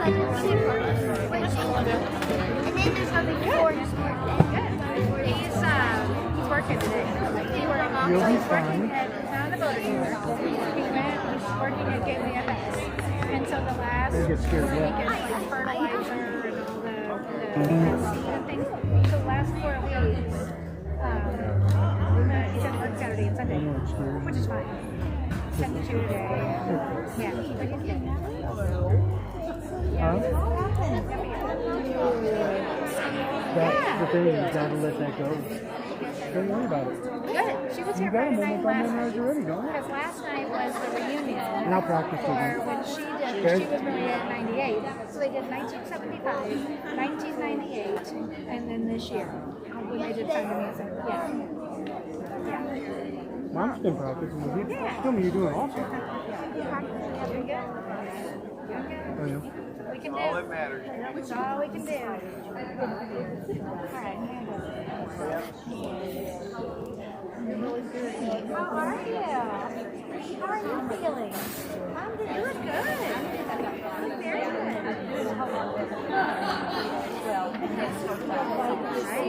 And then there's nothing for his he's working today. You'll be fine. He's not the voter here. He's working at Gateway FS. And so the last They get scared week yet. is like fertilizer and all the seed and things. So the last 4 weeks, he said work Saturday and Sunday, which is fine. 7 to 2 today. Yeah, but he's getting that. Huh? That's the thing, you gotta let that go. Don't worry about it. Good. She was here You got Friday them night almost last memorized already, don't you? because last night was the reunion. And I'll practice with Or you. when she did, Okay. she was really at 98. So they did 1975, 1998, and then this year when they did Sound of Music. Yeah. Mom's been practicing with you. Tell me you're doing awesome. Doing good. Oh, yeah. We can do. All that matters. That's all we can do. All right. How are you? How are you feeling? You look good. You look very good. Yeah, you look good.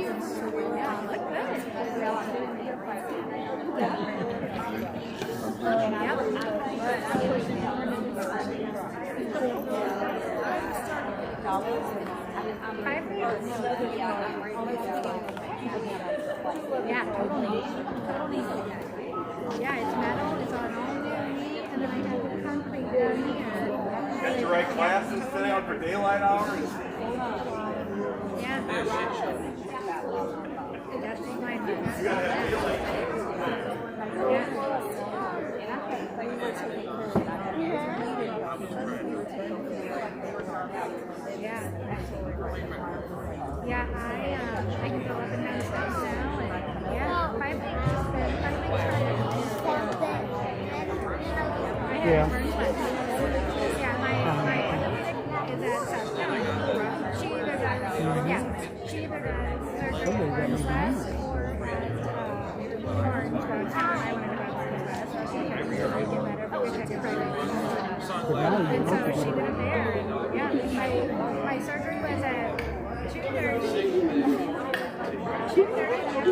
Yeah, totally. Yeah, it's metal, it's on all new meat, and then I have the concrete down here. Got your right classes today on for daylight hours? Yeah. That's mine. Yeah, I can go up and down steps now, and yeah, 5 weeks has been 5 weeks right. Yeah. Yeah, my orthopedic is at South Carolina. She either got surgery at Burns West or at Barnes downtown. I wanted to go to Barnes West, so she can't really do better, but we checked it right. And so she did it there, and yeah, my surgery was at 2:30. 2:30 on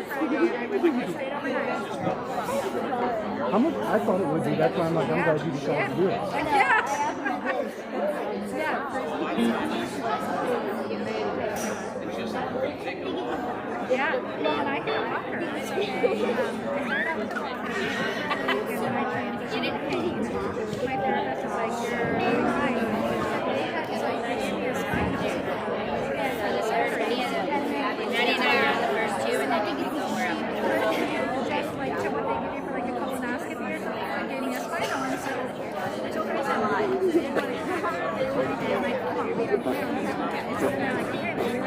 Friday, and I was like, I stayed overnight. How much? I thought it would be. That's why I'm like, I'm glad you decided to do it. Yeah. Yeah, well, and I can walk her. So I started out with the walker, and then I transitioned to pain. My therapist was like, you're fine. It's like, they gave me a spine for the surgery. And then Maddie and I are on the first 2, and then you can go wherever. just like to what they give you for like a colonoscopy or something, they gave me a spinal one. So I told her I said, well, I didn't want to come. I'm like, come on, we don't have to. So they're like, okay, well, we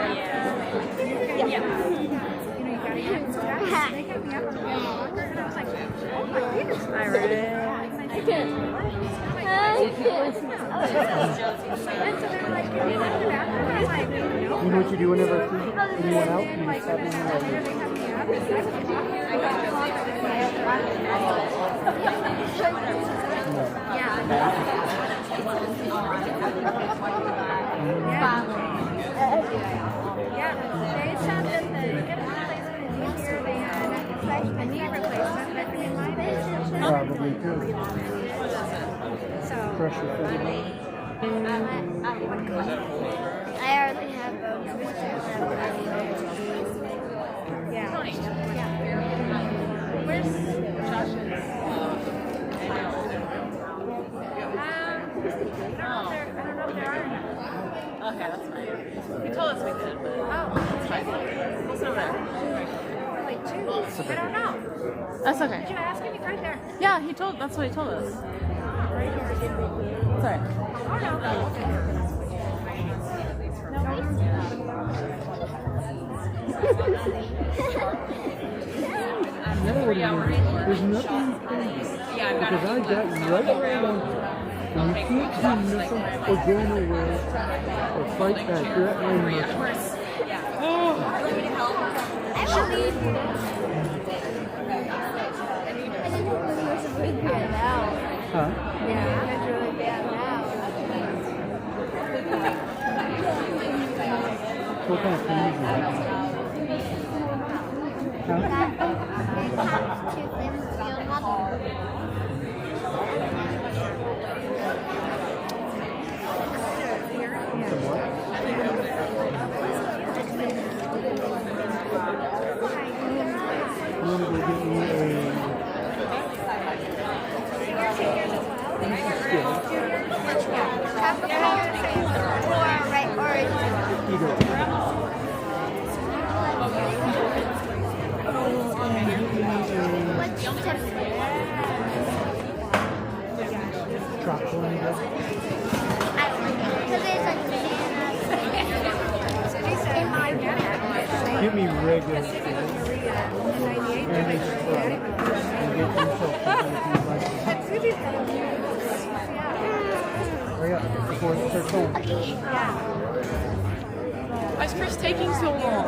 have to. You know, you gotta get it. So that was, they got me up on the walker, and I was like, oh my goodness. I read it. And so they're like, can you go to the bathroom? And I'm like, no. You know what you do whenever anyone out? You Like, stop when and they have me up, and I was walking, I got to walk, and then yeah, they said that the hip replacement is easier than a knee replacement, but I mean, mine is probably too. so. Pressure for you. I already have yeah. Where's Josh? I don't know if there are enough. Okay, that's fine. He told us we did, but it's fine. We'll sit over there. Like 2. I don't know. That's okay. Did you ask him? He's right there. Yeah, that's what he told us. Right here. Sorry. Oh, no. There's nothing you can do. Because I got right where I want to. And you can't do nothing or go nowhere or fight back. You're at my mercy. Actually, Huh? yeah, it's really bad now. What kind of thing is it? Huh? Some what? I'm gonna go get me Give me regular and it's and get yourself something if you'd like. Hurry up before it starts cold. Why is Chris taking so long?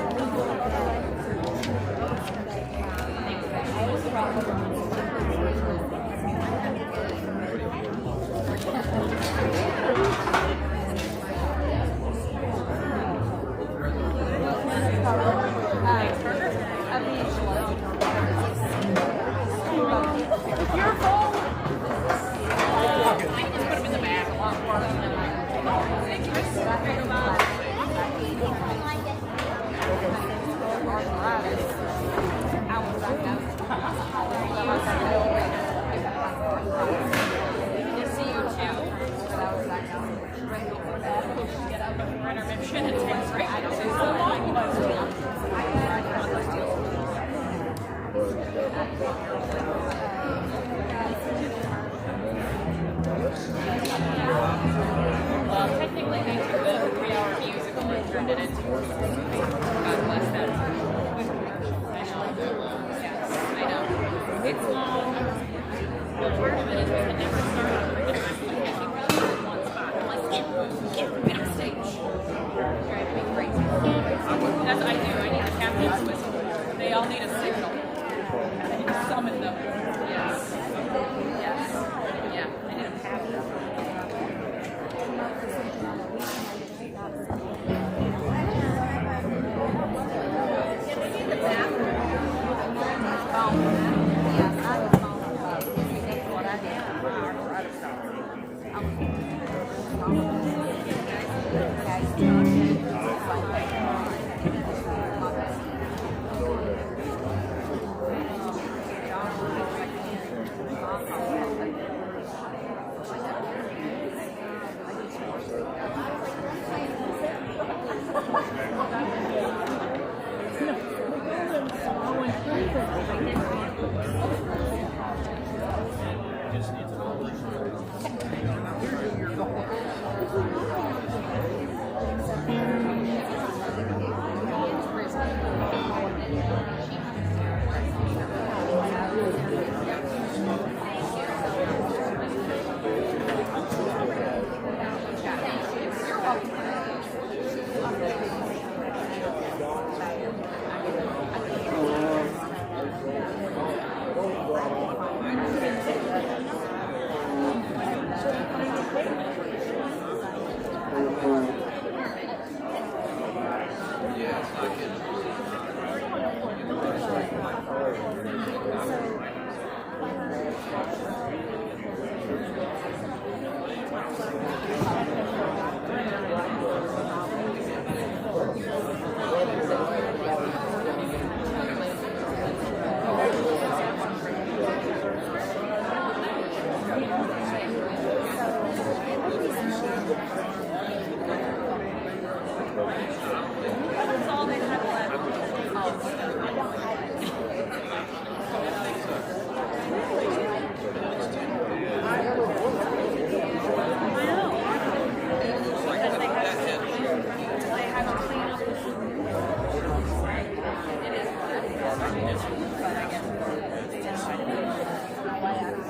Technically, they took the 3-hour musical and turned it into God bless them. I know. Yes, I know. It's long. But part of it is we had never started on the one spot. I'm like, get backstage. Driving me crazy. That's what I do. I need a captain's whistle. They all need a signal. I need to summon them. Yes. Yes. Yeah. I need a captain.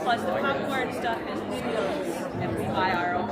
Plus the popcorn stuff is and we buy our own.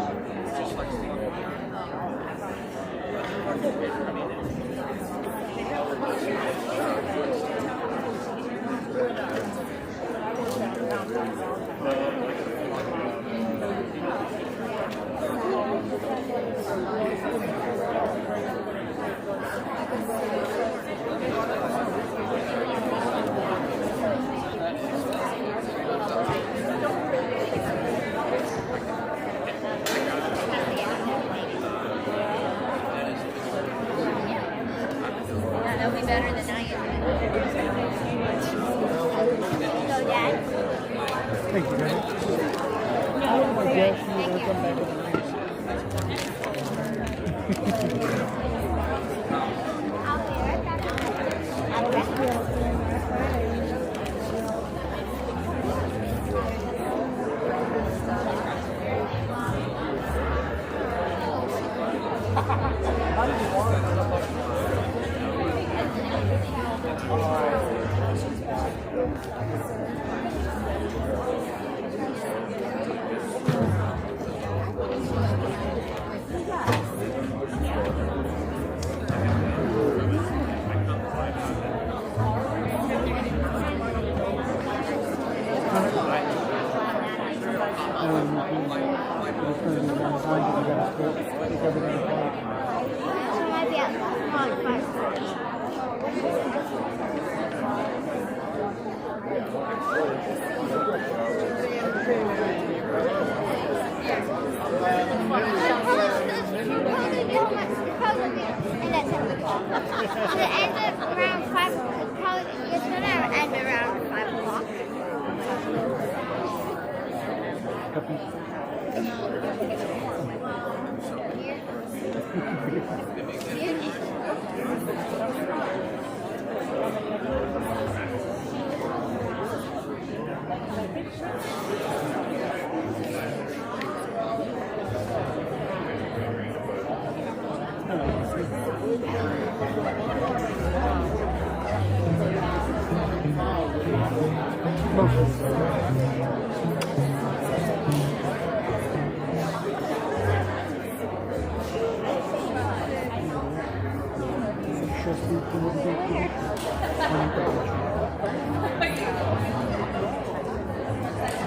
come back with the race.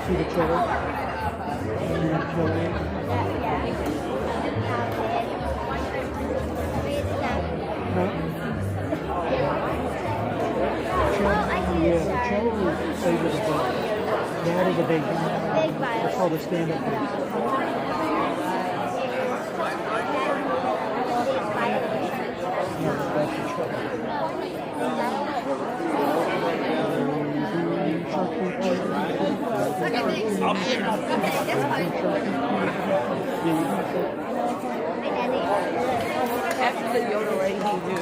See the trailer? That is a big vial. It's called a stand-up vial. After the Yoda raid you do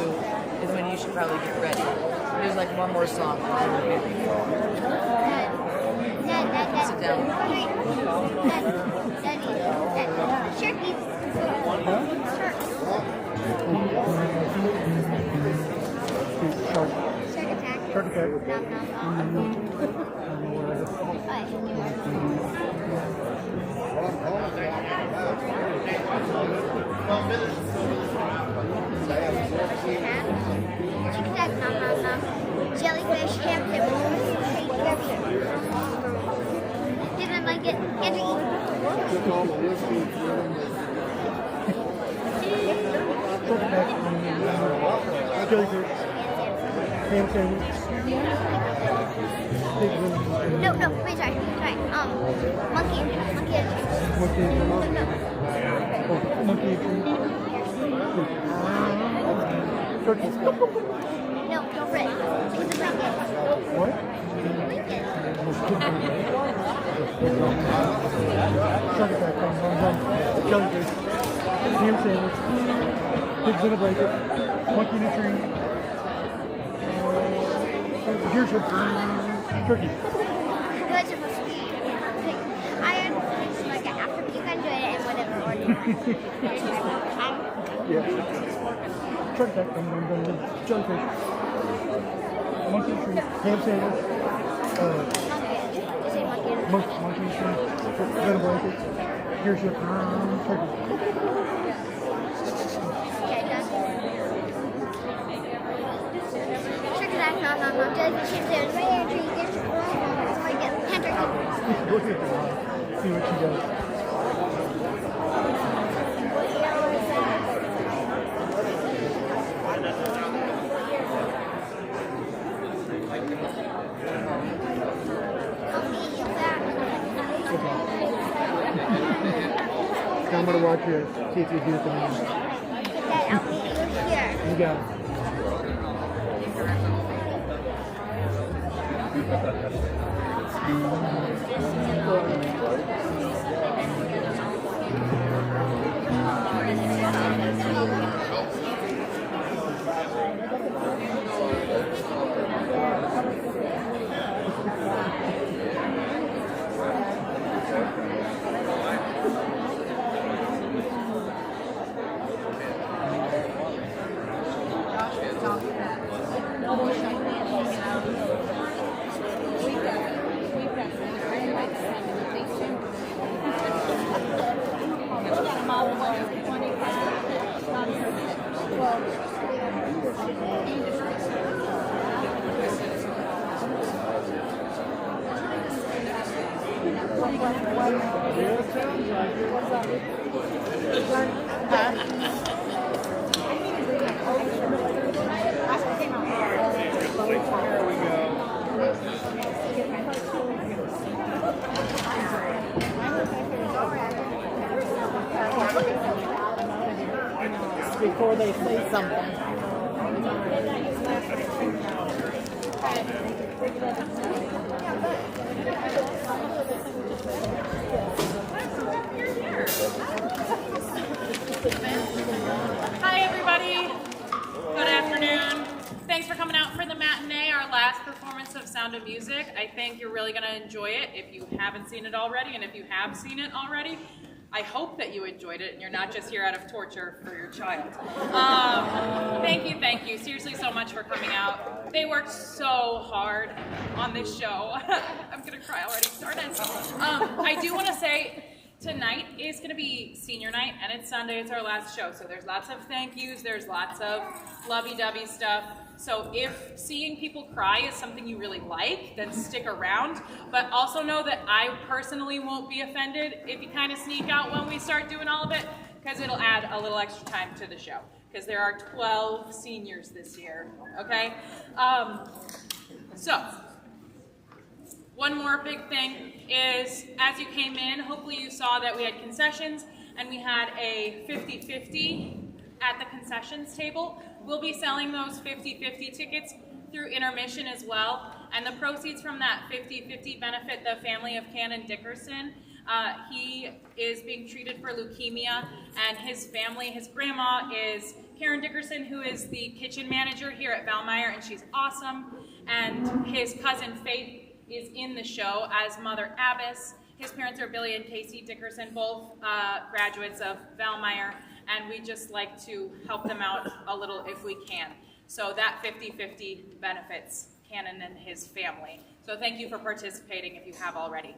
is when you should probably get ready. There's like one more song. Sit down. Shark attack. Jellyfish, ham sandwich, give him a blanket, get to eat. Jellyfish, ham sandwich. No, wait, sorry. Monkey Monkey. Turkey. No, don't fret. It's a blanket. What? Shark attack. Jellyfish. Ham sandwich. Pigs in a blanket. Monkey in a tree. Here's your turkey. What's supposed to be? I understand like after you can do it in whatever order. Yeah. Shark attack. Jellyfish. Monkey tree. Ham sandwich. Monkey tree. Red blanket. Here's your turkey. Okay, done. Shark attack, nom. Jellyfish, ham sandwich, right here, tree, get your so I get hand turkey. Look at that. See what she does. I'm going to watch you, see if you do the name. Okay, I'll meet you here. You got it. Before they say something. Hi, everybody. Good afternoon. Thanks for coming out for the matinee, our last performance of Sound of Music. I think you're really going to enjoy it if you haven't seen it already, and if you have seen it already, I hope that you enjoyed it and you're not just here out of torture for your child. Thank you seriously so much for coming out. They worked so hard on this show. I'm gonna cry already, darn it. I do want to say tonight is going to be senior night and it's Sunday, it's our last show. So there's lots of thank yous, there's lots of lovey-dovey stuff. So if seeing people cry is something you really like, then stick around. But also know that I personally won't be offended if you kind of sneak out when we start doing all of it, because it'll add a little extra time to the show. Because there are 12 seniors this year, okay? So, one more big thing is, as you came in, hopefully you saw that we had concessions and we had a 50-50 at the concessions table. We'll be selling those 50-50 tickets through intermission as well, and the proceeds from that 50-50 benefit the family of Canon Dickerson. He is being treated for leukemia, and his family, his grandma is Karen Dickerson, who is the kitchen manager here at Valmeyer, and she's awesome, and his cousin Faith is in the show as Mother Abbess. His parents are Billy and Casey Dickerson, both graduates of Valmeyer, and we just like to help them out a little if we can. So that 50-50 benefits Cannon and his family. So thank you for participating if you have already.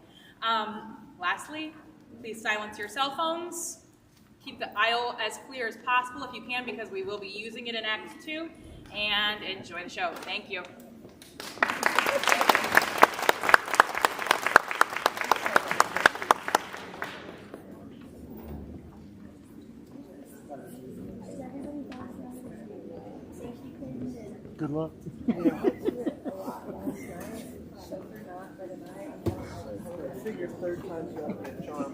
Lastly, please silence your cell phones. Keep the aisle as clear as possible if you can, because we will be using it in Act 2. And enjoy the show. Thank you. Good luck. I figure third time's got a charm.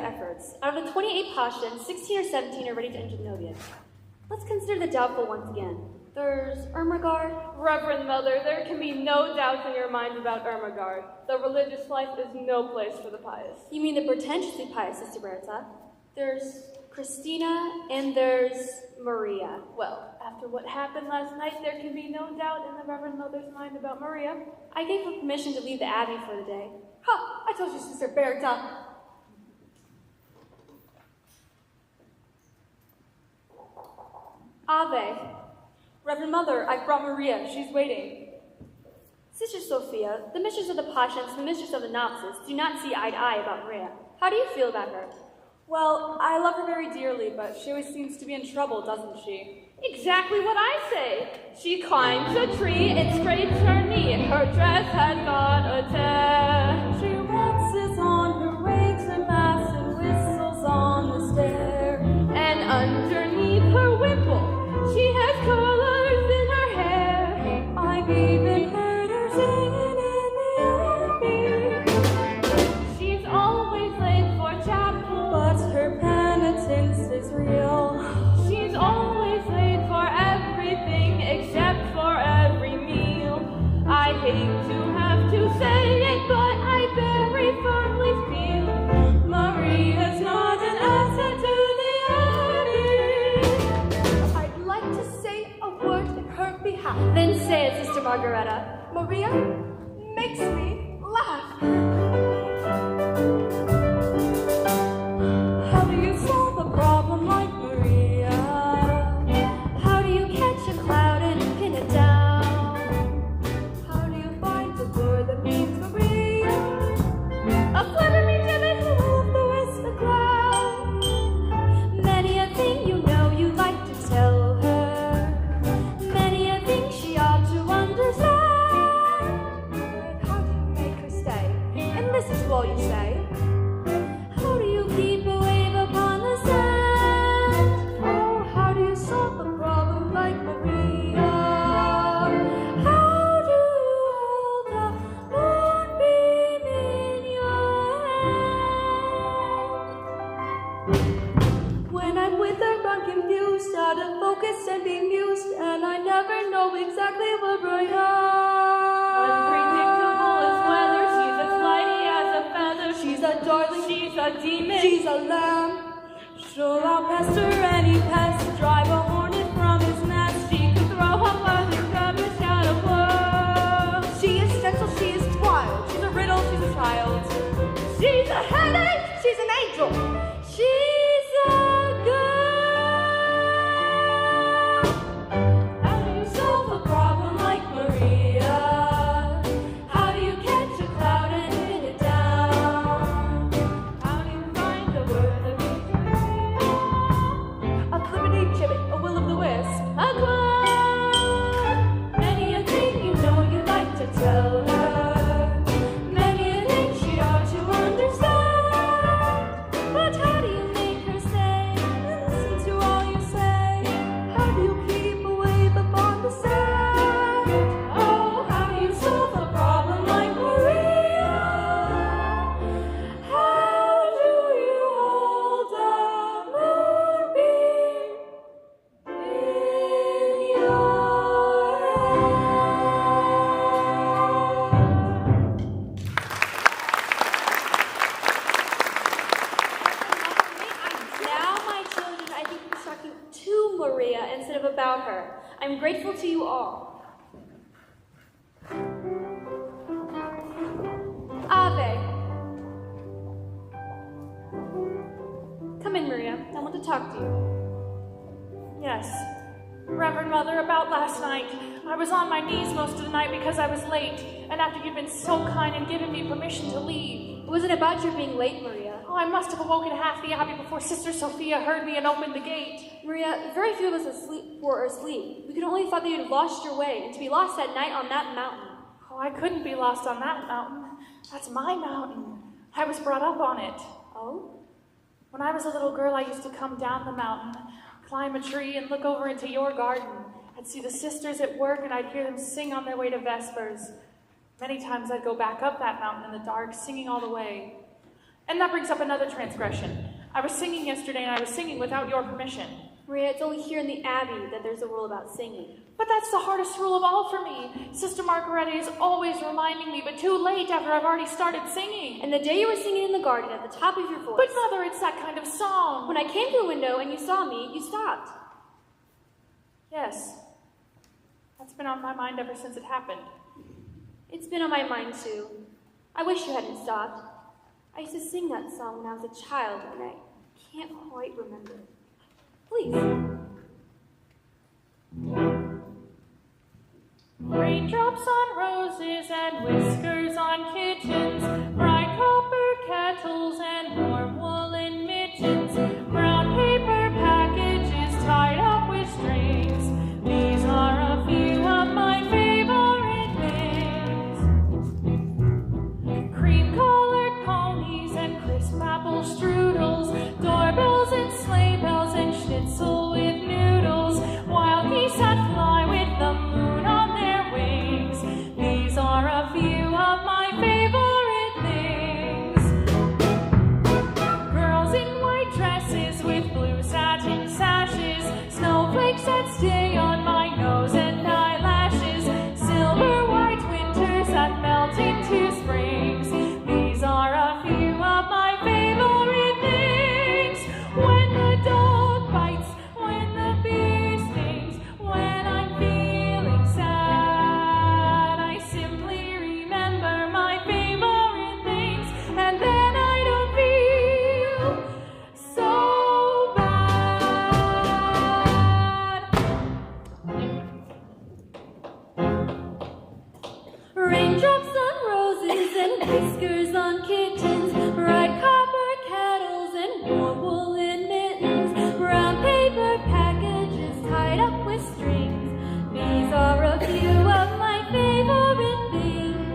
our efforts. Out of the 28 Pashtuns, 16 or 17 are ready to enter the Novitiate. Let's consider the doubtful once again. There's Ermengarde. Reverend Mother, there can be no doubts in your mind about Ermengarde. The religious life is no place for the pious. You mean the pretentiously pious, Sister Berta? There's Christina, and there's Maria. Well, after what happened last night, there can be no doubt in the Reverend Mother's mind about Maria. I gave her permission to leave the Abbey for the day. Ha! I told you, Sister Berta. Ave. Reverend Mother, I've brought Maria. She's waiting. Sister Sophia, the mistress of the Pashtuns, the mistress of the novices, do not see eye to eye about Maria. How do you feel about her? Well, I love her very dearly, but she always seems to be in trouble, doesn't she? Exactly what I say. She climbs a tree and scrapes her knee, and her dress has got a tear. She waltzes on her rakes and mass and whistles on the stair. And underneath her wimple, she has colors in her hair. I've even heard her singing in the abbey. She's always late for chapel, but her penitence is real. She's always late for everything except for every meal. I hate to have to say it, but I very firmly feel Maria's not an asset to the abbey. I'd like to say a word in her behalf. Then say it, Sister Margareta. Maria makes me laugh. How do you solve a problem like Maria? How do you catch a cloud and pin it down? How do you find the word that means Maria? a flutter me Jimmy. Who will the wisp the cloud? Many a thing you know you like to tell her. Many a thing she ought to understand. But how do you make her stay And listen to all you say. How do you keep a wave upon the sand? Oh, how do you solve a problem like Maria? How do you hold a moonbeam in your hand? When I'm with her, I'm confused, out of focus and bemused, and I never know exactly where I am. Unpredictable as weather, she's as flighty as a feather. She's a darling, She's a demon. she's a lamb. Sure, I'll pester any pest, drive a hornet from his nest. She could throw a bucket, rubbish out of world. She is stencil, she is wild. She's a riddle, she's a child. She's a headache, she's an angel. She's a girl. How do you solve a problem like Maria? How do you catch a cloud and pin it down? How do you find the word that means Maria? A clemency gibbet, a will of the wisp. A cloud. Many a thing you know you like to tell her. Many a thing she ought to understand. But how do you make her stay and listen to all you say? How do you keep a wave upon the sand? Oh, how do you solve a problem like Maria? How do you hold a moonbeam in your hand? Now, my children, I think we're talking to Maria instead of about her. I'm grateful to you all. Ave. Come in, Maria. I want to talk to you. Yes. Reverend Mother, about last night. I was on my knees most of the night because I was late, and after you'd been so kind and given me permission to leave. It wasn't about your being late, Maria. Oh, I must have awoken half the abbey before Sister Sophia heard me and opened the gate. Maria, very few of us were asleep. We could only thought that you had lost your way, and to be lost that night on that mountain. Oh, I couldn't be lost on that mountain. That's my mountain. I was brought up on it. Oh? When I was a little girl, I used to come down the mountain, climb a tree, and look over into your garden. I'd see the sisters at work, and I'd hear them sing on their way to Vespers. Many times I'd go back up that mountain in the dark, singing all the way. And that brings up another transgression. I was singing yesterday, and I was singing without your permission. Maria, it's only here in the Abbey that there's a rule about singing. But that's the hardest rule of all for me. Sister Margaretta is always reminding me, but too late after I've already started singing. And the day you were singing in the garden at the top of your voice. But Mother, it's that kind of song. When I came to the window and you saw me, you stopped. Yes. That's been on my mind ever since it happened. It's been on my mind too. I wish you hadn't stopped. I used to sing that song when I was a child, and I can't quite remember it. Please. Raindrops on roses and whiskers on kittens, bright copper kettles and warm woolen mittens, brown paper packages tied up with strings. These are a few of my favorite things. Cream-colored ponies and crisp apple strudels, doorbells and sleigh bells and schnitzel with noodles, wild geese that fly with the moon on their wings. These are a few of my favorite things. Girls in white dresses with blue satin sashes, snowflakes that stay on my nose and eyelashes, silver white winters that melt into springs. These are a few of my favorite things. When the dog bites, when the bee stings, when I'm feeling sad, I simply remember my favorite things, and then I don't feel so bad. Raindrops on roses and whiskers on kittens, bright copper kettles and warm woolen mittens, brown paper packages tied up with strings. These are a few of my favorite things.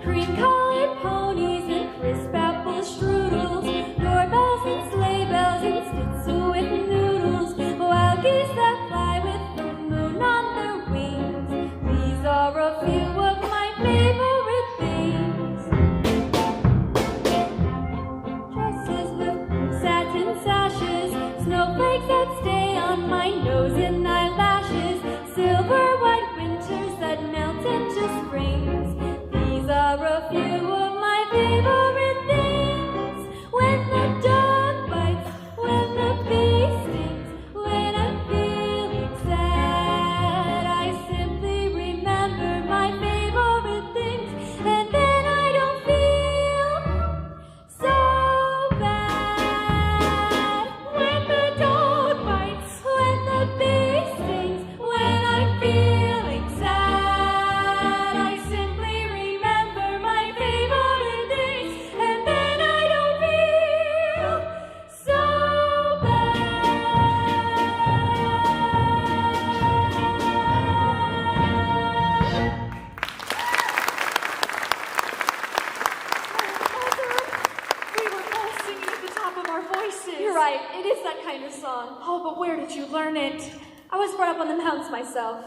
Cream-colored ponies and crisp apple strudels, doorbells and sleigh bells and schnitzel with noodles, wild geese that fly with the moon on their wings. These are a few of my favorite things. Dresses with satin sashes, snowflakes that stay on my nose and eyelashes, silver white winters that melt into springs. These are a few of my favorite things. When the dog bites, when the bee stings, when I'm feeling sad, I simply remember my favorite things, and then I don't feel so bad. When the dog bites, when the bee stings, when I'm feeling sad, I simply remember my favorite things, and then I don't feel so We were both singing at the top of our voices. You're right, it is that kind of song. Oh, but where did you learn it? I was brought up on the mountains myself.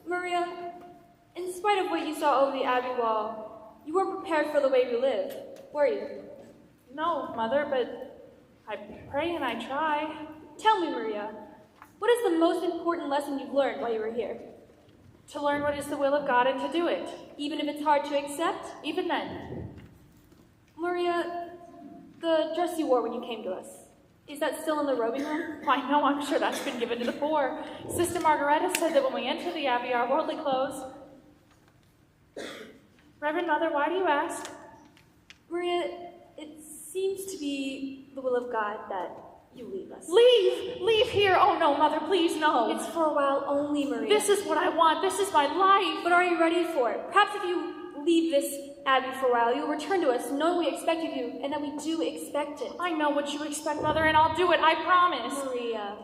Maria, in spite of what you saw over the Abbey wall, you weren't prepared for the way we live, were you? No, Mother, but I pray and I try. Tell me, Maria, what is the most important lesson you've learned while you were here? To learn what is the will of God and to do it. Even if it's hard to accept? Even then. Maria, the dress you wore when you came to us, is that still in the robing room? Why, no, I'm sure that's been given to the poor. Sister Margaretta said that when we enter the Abbey, our worldly clothes... Reverend Mother, why do you ask? Maria, it seems to be the will of God that you leave us. Leave! Leave here! Oh, no, Mother, please, no. It's for a while only, Maria. This is what I want. This is my life. But are you ready for it? Perhaps if you leave this Abbey for a while, you'll return to us, knowing we expect you to, and that we do expect it. I know what you expect, Mother, and I'll do it, I promise. Maria.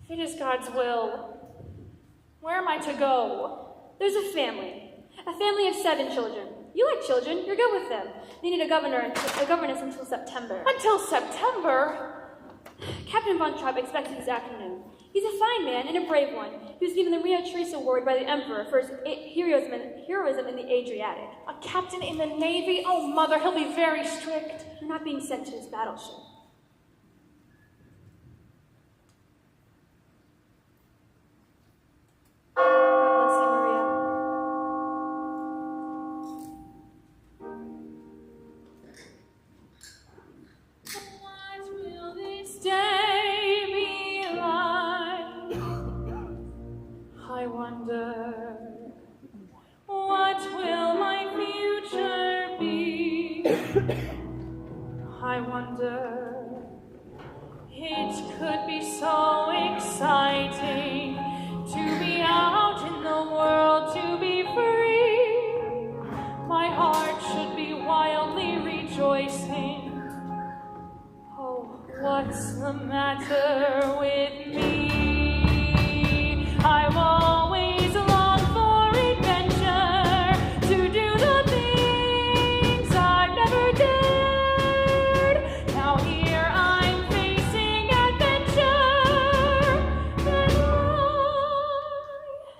If it is God's will, where am I to go? There's a family of 7 children. You like children, you're good with them. They need a governess until September. Until September? Captain Captain Von Trapp expected this afternoon. He's a fine man and a brave one. He was given the Rio Trace Award by the Emperor for his heroism in the Adriatic. A captain in the Navy? Oh, Mother, he'll be very strict. You're not being sent to his battleship. God bless you, Maria. What will this day be like? I wonder. What will my future be? I wonder. It could be so exciting to be out in the world, to be free. My heart should be wildly rejoicing. Oh, what's the matter with me? I've always longed for adventure, to do the things I've never dared. Now here I'm facing adventure,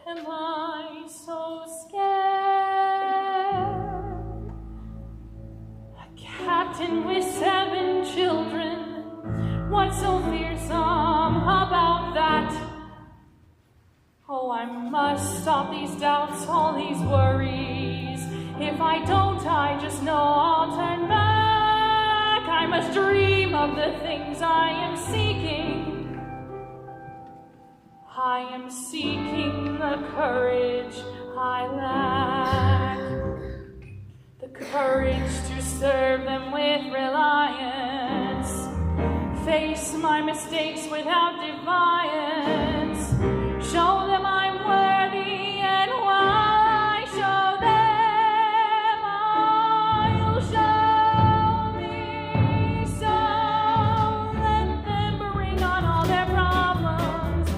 and why am I so scared? A captain with 7 children, what's so fearsome about that? Oh, I must stop these doubts, all these worries. If I don't, I just know I'll turn back. I must dream of the things I am seeking. I am seeking the courage I lack. The courage to serve them with reliance. Face my mistakes without defiance. Show them I'm worthy, and while I show them, I'll show me. So let them bring on all their problems.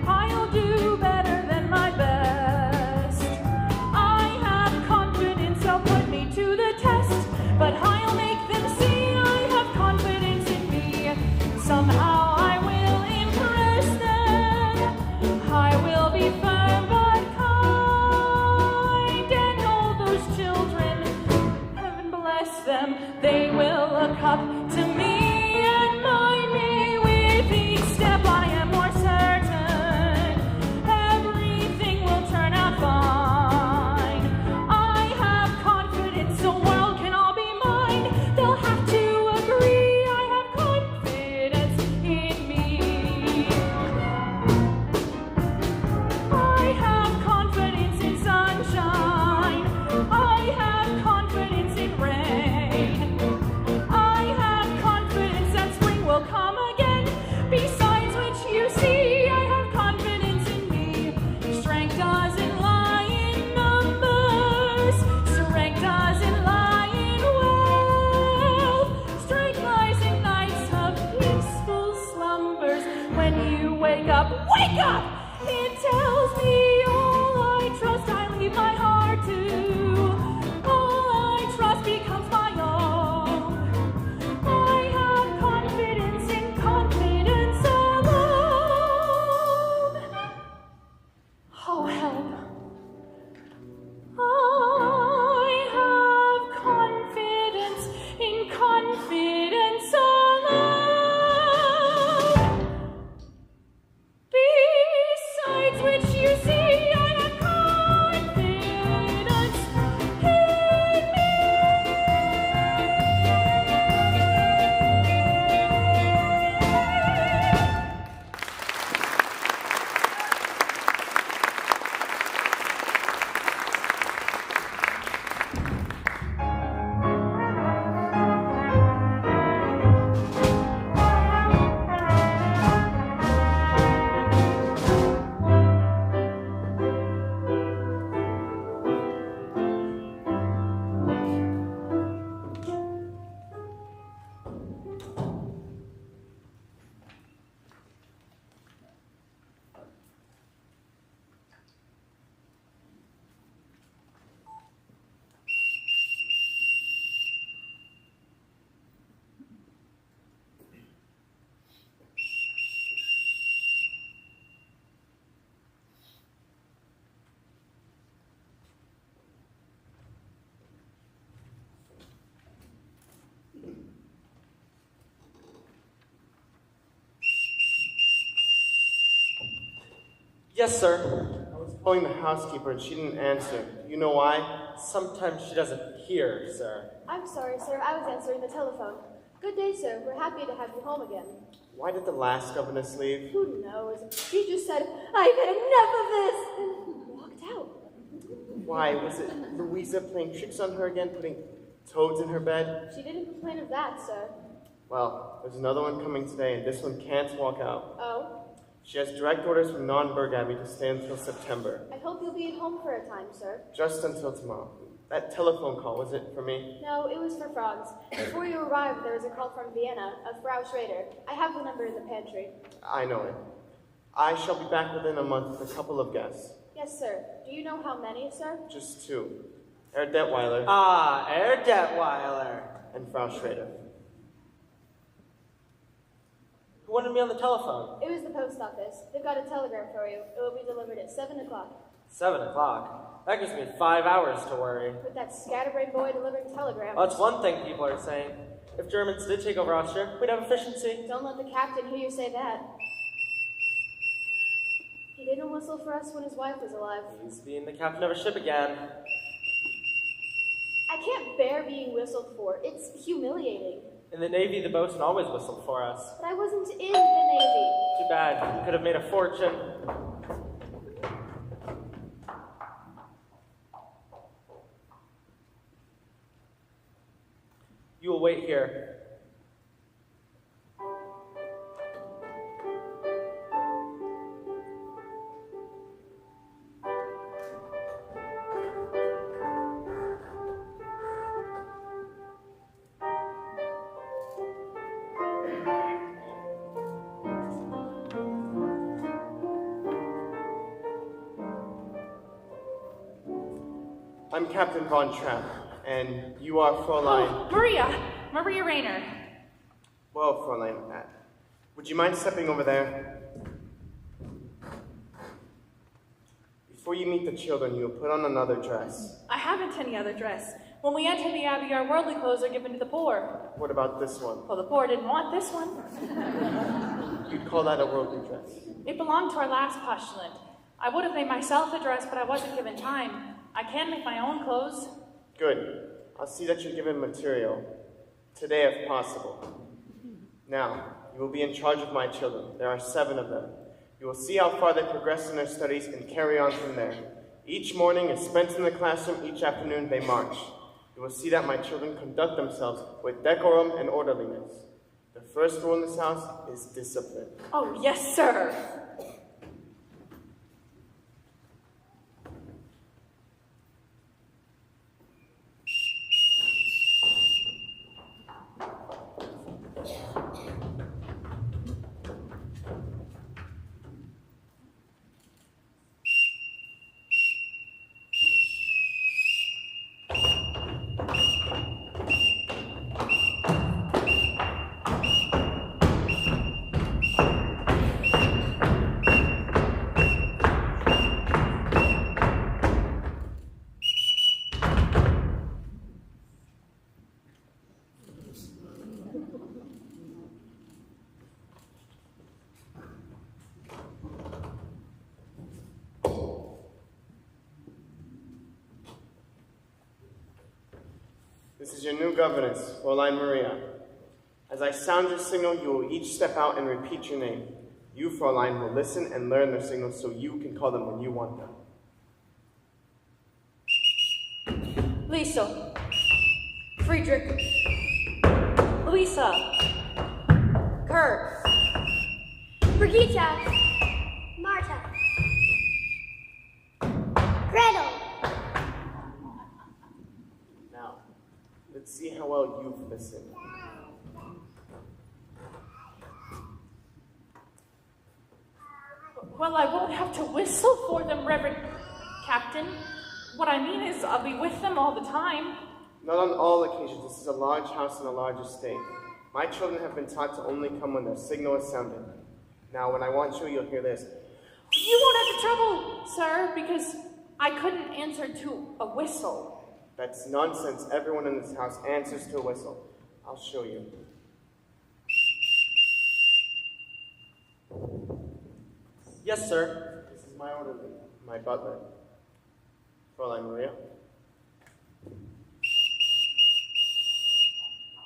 I'll do better than my best. I have confidence, so put me to the test. But I'll make them see I have confidence in me. Somehow I will impress them. I will be firm but kind, and all those children, heaven bless them, they will look up to me and mind me. With each step I am more certain everything will turn out fine. I have confidence, the world can all be mine. They'll have to agree I have confidence in me. I have confidence in sunshine. I have confidence in rain. I have confidence that spring will come again. Besides which, you see, I have confidence in me. Strength doesn't lie in numbers. Strength doesn't lie in wealth. Strength lies in nights of peaceful slumbers. When you wake up, wake up! It tells me all I trust I leave my heart to. All I trust becomes my own. I have confidence in confidence alone. Oh, help. I have confidence in confidence alone. Besides which, you see, Yes, sir. I was calling the housekeeper and she didn't answer. Do you know why? Sometimes she doesn't hear, sir. I'm sorry, sir. I was answering the telephone. Good day, sir. We're happy to have you home again. Why did the last governess leave? Who knows? She just said, I've had enough of this, and walked out. Why? Was it Louisa playing tricks on her again, putting toads in her bed? She didn't complain of that, sir. Well, there's another one coming today, and this one can't walk out. Oh? She has direct orders from Non-Berg Abbey to stay until September. I hope you'll be at home for a time, sir. Just until tomorrow. That telephone call, was it for me? No, it was for Franz. Before you arrived, there was a call from Vienna, of Frau Schrader. I have the number in the pantry. I know it. I shall be back within a month with a couple of guests. Yes, sir. Do you know how many, sir? Just two. Herr Detweiler. Ah, Herr Detweiler. And Frau Schrader. Who wanted me on the telephone? It was the post office. They've got a telegram for you. It will be delivered at 7 o'clock. 7 o'clock? That gives me 5 hours to worry. With that scatterbrain boy delivering telegrams. Well, that's one thing people are saying. If Germans did take over Austria, we'd have efficiency. Don't let the captain hear you say that. He didn't whistle for us when his wife was alive. He's being the captain of a ship again. I can't bear being whistled for. It's humiliating. In the Navy, the bosun always whistled for us. But I wasn't in the Navy. Too bad. You could have made a fortune. You will wait here. I'm Captain Von Trapp, and you are Fräulein... Oh, Maria Rayner. Well, Fräulein, would you mind stepping over there? Before you meet the children, you will put on another dress. I haven't any other dress. When we enter the abbey, our worldly clothes are given to the poor. What about this one? Well, the poor didn't want this one. You'd call that a worldly dress? It belonged to our last postulant. I would have made myself a dress, but I wasn't given time. I can make my own clothes. Good. I'll see that you're given material. Today, if possible. Now, you will be in charge of my children. There are 7 of them. You will see how far they progress in their studies and carry on from there. Each morning is spent in the classroom. Each afternoon, they march. You will see that my children conduct themselves with decorum and orderliness. The first rule in this house is discipline. Oh, yes, sir. This is your new governess, Fräulein Maria. As I sound your signal, you will each step out and repeat your name. You, Fräulein, will listen and learn their signals so you can call them when you want them. Lisa. Friedrich. Louisa. Kurt. Brigitte. Marta. Gretel. Now, let's see how well you've listened. Well, I won't have to whistle for them, Reverend Captain. What I mean is, I'll be with them all the time. Not on all occasions. This is a large house and a large estate. My children have been taught to only come when their signal is sounded. Now, when I want you, you'll hear this. You won't have trouble, sir, because I couldn't answer to a whistle. That's nonsense. Everyone in this house answers to a whistle. I'll show you. Yes, sir. This is my orderly, my butler, Fräulein Maria.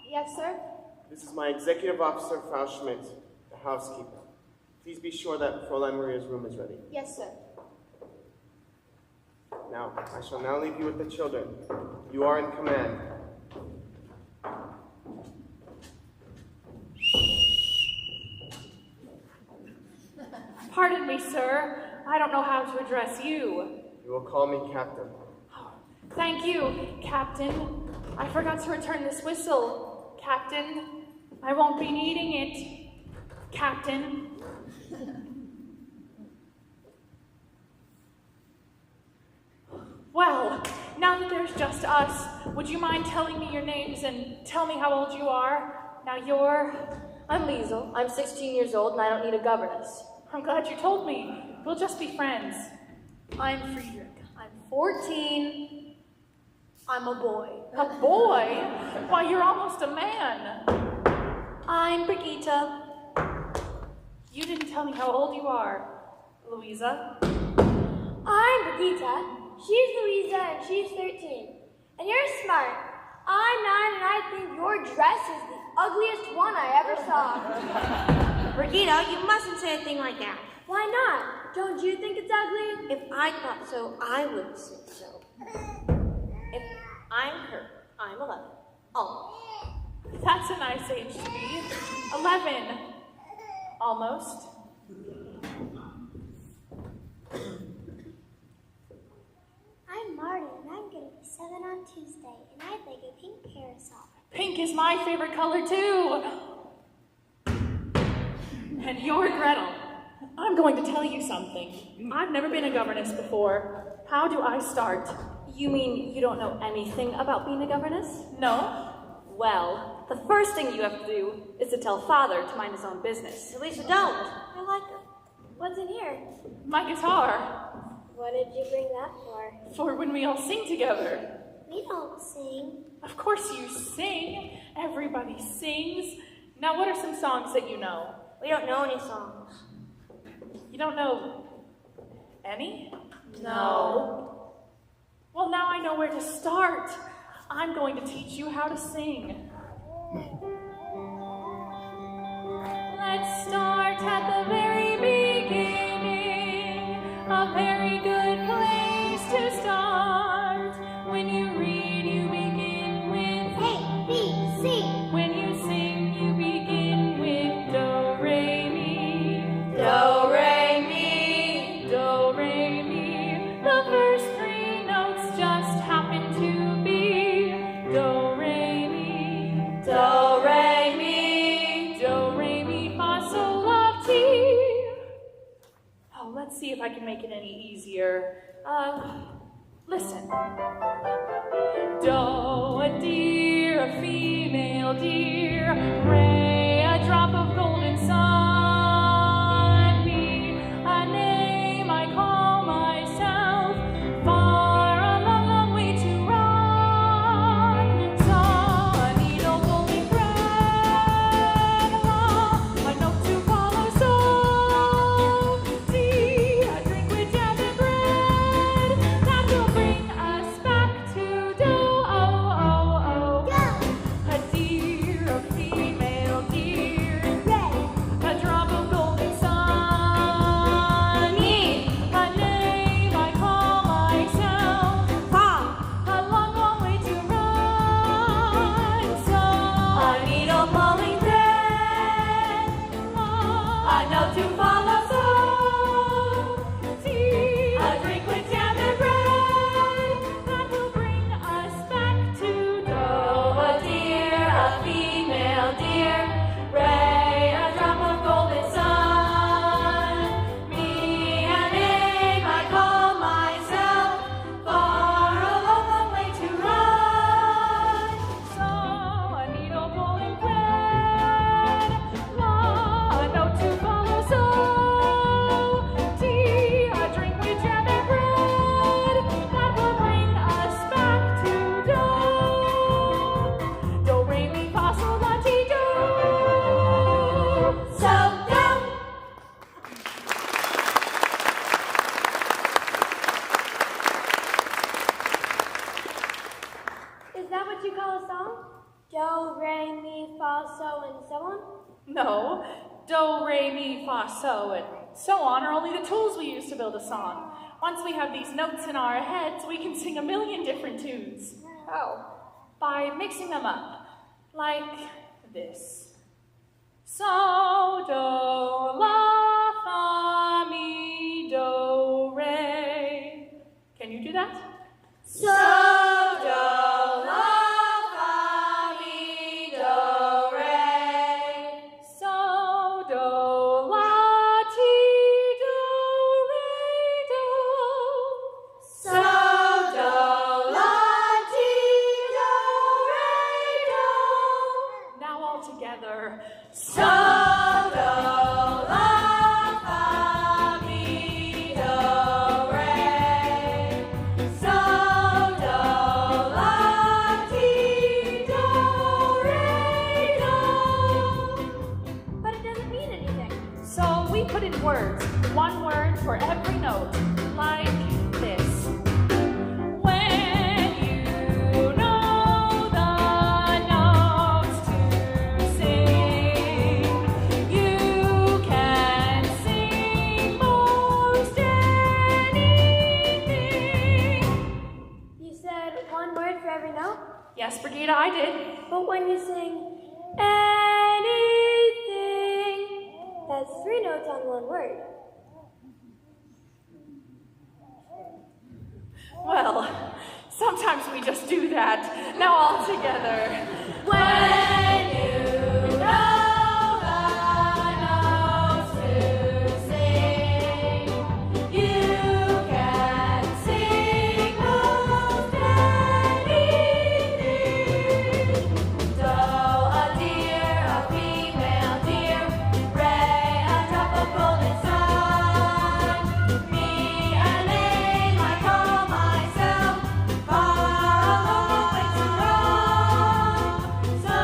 Yes, sir? This is my executive officer, Frau Schmidt, the housekeeper. Please be sure that Fräulein Maria's room is ready. Yes, sir. Now, I shall now leave you with the children. You are in command. Pardon me, sir. I don't know how to address you. You will call me Captain. Thank you, Captain. I forgot to return this whistle. Captain, I won't be needing it. Captain. Well, now that there's just us, would you mind telling me your names and tell me how old you are? Now you're... I'm Liesel. I'm 16 years old and I don't need a governess. I'm glad you told me. We'll just be friends. I'm Friedrich. I'm 14. I'm a boy. A boy? Why, you're almost a man. I'm Brigitte. You didn't tell me how old you are, Louisa. I'm Brigitte. She's Louisa and she's 13. And you're smart. I'm 9 and I think your dress is the ugliest one I ever saw. Brigitte, you mustn't say a thing like that. Why not? Don't you think it's ugly? If I thought so, I would say so. If I'm her, I'm 11. Oh. That's a nice age to be. 11. Almost. I'm Marty, and I'm going to be 7 on Tuesday, and I think a pink parasol. Pink is my favorite color, too. And you're Gretel. I'm going to tell you something. I've never been a governess before. How do I start? You mean you don't know anything about being a governess? No. Well, the first thing you have to do is to tell Father to mind his own business. At least don't. I like her. What's in here? My guitar. What did you bring that for? For when we all sing together. We don't sing. Of course you sing. Everybody sings. Now, what are some songs that you know? We don't know any songs. You don't know any? No. Well, now I know where to start. I'm going to teach you how to sing. Let's start at the very beginning. A very good place to start. When you read, you begin with A, B, C. When you sing, you begin with do, re, mi. Do, re, mi. Do, re, mi. The first 3 notes just happen to be do, re, mi. Do, re, mi. Do, re, mi, fa, sol, la, ti. Oh, let's see if I can make it any easier. Listen. Do, a deer, a female deer. Re, a drop of golden sun. Mi, a name I call myself. Far, a long, long way to run. Saw a needle golden thread. La, a note to follow. So, see, a drink with jam and bread. That will bring us back to do. Oh, oh, oh. A deer, a female deer. A drop of golden sun. Me, a name I call myself. A long, long way to run. So, A needle pulling thread. A note to follow. So, see, a drink with jam and bread. that will bring us back to do. A deer, a female deer. Ray, a drop of golden sun. Me, a name I call myself. Far, a long, long way to run. So, a needle pulling thread. La, a note to follow. So, No, do, re, mi, fa, so, and so on are only the tools we use to build a song. Once we have these notes in our heads, we can sing a million different tunes. How? By mixing them up, like this. So, do, la, fa, mi, do, re. Can you do that? So, do, la, fa, mi, do, re. So, do, la, ti, do, re, do. So, do, la, ti, do, re, do. Now all together. So, do, la, fa, mi, do, re. So, do, la, ti, do, re, do. But it doesn't mean anything. So we put in words, one word for every note, like this. When you know the notes to sing, you can sing most anything. You said one word for every note? Yes, Brigida, I did. But when you sing anything, that's 3 notes on one word. Well, sometimes we just do that. Now all together. When you know the notes to sing, you can sing most anything. Do, a deer, a female deer. Ray, a drop of golden sun. Me, a name I call myself. Far a long way to run. So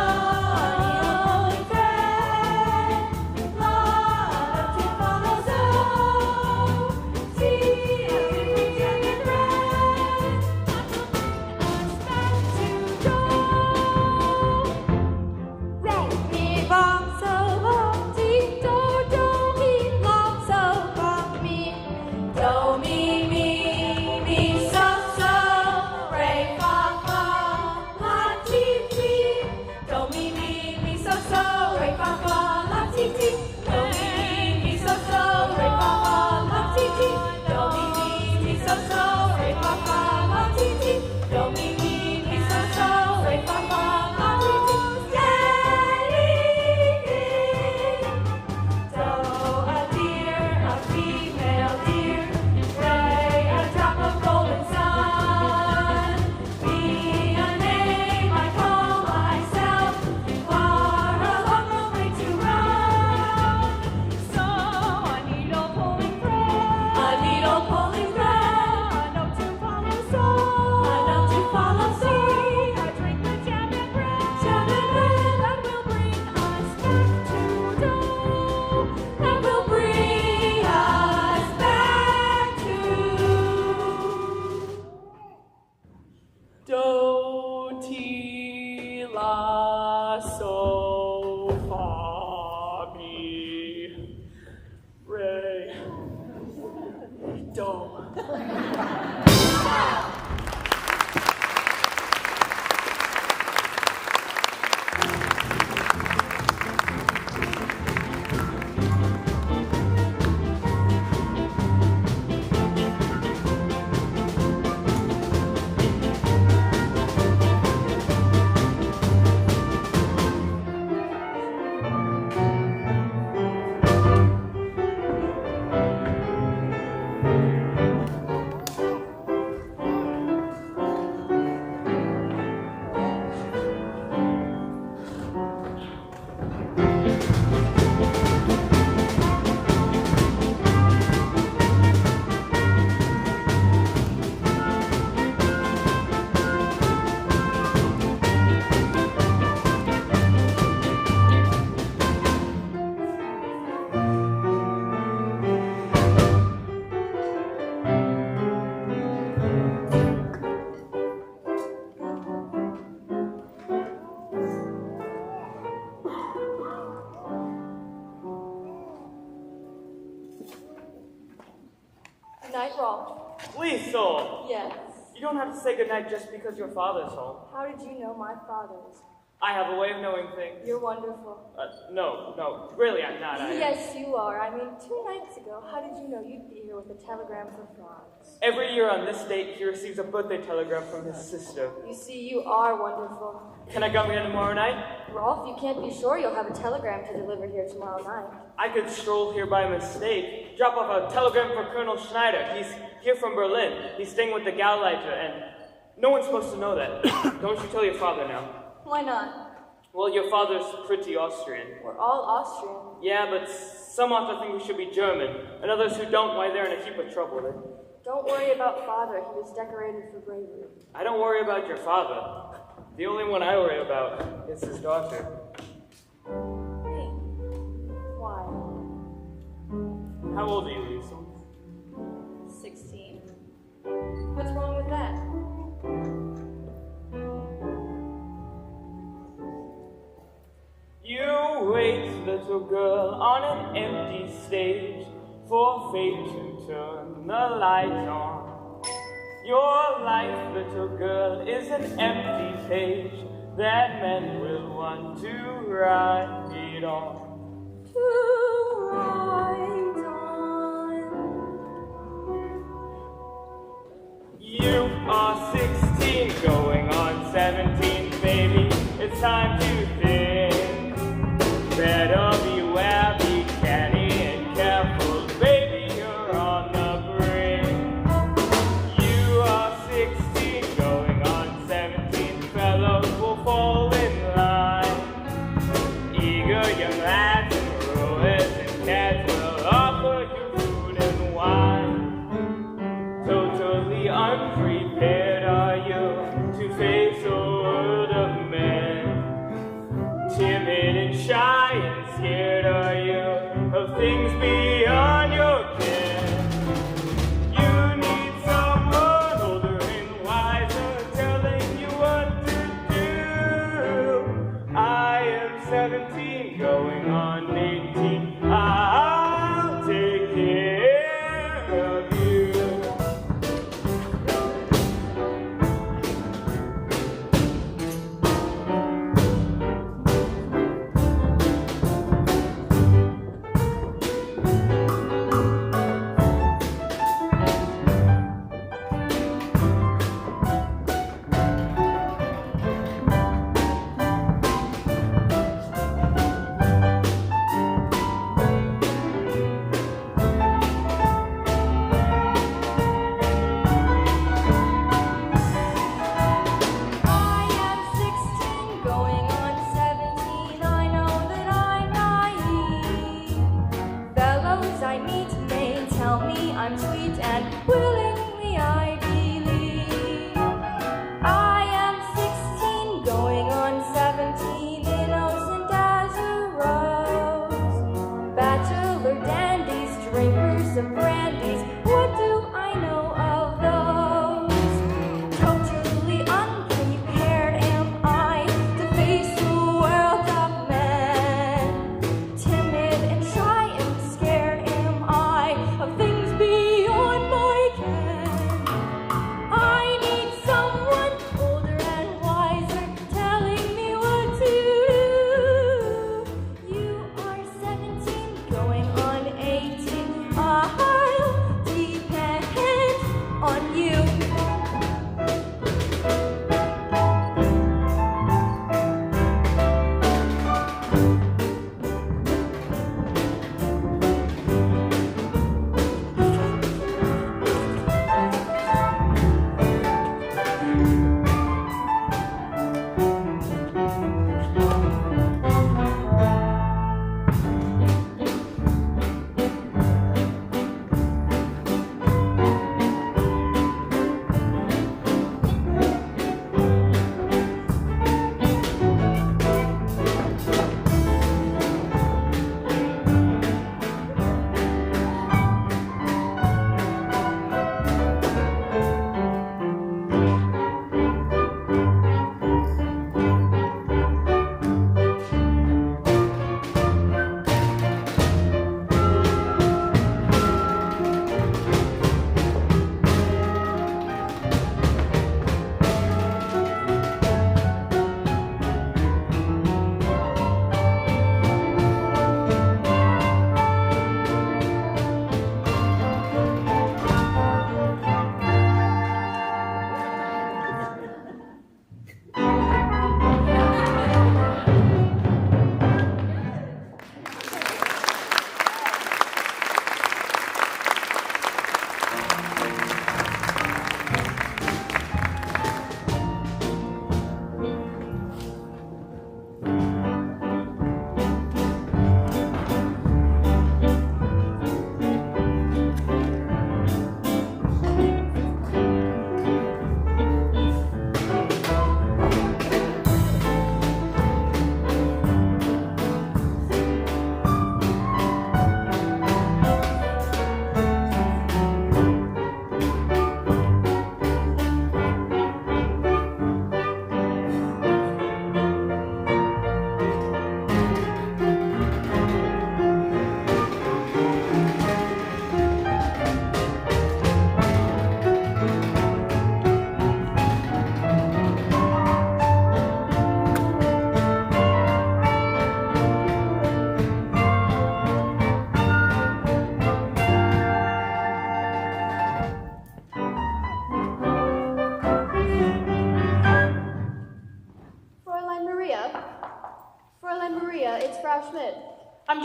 Night, Rolf. Liesel! Yes. You don't have to say goodnight just because your father's home. How did you know my father's? I have a way of knowing things. You're wonderful. No, really I'm not. Yes, you are. I mean, 2 nights ago, how did you know you'd be here with a telegram for Franz? Every year on this date, he receives a birthday telegram from his sister. You see, you are wonderful. Can I come here tomorrow night? Rolf, you can't be sure you'll have a telegram to deliver here tomorrow night. I could stroll here by mistake. Drop off a telegram for Colonel Schneider. He's here from Berlin. He's staying with the Gauleiter, and no one's supposed to know that. Don't you tell your father now. Why not? Well, your father's pretty Austrian. We're all Austrian. Yeah, but some authors think we should be German, and others who don't, why they're in a heap of trouble. Don't worry about father. He was decorated for bravery. I don't worry about your father. The only one I worry about is his daughter. Me? Why? How old are you, Liesel? 16. What's wrong with that? You wait, little girl, on an empty stage for fate to turn the light on. Your life, little girl, is an empty page that men will want to write on. To write on. You are 16, going on 17, baby. It's time to think. Better beware, be canny and careful, baby, you're on the brink. You are 16, going on 17, fellows will fall in line. Eager young lads and rowers and cats will offer you food and wine. Totally unprepared are you to face a world of men. Timid and shy and scared are you of things beyond your ken. You need someone older and wiser telling you what to do. I am 17, going on 18. I'll take care of you.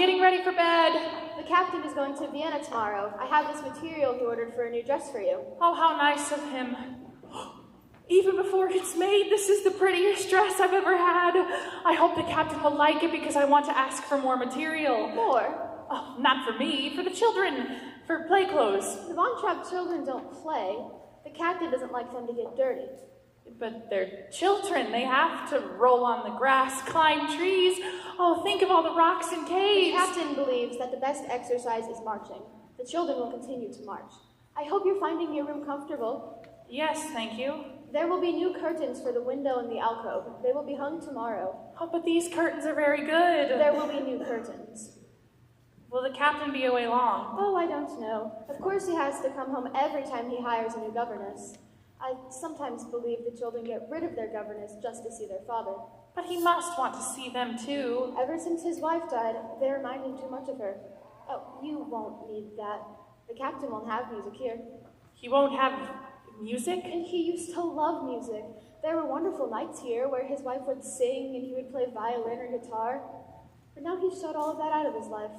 getting ready for bed. The captain is going to Vienna tomorrow. I have this material he ordered for a new dress for you. Oh, how nice of him. Even before it's made, this is the prettiest dress I've ever had. I hope the captain will like it because I want to ask for more material. More? Oh, not for me, for the children, for play clothes. The Von Trapp children don't play. The captain doesn't like them to get dirty. But they're children. They have to roll on the grass, climb trees. Oh, think of all the rocks and caves. The captain believes that the best exercise is marching. The children will continue to march. I hope you're finding your room comfortable. Yes, thank you. There will be new curtains for the window and the alcove. They will be hung tomorrow. Oh, but these curtains are very good. There will be new curtains. Will the captain be away long? Oh, I don't know. Of course he has to come home every time he hires a new governess. I sometimes believe the children get rid of their governess just to see their father. But he must want to see them too. Ever since his wife died, they remind him too much of her. Oh, you won't need that. The captain won't have music here. He won't have music? And he used to love music. There were wonderful nights here where his wife would sing and he would play violin or guitar. But now he's shut all of that out of his life.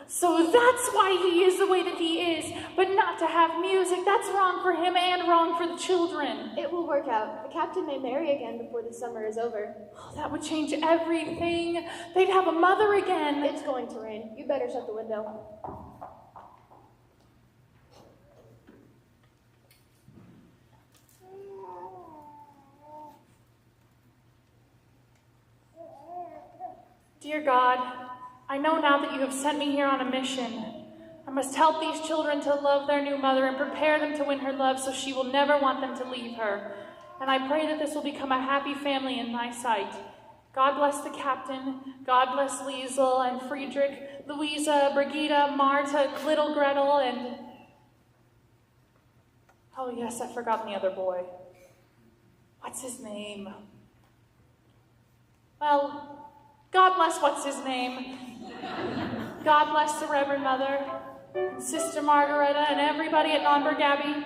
So that's why he is the way that he is. But not to have music, that's wrong for him and wrong for the children. It will work out. The captain may marry again before the summer is over. Oh, that would change everything. They'd have a mother again. It's going to rain. You better shut the window. Dear God, I know now that you have sent me here on a mission. I must help these children to love their new mother and prepare them to win her love so she will never want them to leave her. And I pray that this will become a happy family in thy sight. God bless the captain. God bless Liesel and Friedrich, Louisa, Brigitte, Marta, little Gretel, and... Oh yes, I've forgotten the other boy. What's his name? Well, God bless what's his name. God bless the Reverend Mother, and Sister Margareta, and everybody at Nonberg Abbey.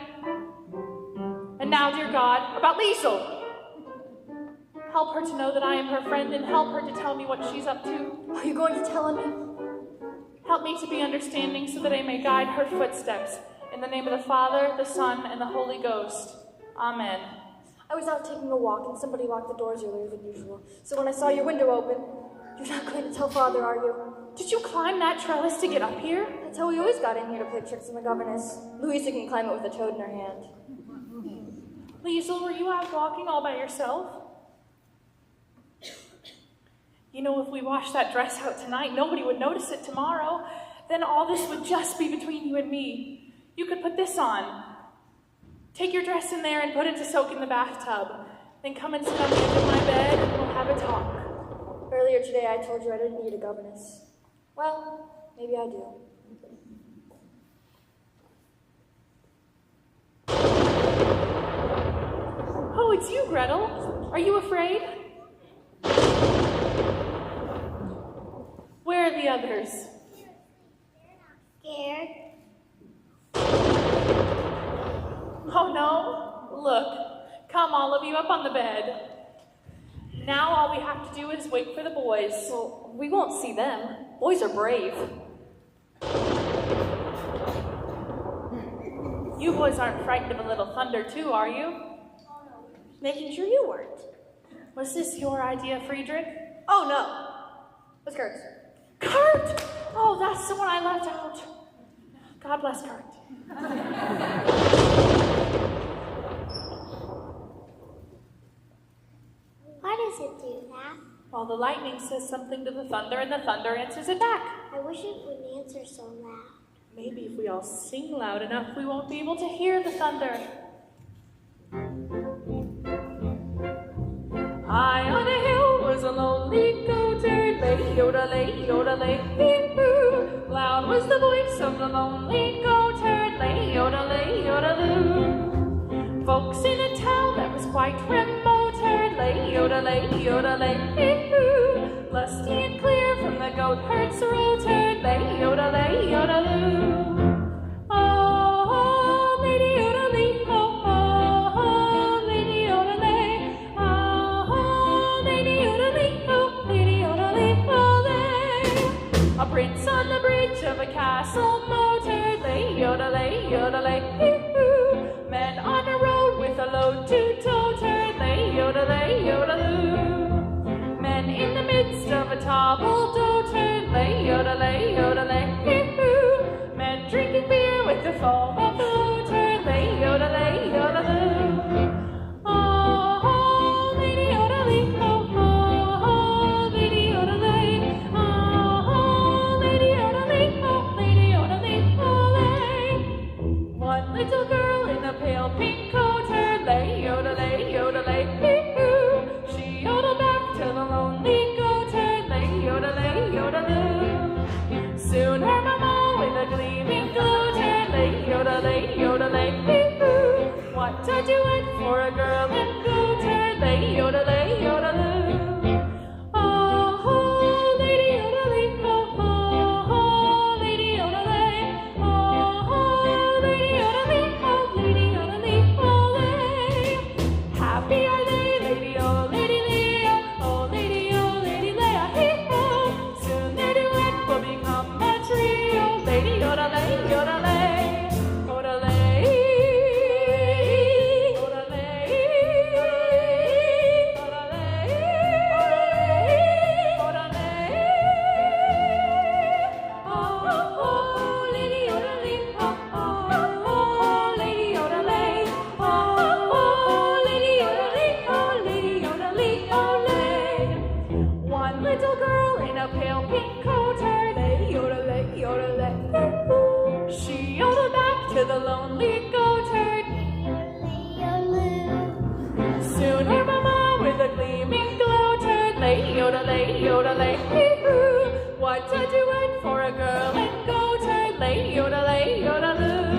And now, dear God, about Liesel. Help her to know that I am her friend, and help her to tell me what she's up to. Are you going to tell him? Help me to be understanding so that I may guide her footsteps. In the name of the Father, the Son, and the Holy Ghost. Amen. I was out taking a walk, and somebody locked the doors earlier than usual. So when I saw your window open, you're not going to tell Father, are you? Did you climb that trellis to get up here? That's how we always got in here to play tricks on the governess. Louisa can climb it with a toad in her hand. Liesel, were you out walking all by yourself? You know, if we washed that dress out tonight, nobody would notice it tomorrow. Then all this would just be between you and me. You could put this on. Take your dress in there and put it to soak in the bathtub. Then come and sit on the edge of my bed and we'll have a talk. Earlier today I told you I didn't need a governess. Well, maybe I do. Oh, it's you, Gretel. Are you afraid? Where are the others? Scared. Oh no? Look, come all of you up on the bed. Now all we have to do is wait for the boys. Well, we won't see them. Boys are brave. You boys aren't frightened of a little thunder too, are you? Making sure you weren't. Was this your idea, Friedrich? Oh no. What's Kurt's? Kurt! Oh, that's the one I left out. God bless Kurt. Why does it do that? Well, the lightning says something to the thunder, and the thunder answers it back. I wish it would answer so loud. Maybe if we all sing loud enough, we won't be able to hear the thunder. High on a hill was a lonely goatherd, lay yodelay, hee-hoo. Loud was the voice of the lonely goatherd, lay yodelay, yodeloo. Folks in a town that was quite remote heard, lay yodelay, hee-hoo. Lusty and clear from the goatherd's throat heard, lay yodelay, yodeloo. Oh, lady yodelay, oh, lady yodelay, oh, lady yodelay, oh, lady yodelay, oh, lay. A prince old motor, lay, yodelay, hee-hoo. Men on a road with a load to toter, lay, yodeloo. Men in the midst of a table doter, lay, yodelay, hee-hoo. Men drinking beer with the foam of floater, lay, yodeloo. Oh, lady yodelee, oh, lady yodelee, oh, lady yodelee, oh, lay. One little girl in a pale pink coat, her lay, yodelay, hee-hoo. She yodeled back to the lonely goat, her lay, yodeloo. Soon her mama with a gleaming gloat, her lay, yodelay, hee-hoo. What a duet for a girl and goat, her lay, yodeloo. Oh, lady yodelee, oh, lady yodelay, oh, lady yodelee, oh, lay. Happy are they, lady, oh, lady, lay, hee-ho. Soon their duet will become a trio, lady, yodelay, One little girl in a pale pink coat, her lay, yodelay, hoo-hoo. She yodeled back to the lonely goat herd. Soon her mama with a gleaming gloat herd, lay, yodelay, hee-hoo. What a duet for a girl and goat herd, lay, yodeloo.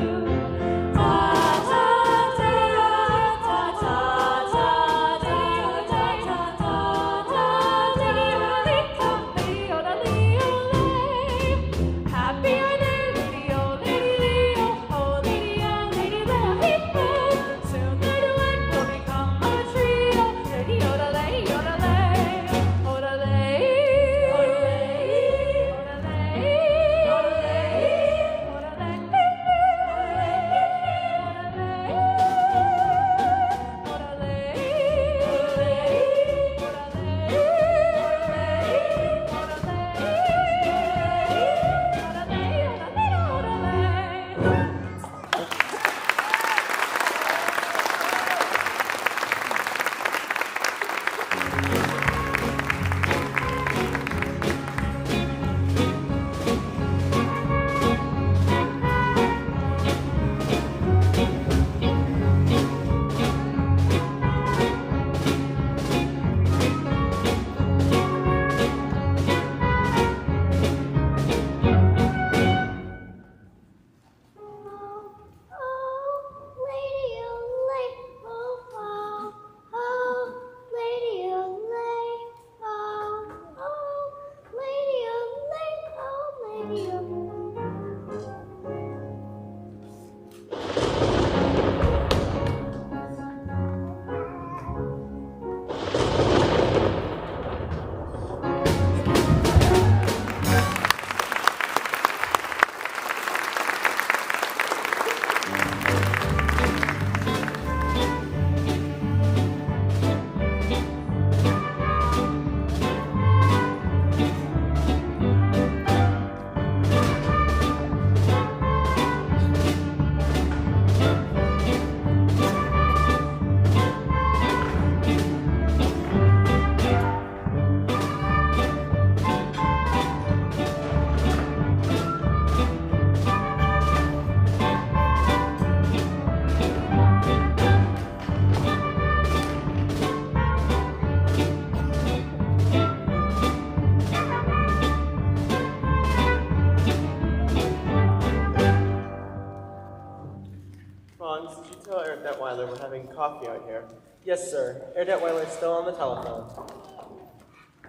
Detweiler we're having coffee out here. Yes, sir. Herr Detweiler's still on the telephone.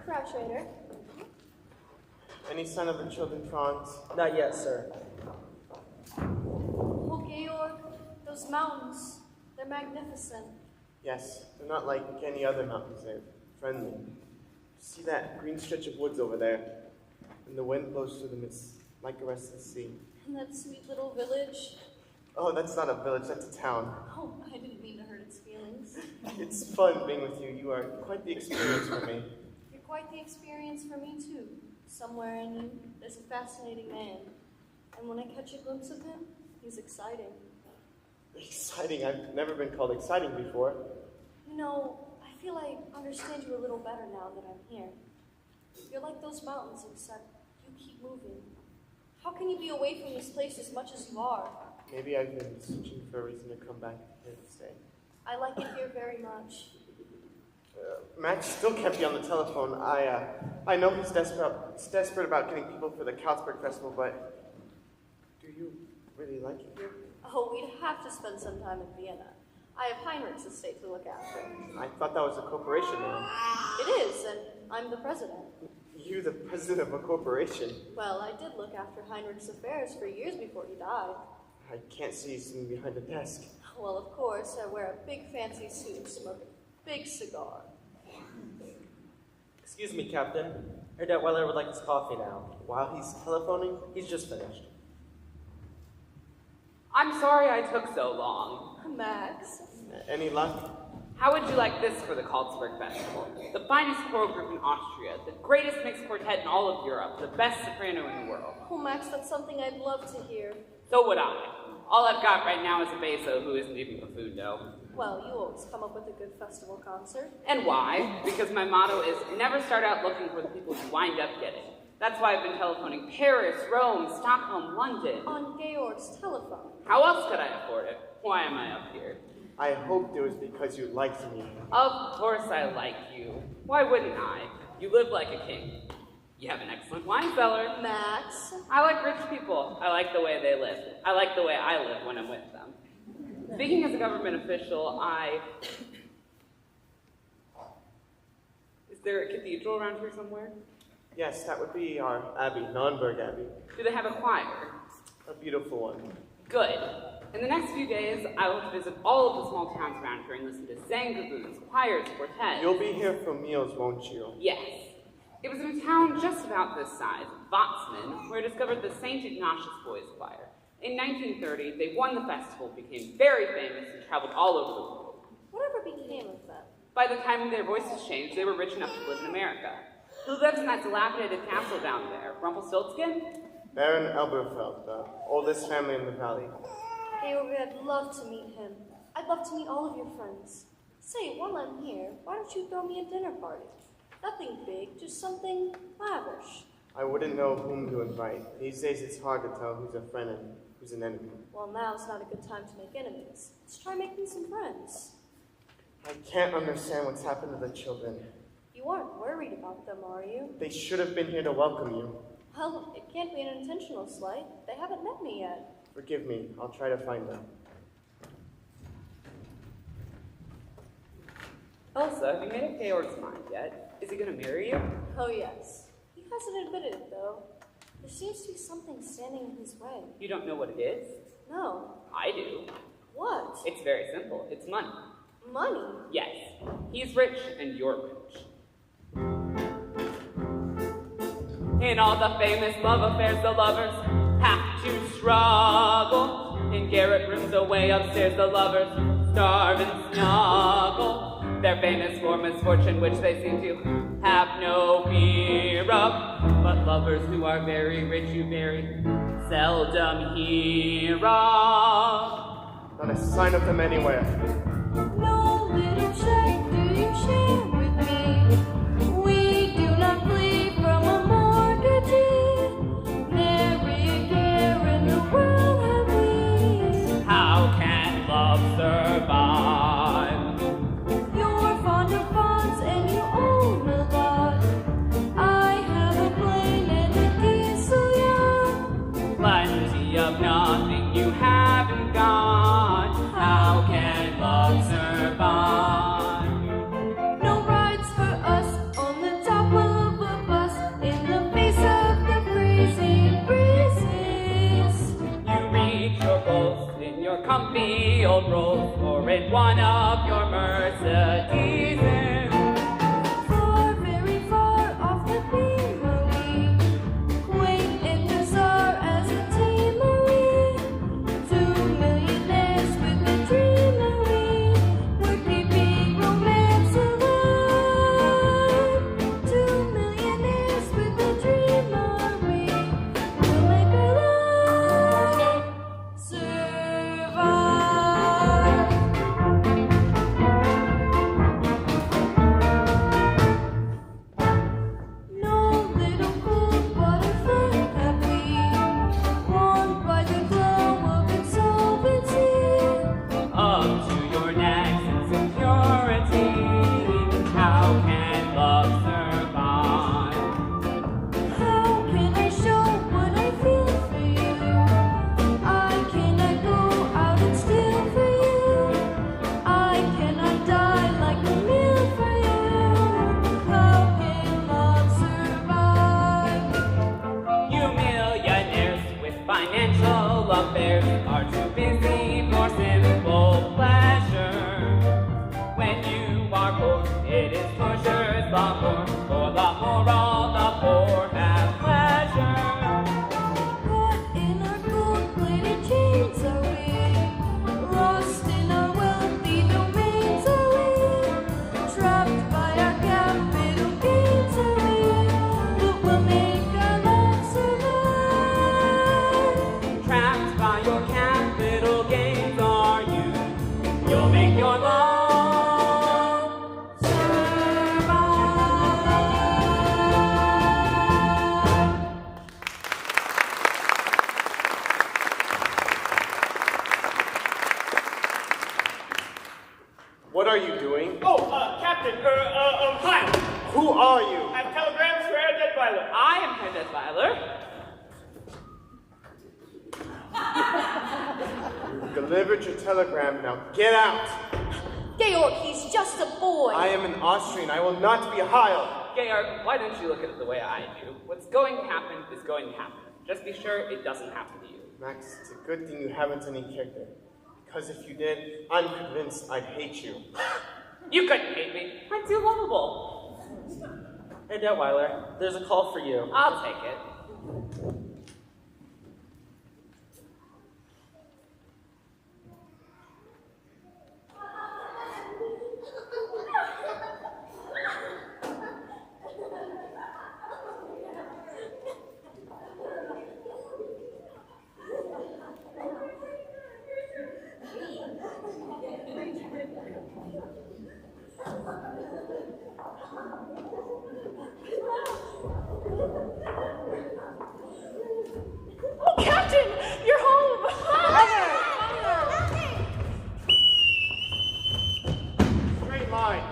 Frau Schrader. Any sign of the children, Franz? Not yet, sir. Oh, Georg, those mountains, they're magnificent. Yes, they're not like any other mountains. They're friendly. See that green stretch of woods over there? And the wind blows through them. It's like a restless sea. In that sweet little village. Oh, that's not a village, that's a town. Oh, I didn't mean to hurt its feelings. It's fun being with you. You are quite the experience for me. You're quite the experience for me, too. Somewhere in you, there's a fascinating man. And when I catch a glimpse of him, he's exciting. Exciting? I've never been called exciting before. You know, I feel I understand you a little better now that I'm here. You're like those mountains, except you keep moving. How can you be away from this place as much as you are? Maybe I've been searching for a reason to come back here to stay. I like it here very much. Max still can't be on the telephone. I know he's desperate about getting people for the Carlsberg Festival, but do you really like it here? Oh, we'd have to spend some time in Vienna. I have Heinrich's estate to look after. I thought that was a corporation now. It is, and I'm the president. You, the president of a corporation? Well, I did look after Heinrich's affairs for years before he died. I can't see you sitting behind a desk. Well, of course, I wear a big fancy suit, smoke a big cigar. Excuse me, Captain. Herr Detweiler would like his coffee now. While he's telephoning? He's just finished. I'm sorry I took so long. Max? Any luck? How would you like this for the Carlsberg Festival? The finest choral group in Austria, the greatest mixed quartet in all of Europe, the best soprano in the world. Oh, Max, that's something I'd love to hear. So would I. All I've got right now is a basso who isn't even buffundo. Well, you always come up with a good festival concert. And why? Because my motto is never start out looking for the people you wind up getting. That's why I've been telephoning Paris, Rome, Stockholm, London. On Georg's telephone. How else could I afford it? Why am I up here? I hoped it was because you liked me. Of course I like you. Why wouldn't I? You live like a king. You have an excellent wine cellar. Max? I like rich people. I like the way they live. I like the way I live when I'm with them. Speaking as a government official, Is there a cathedral around here somewhere? Yes, that would be our abbey, Nonnberg Abbey. Do they have a choir? A beautiful one. Good. In the next few days, I will visit all of the small towns around here and listen to Sängergruppen, choirs, quartets. You'll be here for meals, won't you? Yes. It was in a town just about this size, Watzmann, where I discovered the St. Ignatius Boys Choir. In 1930, they won the festival, became very famous, and traveled all over the world. Whatever became of them? By the time their voices changed, they were rich enough to live in America. Who lives in that dilapidated castle down there? Rumpelstiltskin? Baron Elberfeld, the oldest family in the valley. Georg, I'd love to meet him. I'd love to meet all of your friends. Say, while I'm here, why don't you throw me a dinner party? Nothing big, just something lavish. I wouldn't know whom to invite. These days it's hard to tell who's a friend and who's an enemy. Well, now's not a good time to make enemies. Let's try making some friends. I can't understand what's happened to the children. You aren't worried about them, are you? They should have been here to welcome you. Well, it can't be an intentional slight. They haven't met me yet. Forgive me. I'll try to find them. Elsa, have you made up Georg's mind yet? Is he going to marry you? Oh, yes. He hasn't admitted it, though. There seems to be something standing in his way. You don't know what it is? No. I do. What? It's very simple. It's money. Money? Yes. He's rich and you're rich. In all the famous love affairs, the lovers have to struggle. In garret rooms away upstairs, the lovers starve and snuggle. They're famous for misfortune, which they seem to have no fear of. But lovers who are very rich, you very seldom hear of. Not a sign of them anywhere. No little check do you share with me. We do not flee from a mortgagee. Nary care in the world have we. How can love survive? You're fond of bonds and you own a lot. I have a plane and a diesel yacht. Plenty of nothing you haven't got. How can love survive? No rides for us on the top of a bus in the face of the freezing breezes. You reach your goals in your comfy old Rolls or in one of your Mercedeses. Far, very far off the beam are we, quaint and bizarre as a team are simple affairs are too busy for simple pleasure. When you are poor, it is pushers l'amour. For l'amour, all the poor have pleasure. Caught in our gold-plated chains are we, lost in our wealthy domains are we, trapped by our capital gains are we, but we'll make our lives survive. Trapped by your capital gains are you. You'll make your love What are you doing? Oh, Captain, hi. Who are you? I have telegrams for Herr Detweiler. I am Herr Detweiler. You delivered your telegram, now get out! Georg, he's just a boy. I am an Austrian, I will not be Heil! Georg, why don't you look at it the way I do? What's going to happen is going to happen. Just be sure it doesn't happen to you. Max, it's a good thing you haven't any character. Because if you did, I'm convinced I'd hate you. You couldn't hate me. I'm too lovable. Hey, Detweiler, there's a call for you. I'll take it. Oh, Captain, you're home. Straight line.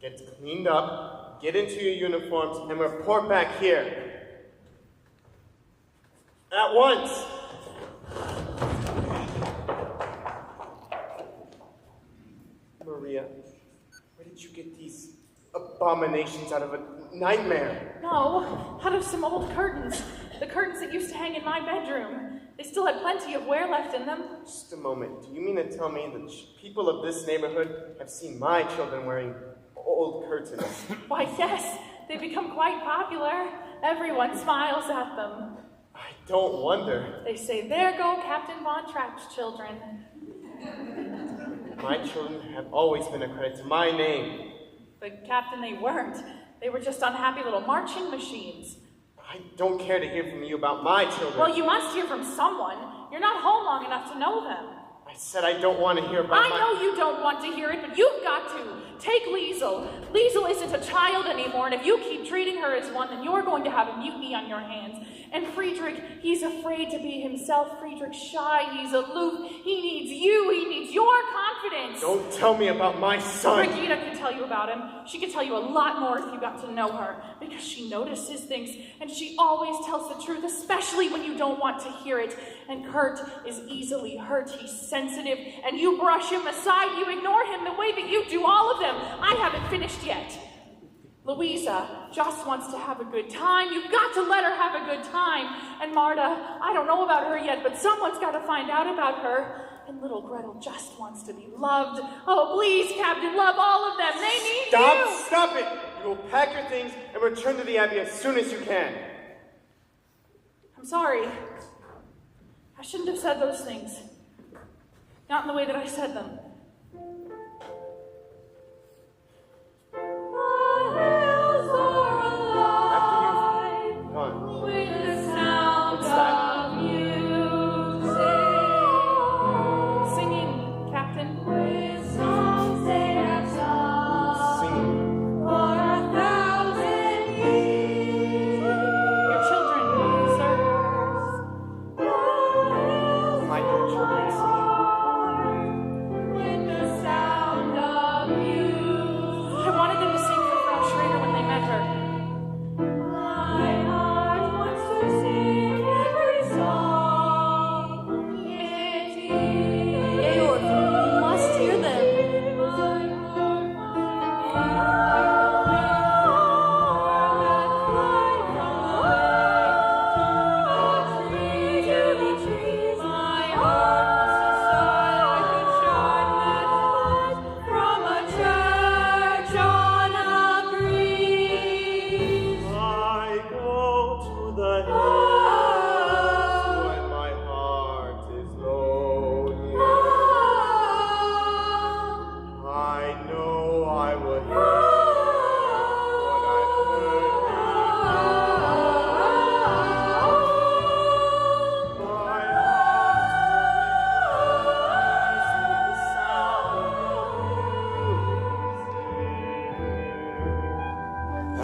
Get cleaned up, get into your uniforms, and report back here. At once! Maria, where did you get these abominations out of a nightmare? No, out of some old curtains. The curtains that used to hang in my bedroom. They still had plenty of wear left in them. Just a moment. Do you mean to tell me that people of this neighborhood have seen my children wearing old curtains? Why, yes, they've become quite popular. Everyone smiles at them. I don't wonder. They say, there go Captain Von Trapp's children. My children have always been a credit to my name. But Captain, they weren't. They were just unhappy little marching machines. I don't care to hear from you about my children. Well, you must hear from someone. You're not home long enough to know them. I said I don't want to hear about I know you don't want to hear it, but you've got to. Take Liesel. Liesel isn't a child anymore, and if you keep treating her as one, then you're going to have a mutiny on your hands. And Friedrich, he's afraid to be himself. Friedrich's shy, he's aloof. He needs you, he needs your confidence. Don't tell me about my son. Brigitte can tell you about him. She can tell you a lot more if you got to know her, because she notices things, and she always tells the truth, especially when you don't want to hear it. And Kurt is easily hurt. He's sensitive, and you brush him aside. You ignore him the way that you do all of them. I haven't finished yet. Louisa just wants to have a good time. You've got to let her have a good time. And Marta, I don't know about her yet, but someone's got to find out about her. And little Gretel just wants to be loved. Oh, please, Captain, love all of them. They need you. Stop it. You will pack your things and return to the Abbey as soon as you can. I'm sorry. I shouldn't have said those things. Not in the way that I said them.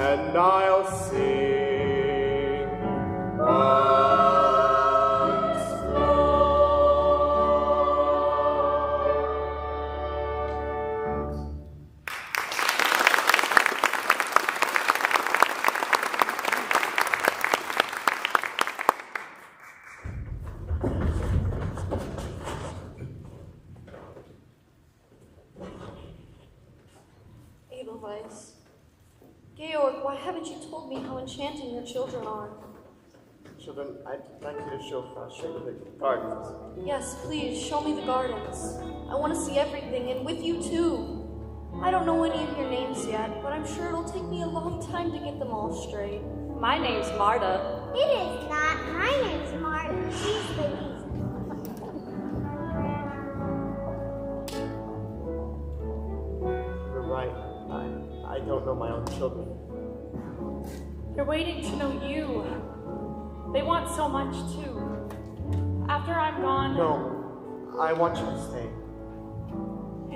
and I'll sing once Edelweiss. Georg, why haven't you told me how enchanting your children are? Children, I'd like you to show the gardens. Yes, please, show me the gardens. I want to see everything, and with you too. I don't know any of your names yet, but I'm sure it'll take me a long time to get them all straight. My name's Marta. It is not. My name's Martin. She's Louise. You're right. I don't know my own children. They're waiting to know you. They want so much too. After I'm gone, No, I want you to stay.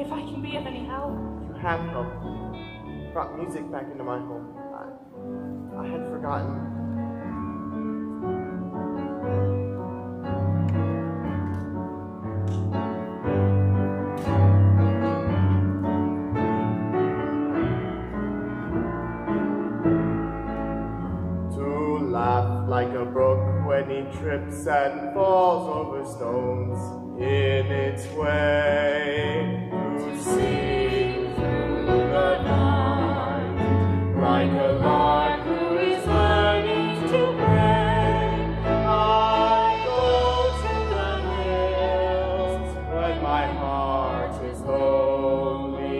if I can be of any help. You have helped. Brought music back into my home. I had forgotten. Like a brook when he trips and falls over stones in its way, to sing through the night like a lark who is learning to play. I go to the hills when my heart is lonely.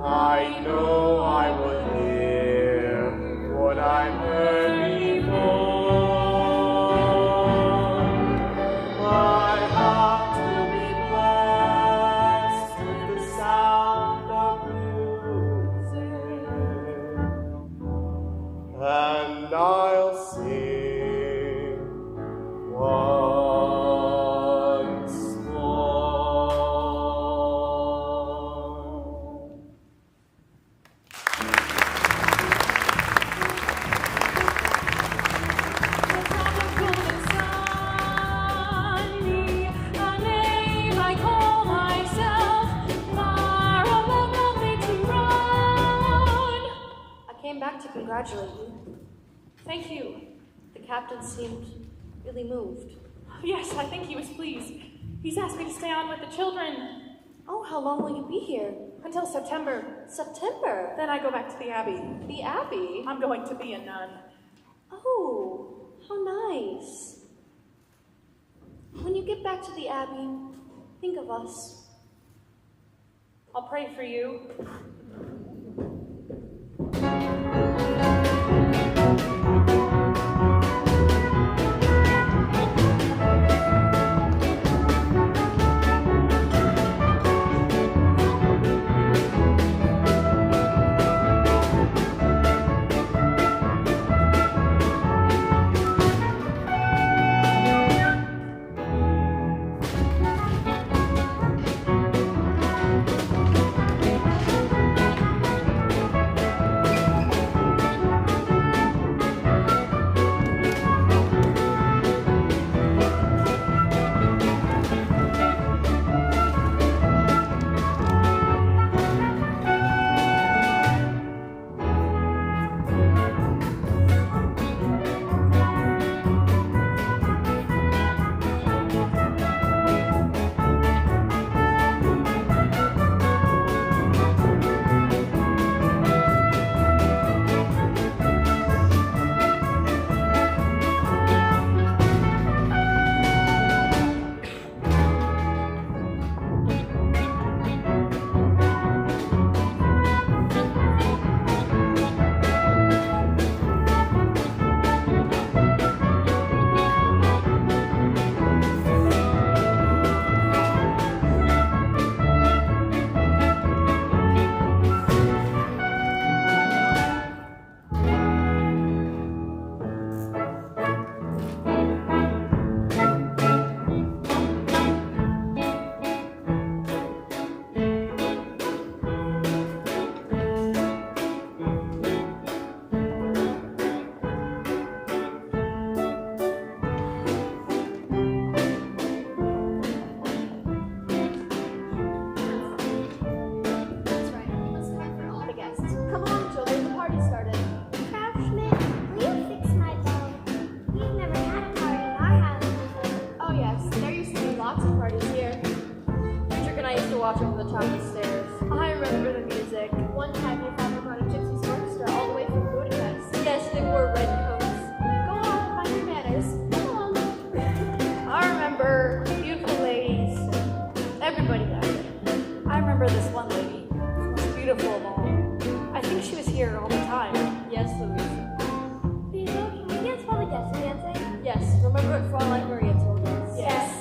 I know I will hear what I've heard before. My heart will be blessed with the sound of music, and I'll sing once more. To congratulate you. Thank you. The captain seemed really moved. Yes, I think he was pleased. He's asked me to stay on with the children. Oh, how long will you be here? Until September. September? Then I go back to the Abbey. The Abbey? I'm going to be a nun. Oh, how nice. When you get back to the Abbey, think of us. I'll pray for you. top of the stairs. I remember the music. One time your father brought a gypsy's orchestra all the way from Budapest. Yes, they wore red coats. Go on, find your manners. Come on. I remember beautiful ladies. Everybody died. I remember this one lady, the most beautiful of all. I think she was here all the time. Yes, Louise. Lisa, can we dance while the guests are dancing? Yes, remember what Fraulein Maria told us? Yes.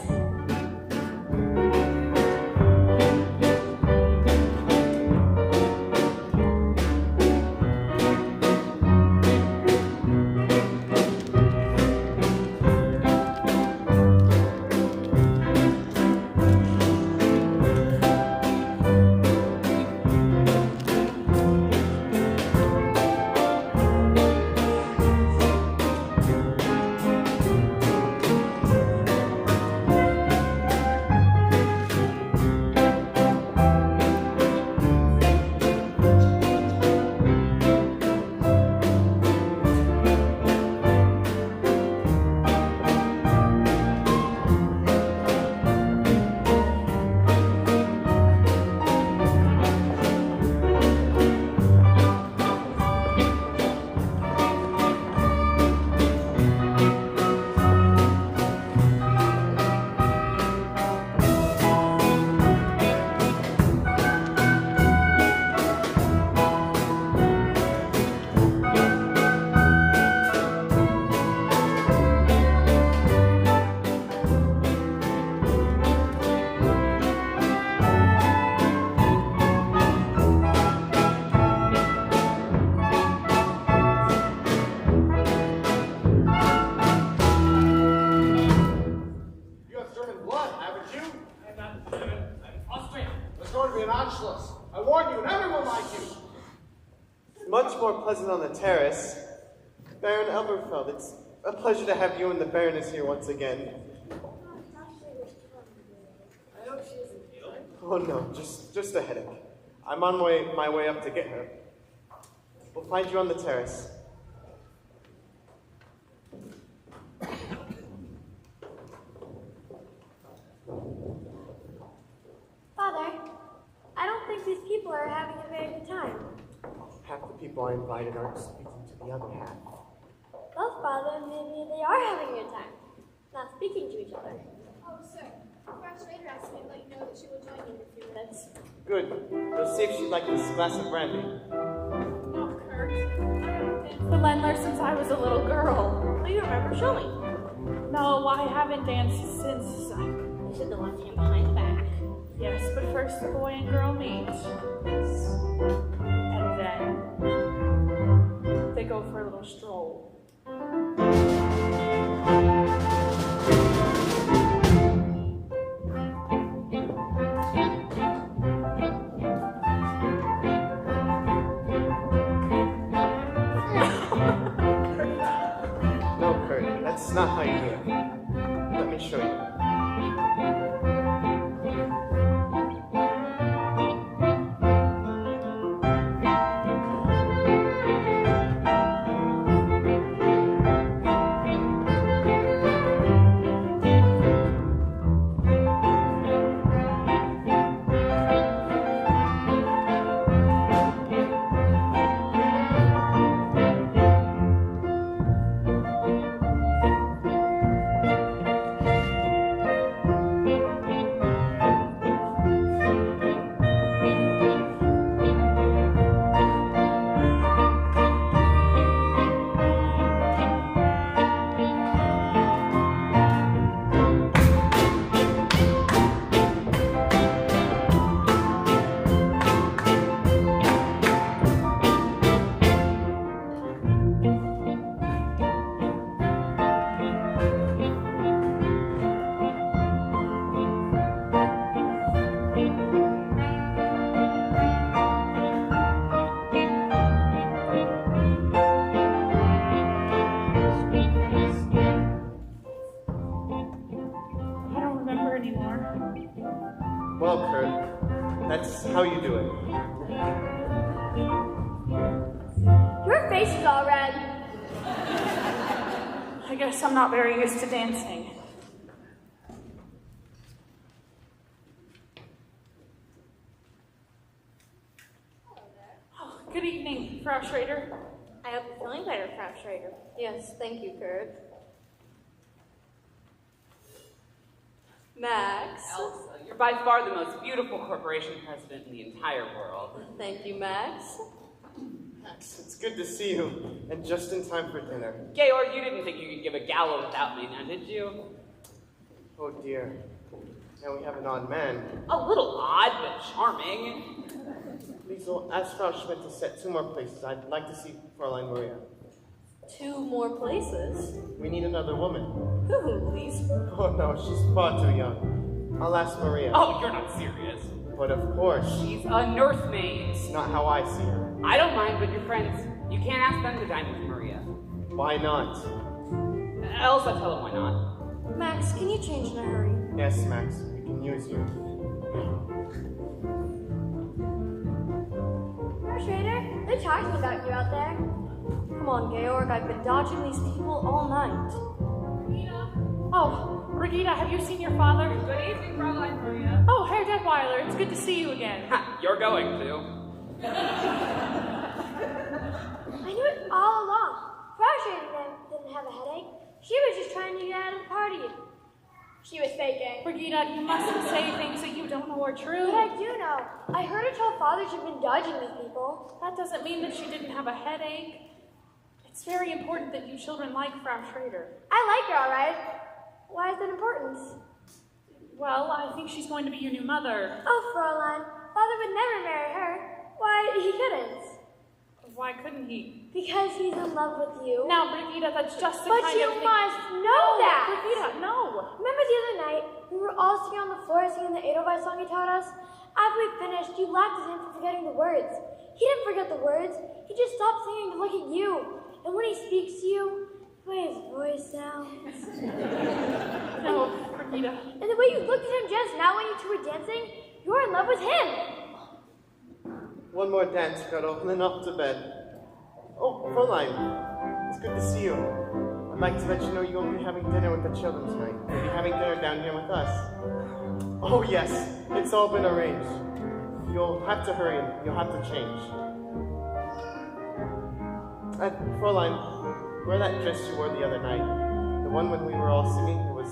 Pleasant on the terrace. Baron Elberfeld, it's a pleasure to have you and the Baroness here once again. Oh no, just a headache. I'm on my way up to get her. We'll find you on the terrace. Father, I don't think these people are having a very good time. Half the people I invited aren't speaking to the other half. Well, Father, maybe they are having a good time. Not speaking to each other. Oh, sir. French Raider asked me to let you know that she will join you in a few minutes. Good. We'll see if she'd like this glass of brandy. No, Kurt. I haven't danced with Lendler since I was a little girl. Oh, you remember? Show me. No, I haven't danced since. You said the left hand behind the back. Yes, but first the boy and girl meet. And then they go for a little stroll. No, Kurt, that's not how you do it. Let me show you. Well, Kurt, that's how you do it. Your face is all red. I guess I'm not very used to dancing. Good evening, Frau Schrader. I hope you're feeling better, Frau Schrader. Yes, thank you, Kurt. Max. Elsa, you're by far the most beautiful corporation president in the entire world. Thank you, Max. Max, it's good to see you, and just in time for dinner. Georg, you didn't think you could give a gala without me, now did you? Oh dear. Now we have an odd man. A little odd, but charming. Please, ask Frau Schmidt to set 2 more places. I'd like to see Fräulein Maria. 2 more places? We need another woman. Who, Lise? Oh no, she's far too young. I'll ask Maria. Oh, you're not serious. But of course. She's a nursemaid. It's not how I see her. I don't mind, but your friends, you can't ask them to dine with Maria. Why not? Elsa, tell them why not. Max, can you change in a hurry? Yes, Max, we can use you. Schrader, they're talking about you out there. Come on, Georg, I've been dodging these people all night. Oh, Brigitte, have you seen your father? Good evening, Fräulein Maria. Oh, Herr Detweiler, it's good to see you again. You're going to. I knew it all along. Frau Schrader didn't have a headache. She was just trying to get out of the party. She was faking. Brigitte, you mustn't say things that you don't know are true. But I do know. I heard her tell Father she'd been dodging these people. That doesn't mean that she didn't have a headache. It's very important that you children like Frau Schrader. I like her, all right. Why is that important? Well, I think she's going to be your new mother. Oh, Fräulein, Father would never marry her. Why, he couldn't. Why couldn't he? Because he's in love with you. Now, Brigitte, that's just the but kind of you must know that. Brigitte, no. Remember the other night, we were all sitting on the floor singing the Edelweiss song he taught us? After we finished, you laughed at him for forgetting the words. He didn't forget the words. He just stopped singing to look at you. And when he speaks to you, the way his voice sounds. No, Brigitte. And the way you looked at him just now when you two were dancing, you're in love with him. One more dance, Gretel, and then off to bed. Oh, Fräulein, it's good to see you. I'd like to let you know you won't be having dinner with the children tonight. You'll be having dinner down here with us. Oh yes, it's all been arranged. You'll have to hurry and you'll have to change. Fräulein, wear that dress you wore the other night. The one when we were all singing, it was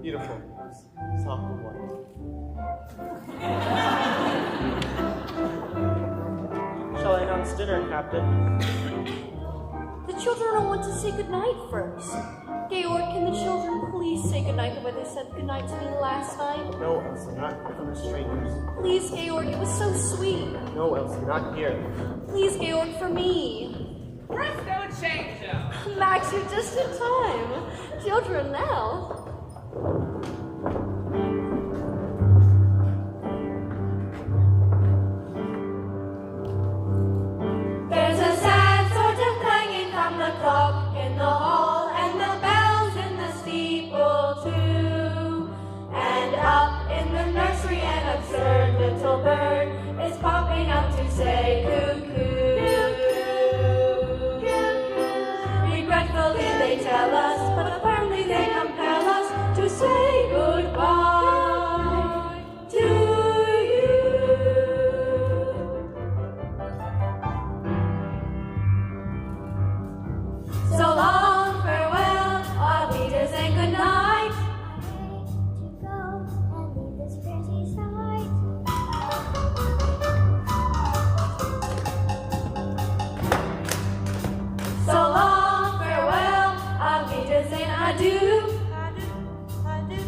beautiful. It was soft and white. Shall I announce dinner, Captain? The children don't want to say goodnight first. Georg, can the children please say goodnight the way they said goodnight to me last night? No, Elsa, not in front of strangers. Please, Georg, it was so sweet. No, Elsa, not here. Please, Georg, for me. Presto changeo. Max, you're just in time. Children now. There's a sad sort of clanging from the clock in the hall, and the bells in the steeple too. And up in the nursery an absurd little bird is popping up to say cuckoo. Regretfully they tell us, but firmly they compel us to say goodbye to you. So long, farewell, our leaders, and good night. To go and leave this pretty sight. So long, farewell, our leaders, and adieu. Adieu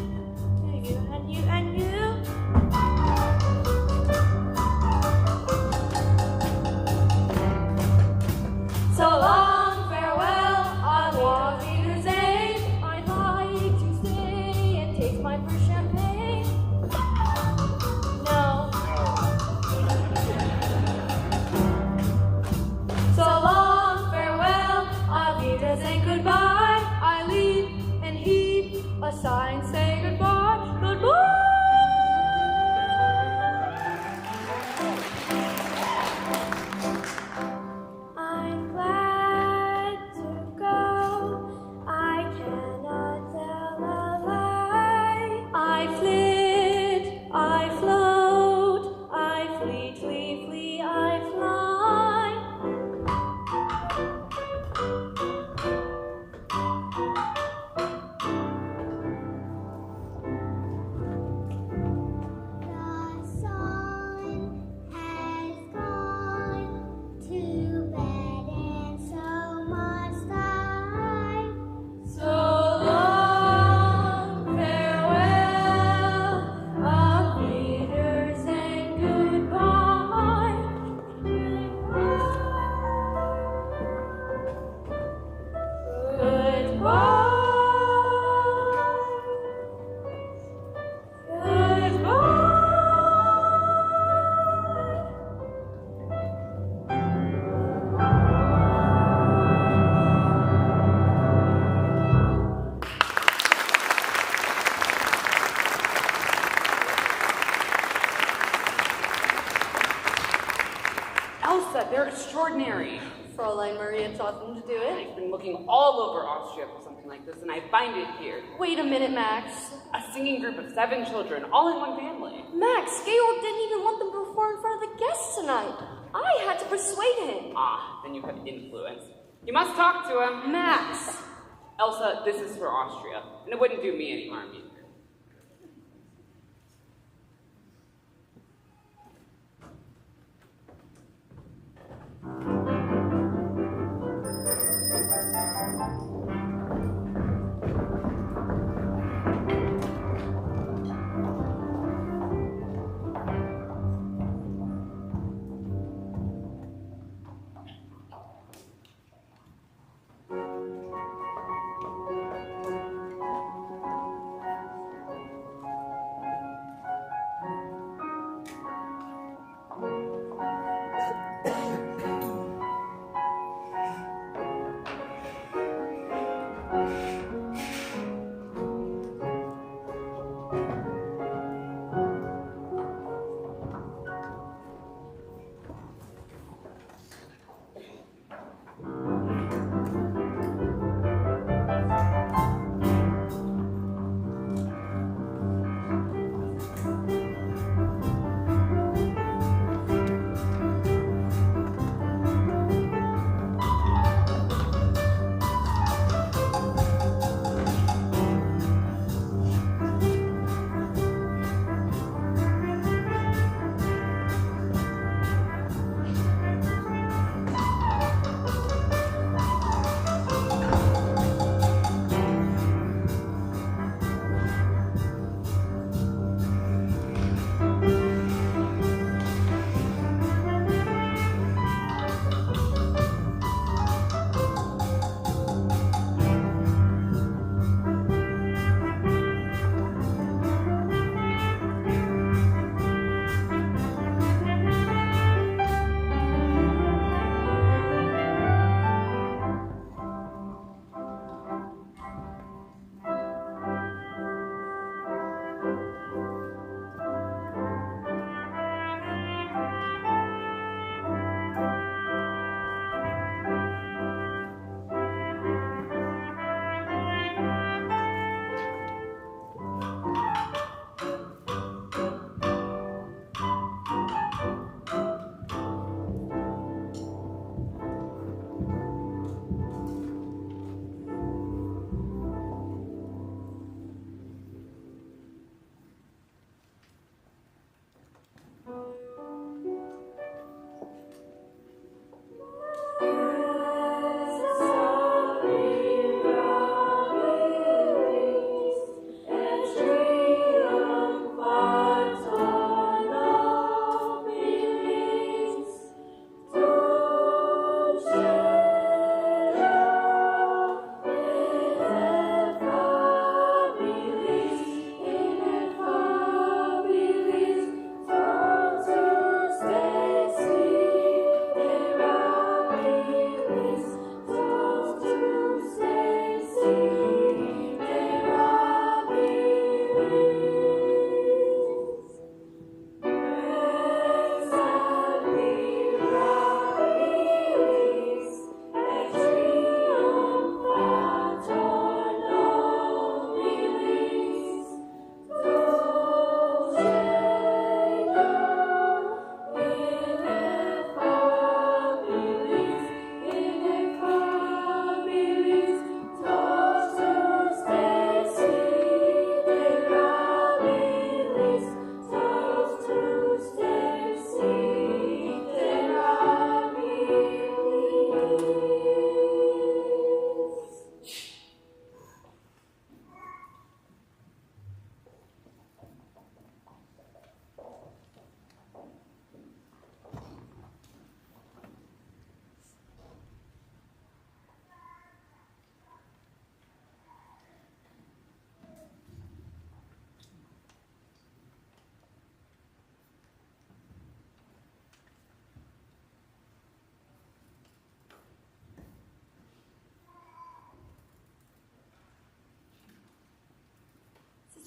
to you and you and you. So long, farewell, our leaders, and I'd like to stay and taste my first champagne. No. so long, farewell, our leaders, and goodbye. I leave and heave a sigh and say goodbye, goodbye. I'm glad to go. I cannot tell a lie. I flit, I float, I fleetly flee, I fly. extraordinary. Fräulein Maria taught them to do it. I've been looking all over Austria for something like this, and I find it here. Wait a minute, Max. A singing group of 7 children, all in one family. Max, Georg didn't even want them to perform in front of the guests tonight. I had to persuade him. Ah, then you have influence. You must talk to him. Max! Elsa, this is for Austria, and it wouldn't do me any harm either.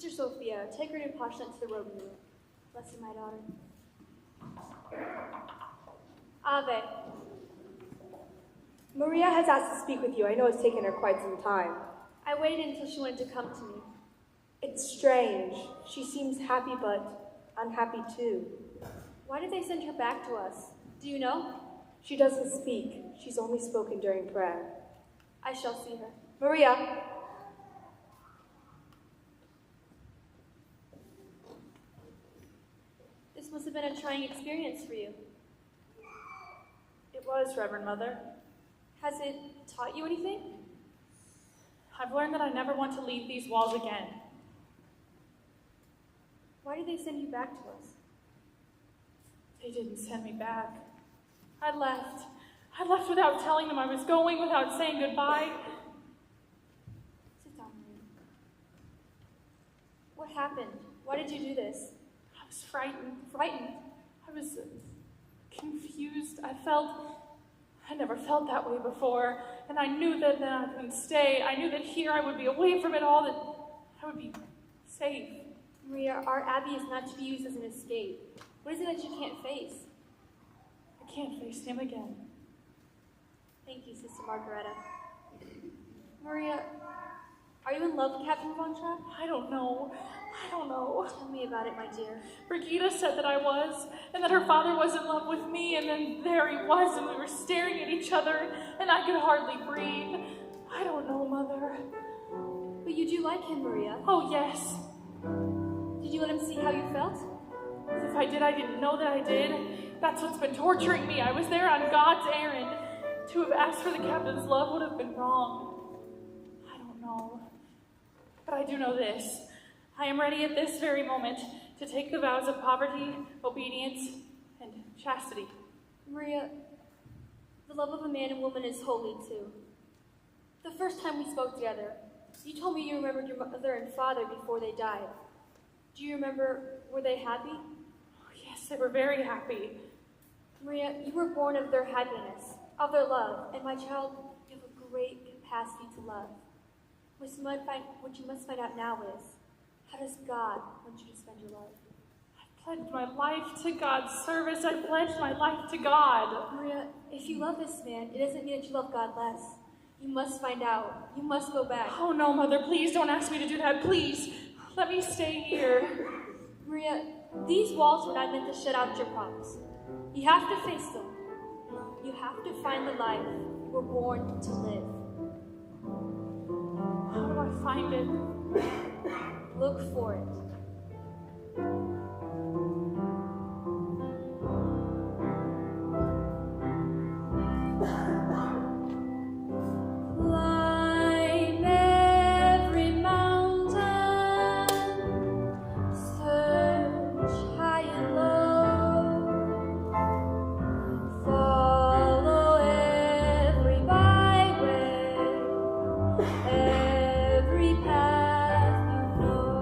Sister Sophia, take her new Pashnet to the robing room. Bless you, my daughter. Ave. Maria has asked to speak with you. I know it's taken her quite some time. I waited until she wanted to come to me. It's strange. She seems happy, but unhappy too. Why did they send her back to us? Do you know? She doesn't speak. She's only spoken during prayer. I shall see her. Maria! This must have been a trying experience for you. It was, Reverend Mother. Has it taught you anything? I've learned that I never want to leave these walls again. Why did they send you back to us? They didn't send me back. I left. I left without telling them I was going, without saying goodbye. Sit down, Maria. What happened? Why did you do this? I was frightened. Frightened? I was confused. I never felt that way before. And I knew that then I couldn't stay. I knew that here I would be away from it all, that I would be safe. Maria, our abbey is not to be used as an escape. What is it that you can't face? I can't face him again. Thank you, Sister Margareta. Maria, are you in love with Captain Von Trapp? I don't know. Tell me about it, my dear. Brigida said that I was, and that her father was in love with me, and then there he was, and we were staring at each other, and I could hardly breathe. I don't know, Mother. But you do like him, Maria. Oh, yes. Did you let him see how you felt? If I did, I didn't know that I did. That's what's been torturing me. I was there on God's errand. To have asked for the captain's love would have been wrong. I don't know. But I do know this. I am ready at this very moment to take the vows of poverty, obedience, and chastity. Maria, the love of a man and woman is holy too. The first time we spoke together, you told me you remembered your mother and father before they died. Do you remember, were they happy? Oh, yes, they were very happy. Maria, you were born of their happiness, of their love, and my child, you have a great capacity to love. What you must find out now is, how does God want you to spend your life? I pledged my life to God's service. I pledged my life to God. Maria, if you love this man, it doesn't mean that you love God less. You must find out. You must go back. Oh, no, Mother, please don't ask me to do that. Please, let me stay here. Maria, these walls were not meant to shut out your problems. You have to face them. You have to find the life you were born to live. How do I find it? Look for it. Climb every mountain, search high and low, follow every byway, every path you know.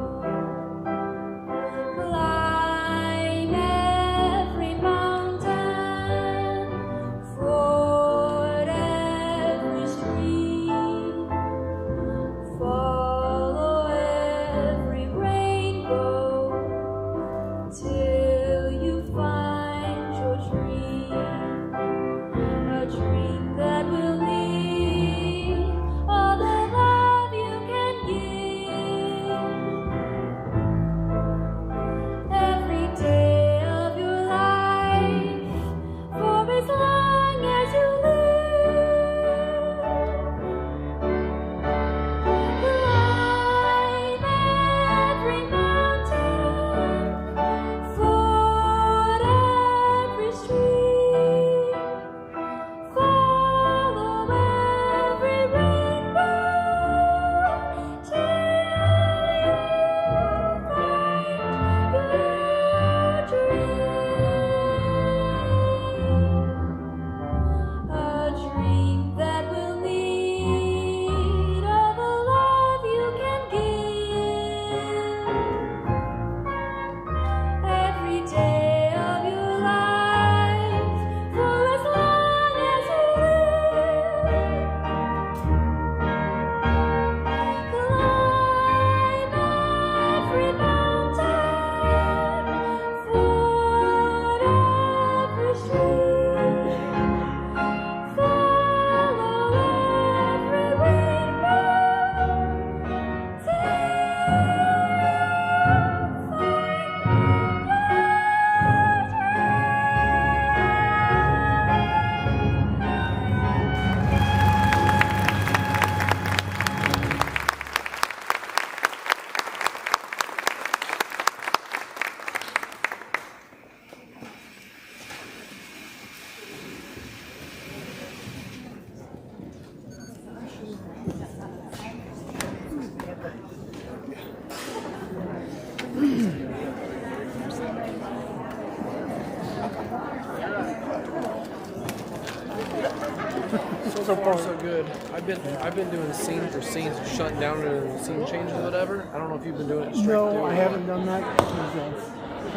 so far far. so good. I've been doing scene for scene, shutting down the scene changes or whatever. I don't know if you've been doing it straight No, through. I haven't done that.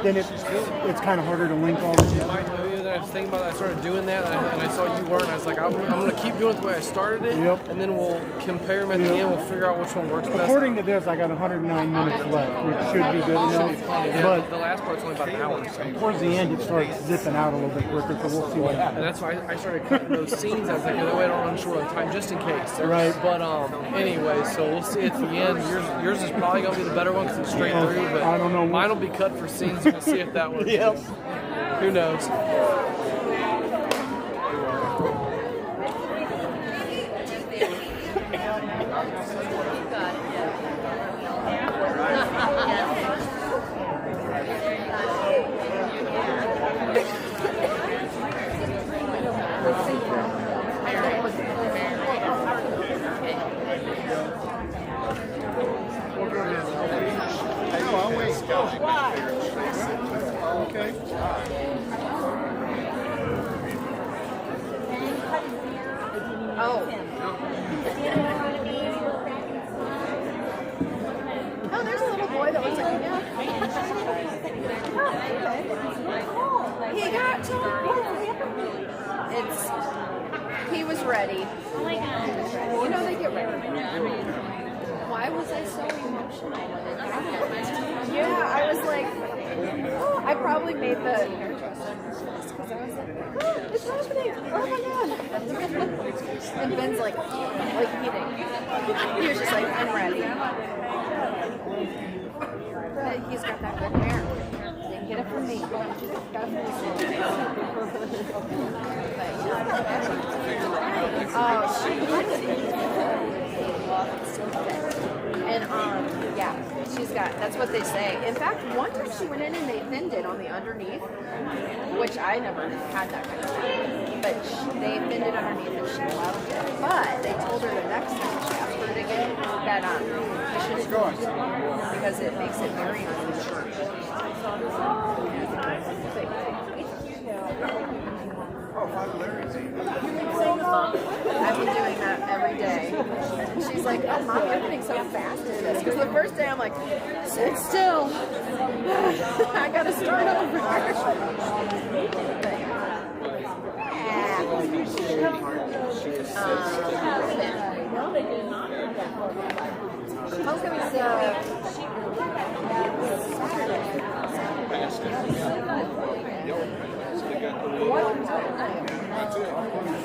Then it's kind of harder to link all of them. I was thinking about it. I started doing that, and I saw you weren't. I was like, I'm going to keep doing it the way I started it, and then we'll compare them at the end. We'll figure out which one works best. According to this, I got 109 minutes left, which should be good enough. But the last part's only about an hour. So. Towards the end, it starts zipping out a little bit quicker, so we'll see what happens. And that's why I started cutting those scenes. I was like, that way I don't run short on time, just in case. Right. But anyway, so we'll see at the end. Yours is probably going to be the better one because it's straight through. But I don't know. Mine will be cut for scenes. We'll see if that works. Yep. Who knows? Okay. Oh, there's a little boy that looks like me. He got he was ready. Oh my god. You know they get ready. Why was I so emotional when it happened? Yeah, I was like, I probably made the hairdresser because I was like, oh, it's happening. Oh my god. And Ben's like eating. He was just like, I'm ready. But he's got that good hair. Didn't get it from me. Got it from me. And yeah, she's got, that's what they say. In fact, one time she went in and they thinned it on the underneath, which I never had that kind of thing. But they thinned it underneath and she loved it. But they told her the next time she asked for it again that you shouldn't go because it makes it very unsure. I've been doing that every day. She's like, oh, Mom, you're getting so fast at this. Because the first day I'm like, sit still. I got to start over. I was going to say,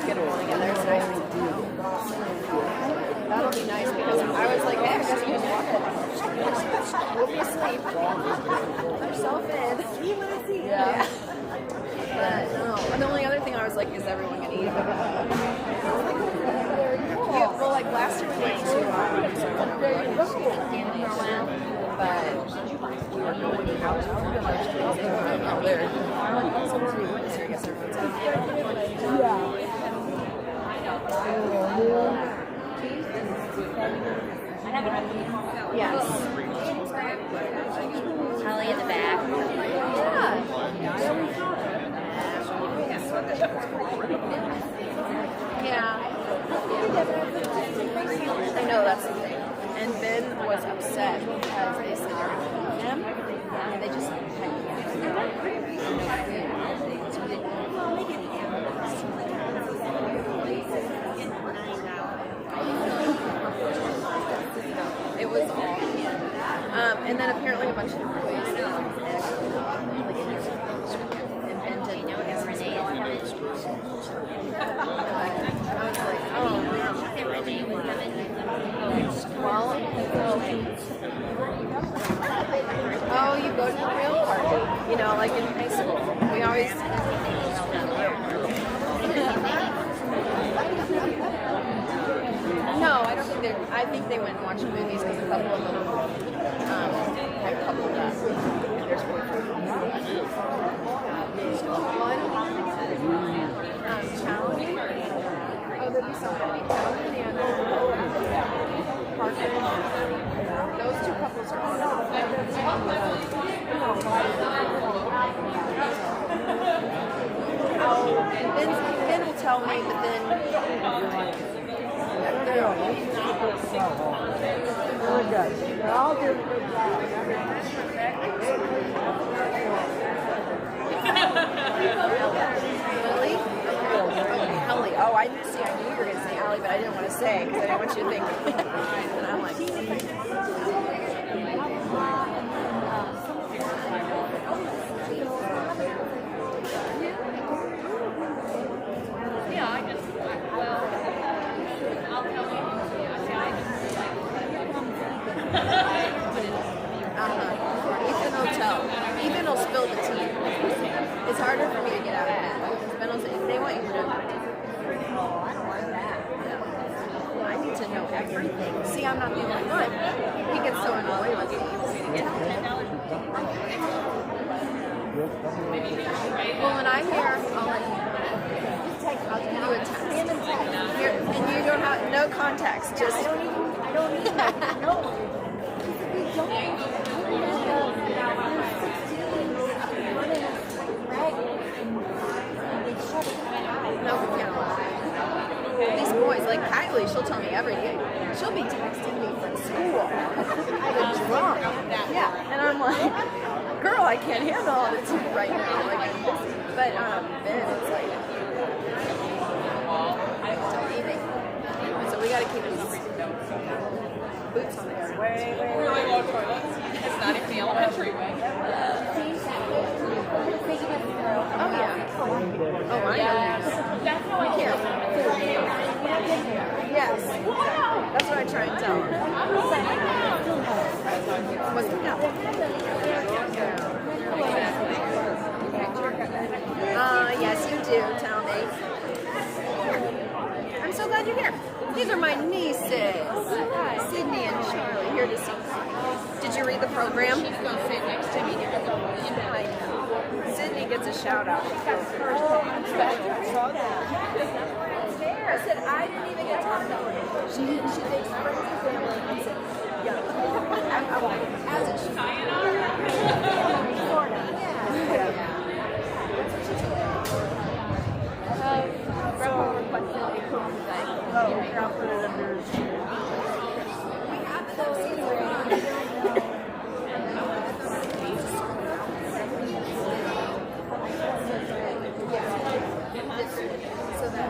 get it all together. It's nice. That'll be nice because I was like, hey, I guess you just walk it. We'll be asleep. Put yourself in. Yeah. No. And the only other thing I was like, is everyone gonna eat? Yeah, well, like last year we went to but we were going out to oh, there. Someone's being witness here. I guess everyone's out. Yes. Holly in the back. Yeah. I know that's the thing. And Ben was upset because they said him, and they just it was all. And then apparently a bunch of employees and Ben didn't know it was Renee. I was like, oh no. Well, you go to the real party, you know, like in high school. We always. No, I don't think they. I think they went and watched movies because a couple of them had a couple of their boyfriends. Challenge. Oh, there'd be somebody Challenge and Parker. Those two couples are on. Oh, and Ben will tell me, but then. Really good. They're all doing a good job. Lily? Okay, Helly. Oh, I knew you were going to say Allie, but I didn't want to say because I didn't want you to think. And I'm like, Yeah, I just, well, I'll tell you. Ethan will tell. Ethan will spill the tea. It's harder for me to get out of bed. Ben will say, they want you to know. Oh, I don't want that. No. I need to know everything. See, I'm not the only one. He gets so annoyed with me. Well, when I'm here, I'll let you know. I'll give you a text. Here, and you don't have no context. Just I don't even know. No, we can't lie. These boys, like Kylie, she'll tell me everything. She'll be texting me from school. I was drunk. Yeah, and I'm like, girl, I can't handle all the tea right now. Like, but Ben, it's like, don't even. So we gotta keep these boots on there. It's not even the elementary way. Oh yeah. Oh, I know. Definitely here. Yes. That's what I try and tell them. What's the no? Yes, you do. Tell me. I'm so glad you're here. These are my nieces, Sydney and Charlie, here to see you. Did you read the program? She's going to sit next to me. Sydney gets a shout out. I said I didn't even get to talk to her. She thinks friends and family. I said, yeah. As it should. Florida. Yeah. That's what she told we have those so that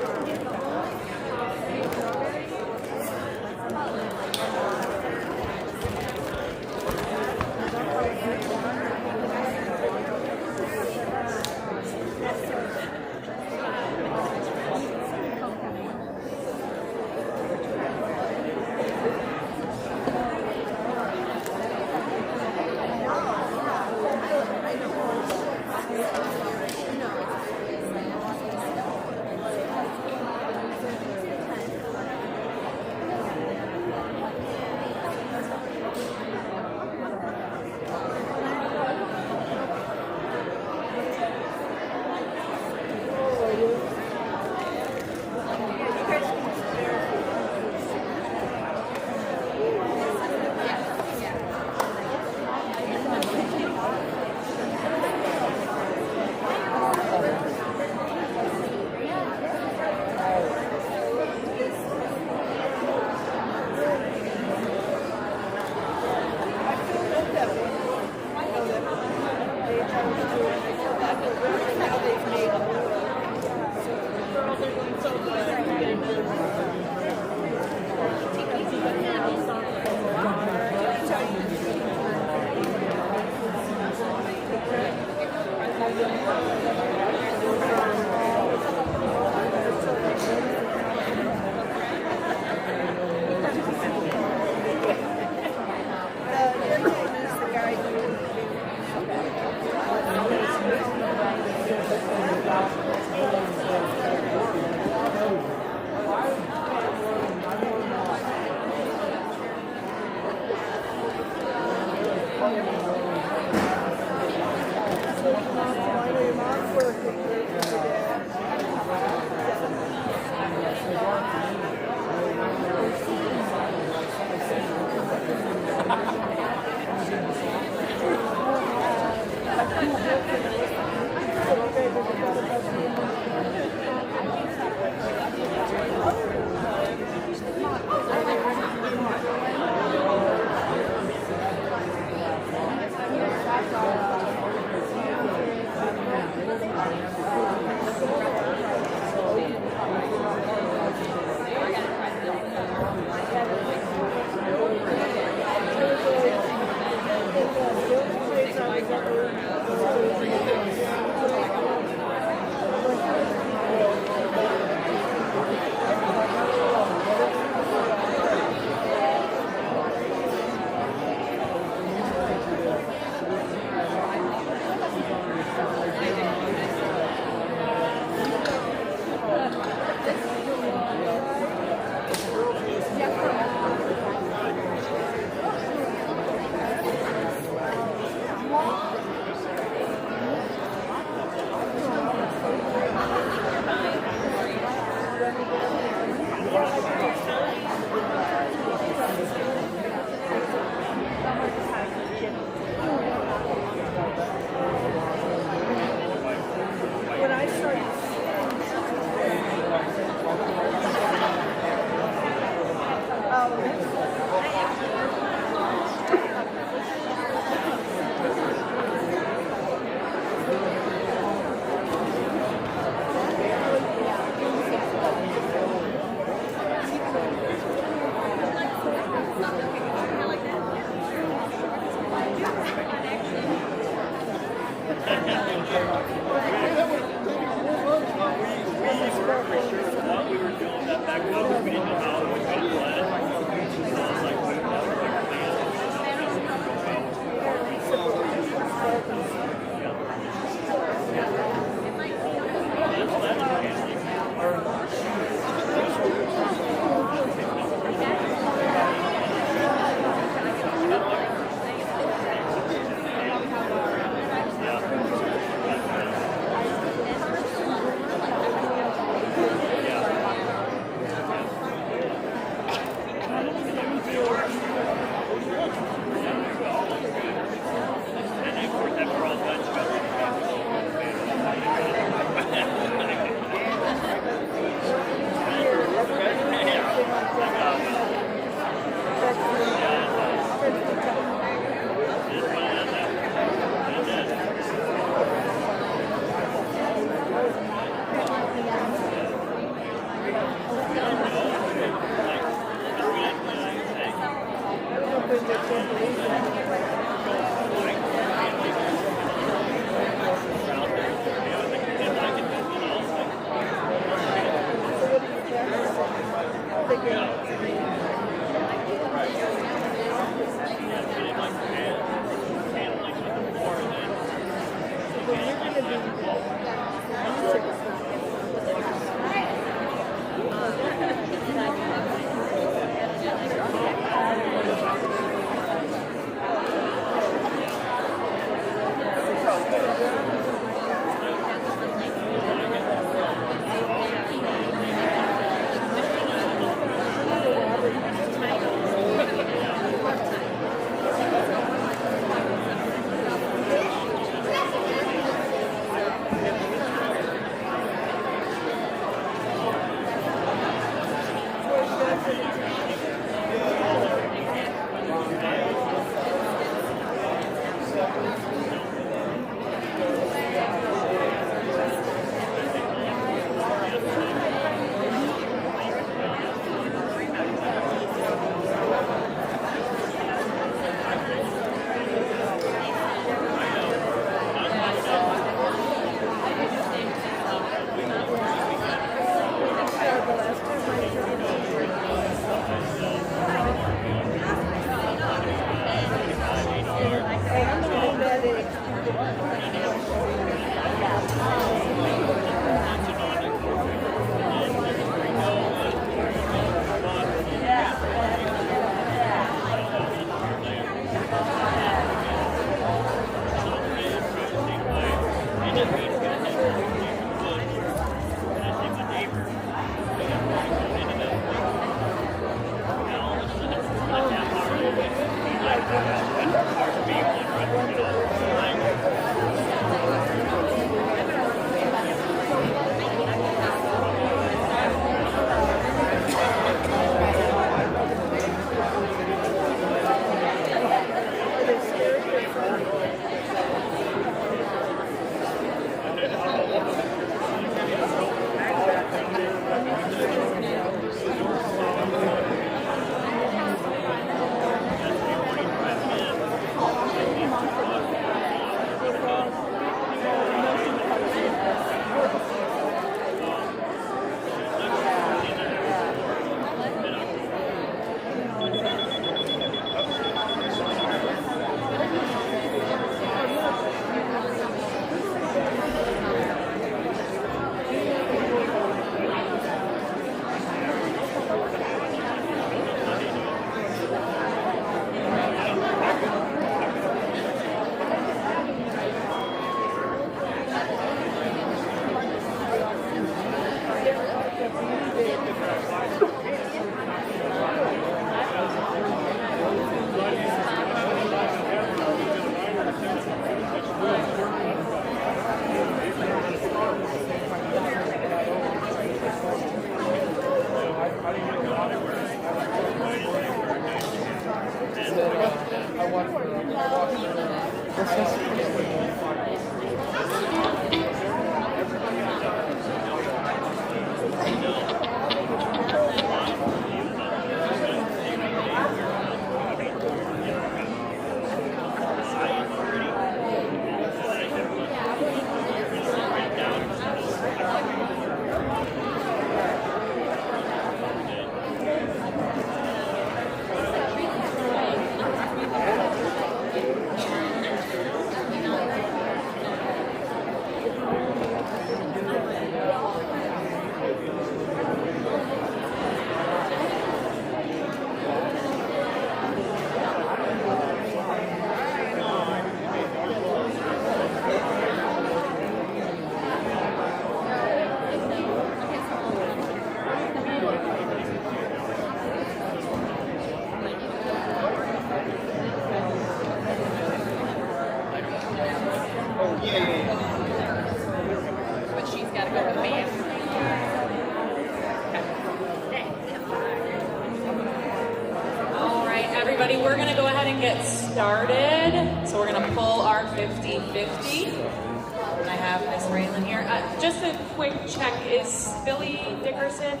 everybody, we're going to go ahead and get started. So we're going to pull our 50-50. And I have Miss Raylan here. Just a quick check. Is Billy Dickerson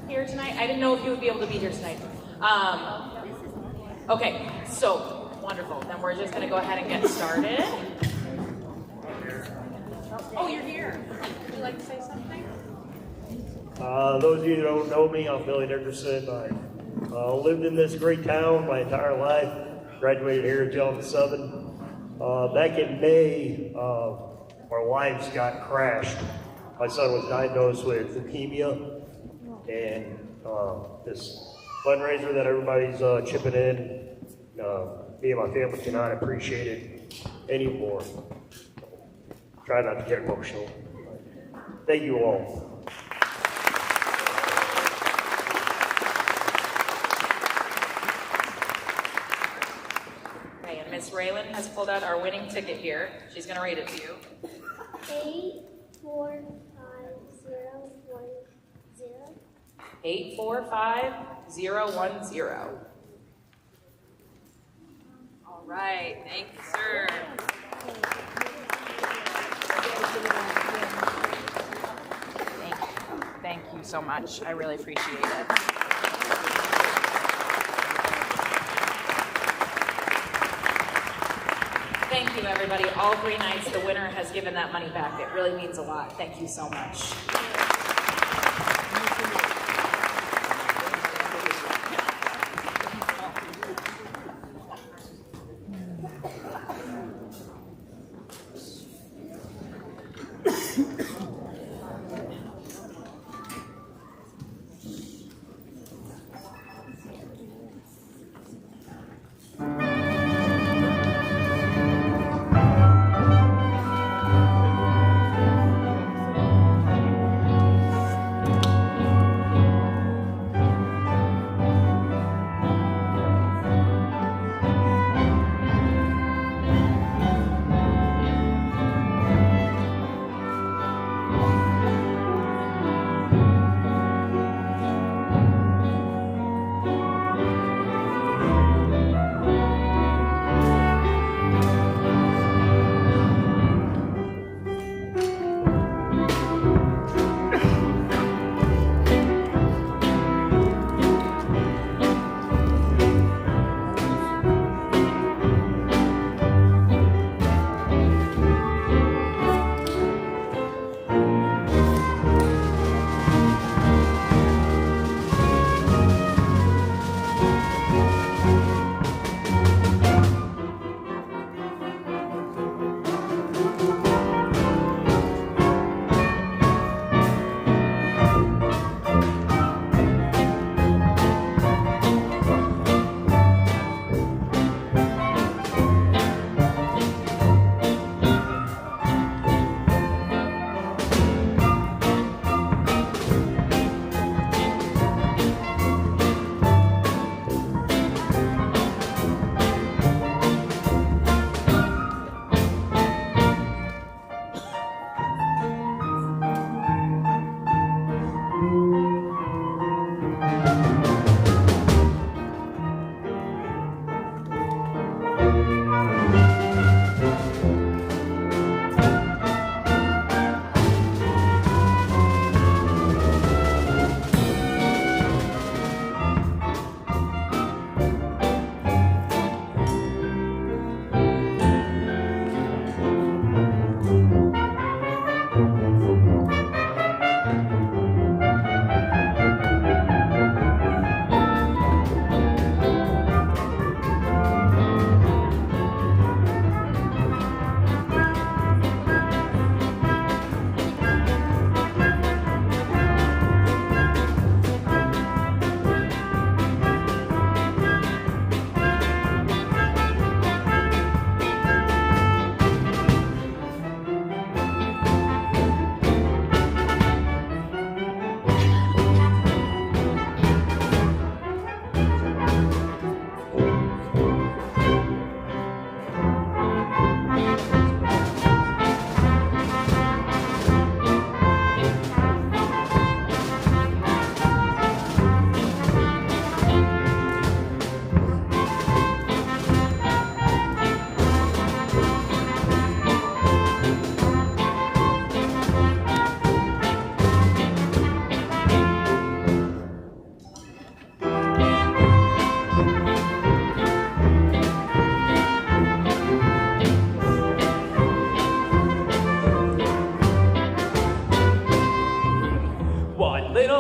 here tonight? I didn't know if he would be able to be here tonight. Okay, so wonderful. Then we're just going to go ahead and get started. Oh, you're here. Would you like to say something? Those of you who don't know me, I'm Billy Dickerson. I lived in this great town my entire life. Graduated here at Johnson Southern. Back in May, our lives got crashed. My son was diagnosed with leukemia, and this fundraiser that everybody's chipping in, me and my family cannot appreciate it anymore. Try not to get emotional. Thank you all. Okay, and Miss Raylan has pulled out our winning ticket here. She's going to read it to you. 845010. 845010. All right, thank you, sir. Thank you so much. I really appreciate it. Thank you, everybody. All 3 nights, the winner has given that money back. It really means a lot. Thank you so much.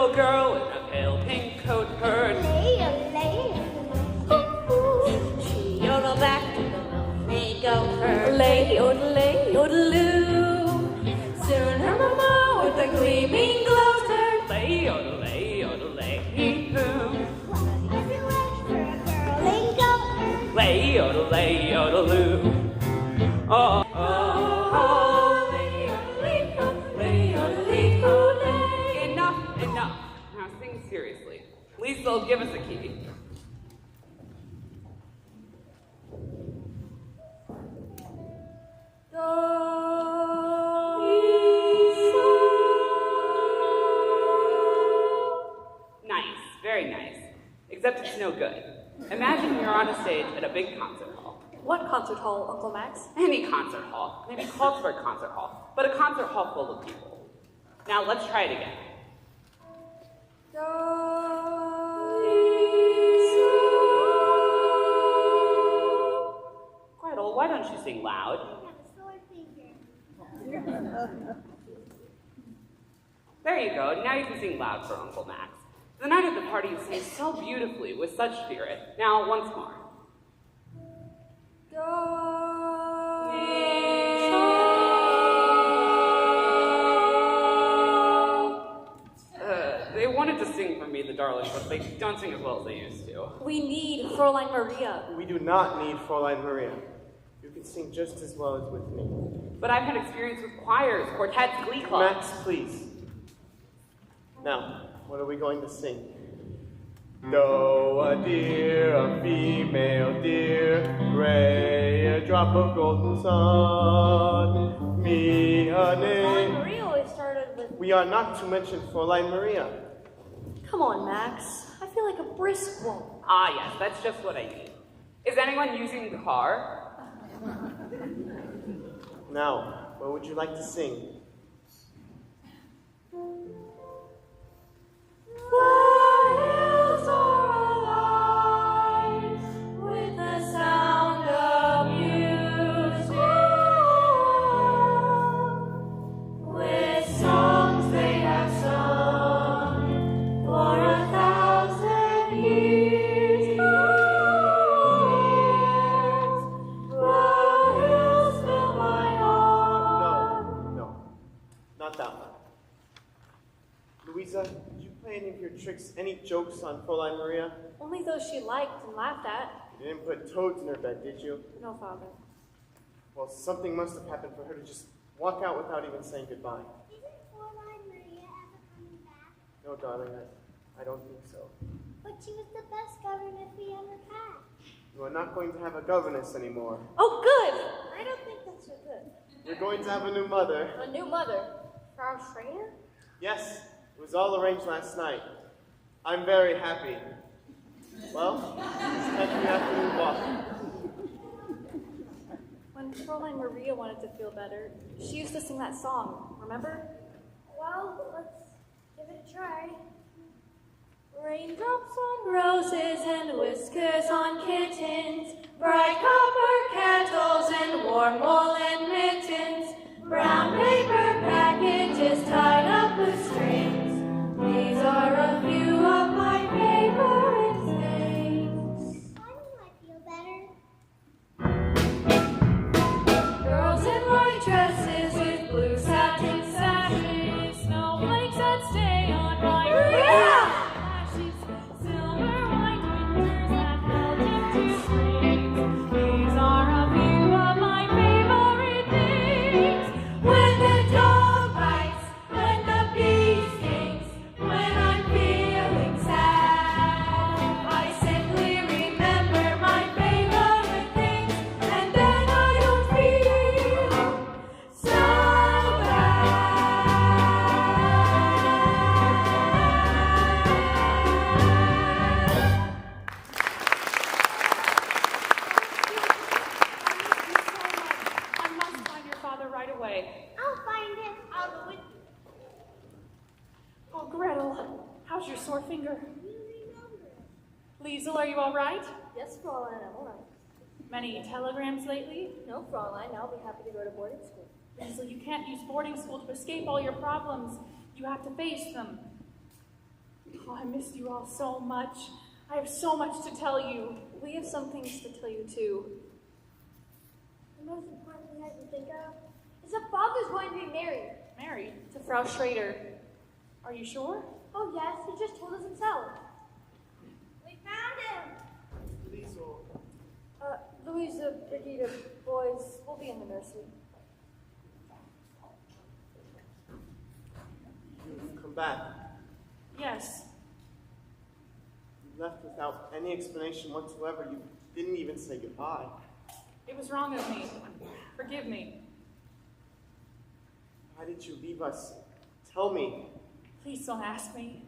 little girl in a pale pink coat heard. She yodeled back to the lonely goat herd. Lay, yodeloo. Soon her mama with a gleaming glow turned. Lay, yodelay-hoo. Lay, yodelay-yodeloo. Oh, oh, oh. Enough. Now sing seriously. Liesel, give us a key. Nice, very nice. Except it's no good. Imagine you're on a stage at a big concert hall. What concert hall, Uncle Max? Any concert hall. Maybe Carlsberg Concert Hall. But a concert hall full of people. Now let's try it again. Gretel, why don't you sing loud? There you go. Now you can sing loud for Uncle Max. The night of the party you sang so beautifully with such spirit. Now, once more. They wanted to sing for me, the darlings, but they don't sing as well as they used to. We need Fräulein Maria. We do not need Fräulein Maria. You can sing just as well as with me. But I've had experience with choirs, quartets, glee clubs. Max, please. Now, what are we going to sing? Doe, a deer, a female deer, gray, a drop of golden sun, me, a name. Maria always started with... We are not to mention Fräulein Maria. Come on, Max. I feel like a brisk woman. Ah, yes, that's just what I need. Is anyone using the car? Now, what would you like to sing? The hills are alive with the sound of music, with songs they have sung for 1,000 years. The hills fill my heart. No, not that one. Louisa, did you play any of your tricks, any jokes on Fräulein Maria? Only those she liked and laughed at. You didn't put toads in her bed, did you? No, Father. Well, something must have happened for her to just walk out without even saying goodbye. Isn't Fräulein Maria ever coming back? No, darling, I don't think so. But she was the best governess we ever had. You are not going to have a governess anymore. Oh, good! I don't think that's so good. You're going to have a new mother. A new mother? Frau Schrader? Yes, it was all arranged last night. I'm very happy. Well, it's time for the afternoon walk. When Fräulein Maria wanted to feel better, she used to sing that song, remember? Well, let's give it a try. Raindrops on roses and whiskers on kittens, bright copper kettles and warm woolen mittens, brown paper packages tied up with strings. These are a few of my favorite things. Why do I feel better? Girls in white dresses with blue satin sashes, snowflakes that stay on my lashes, silver white winters that melt into springs. These are a few of my favorite things. When the dog bites, when the bee stings, when I'm feeling sad, I simply remember my favorite things, and then I don't feel so bad. I must find your father right away. I'll find him. I'll go with you. Oh, Gretel, how's your sore finger? Liesel, are you all right? Yes, Fräulein, I'm all right. Many telegrams lately? No, Fräulein, I'll be happy to go to boarding school. Liesel, you can't use boarding school to escape all your problems. You have to face them. Oh, I missed you all so much. I have so much to tell you. We have some things to tell you too. The most important thing I can think of is that Father's going to be married. Married to Frau Schrader. Are you sure? Oh yes, he just told us himself. We found him! Louisa, Brigitte, boys, we'll be in the nursery. You've come back. Yes. You left without any explanation whatsoever. You didn't even say goodbye. It was wrong of me. Forgive me. Why did you leave us? Tell me. Please don't ask me.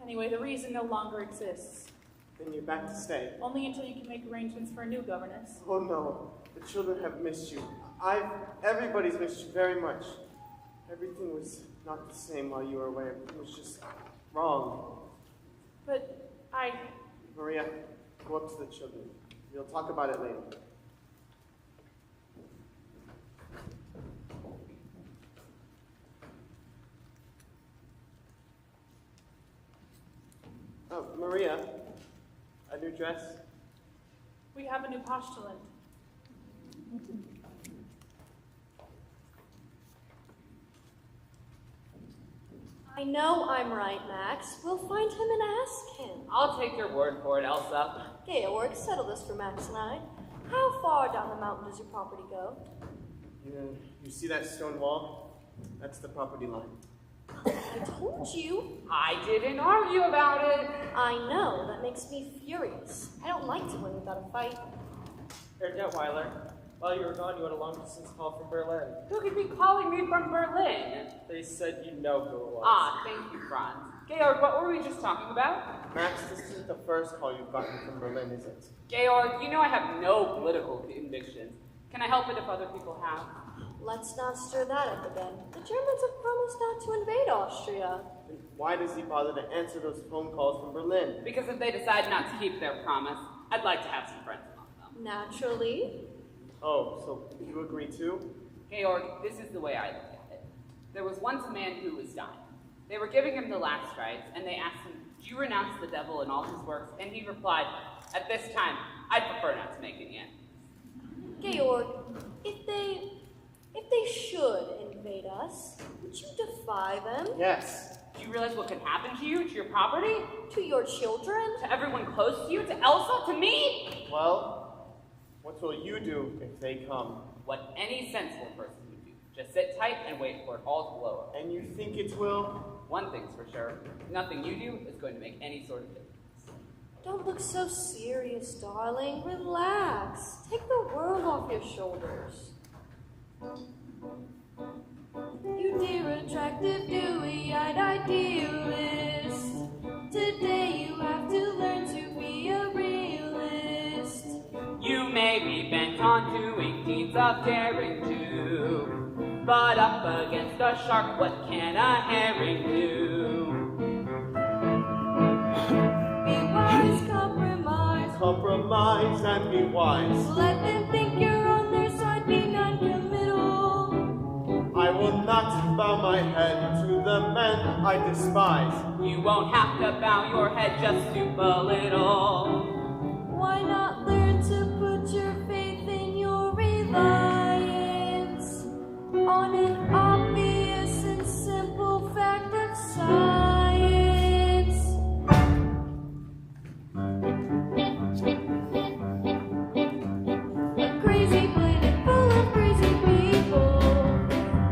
Anyway, the reason no longer exists. Then you're back to stay. Only until you can make arrangements for a new governess. Oh no, the children have missed you. Everybody's missed you very much. Everything was not the same while you were away. Everything was just wrong. But Maria, go up to the children. We'll talk about it later. Oh, Maria, a new dress? We have a new postulant. I know I'm right, Max. We'll find him and ask him. I'll take your word for it, Elsa. Georg, settle this for Max and I. How far down the mountain does your property go? You see that stone wall? That's the property line. I told you. I didn't argue about it. I know. That makes me furious. I don't like to win without a fight. Herr Detweiler, while you were gone, you had a long-distance call from Berlin. Who could be calling me from Berlin? They said you know who it was. Ah, thank you, Franz. Georg, what were we just talking about? Max, this isn't the first call you've gotten from Berlin, is it? Georg, you know I have no political convictions. Can I help it if other people have? Let's not stir that up again. The Germans have promised not to invade Austria. Then why does he bother to answer those phone calls from Berlin? Because if they decide not to keep their promise, I'd like to have some friends among them. Naturally. Oh, so you agree too? Georg, this is the way I look at it. There was once a man who was dying. They were giving him the last rites, and they asked him, "Do you renounce the devil and all his works?" And he replied, "At this time, I'd prefer not to make any end." Georg, if they should invade us, would you defy them? Yes. Do you realize what could happen to you, to your property? To your children? To everyone close to you? To Elsa? To me? Well, what will you do if they come? What any sensible person would do. Just sit tight and wait for it all to blow up. And you think it will? One thing's for sure. Nothing you do is going to make any sort of difference. Don't look so serious, darling. Relax. Take the world off your shoulders. You dear, attractive, dewy-eyed idealist. Today you have to learn to be a realist. You may be bent on doing deeds of daring do, but up against a shark, what can a herring do? Be wise, compromise. Compromise and be wise. Let them think you're on their side, be non-committal. I will not bow my head to the men I despise. You won't have to bow your head, just stoop a little. Why not learn to put your faith in your reliance on an obvious and simple fact of science? A crazy planet full of crazy people.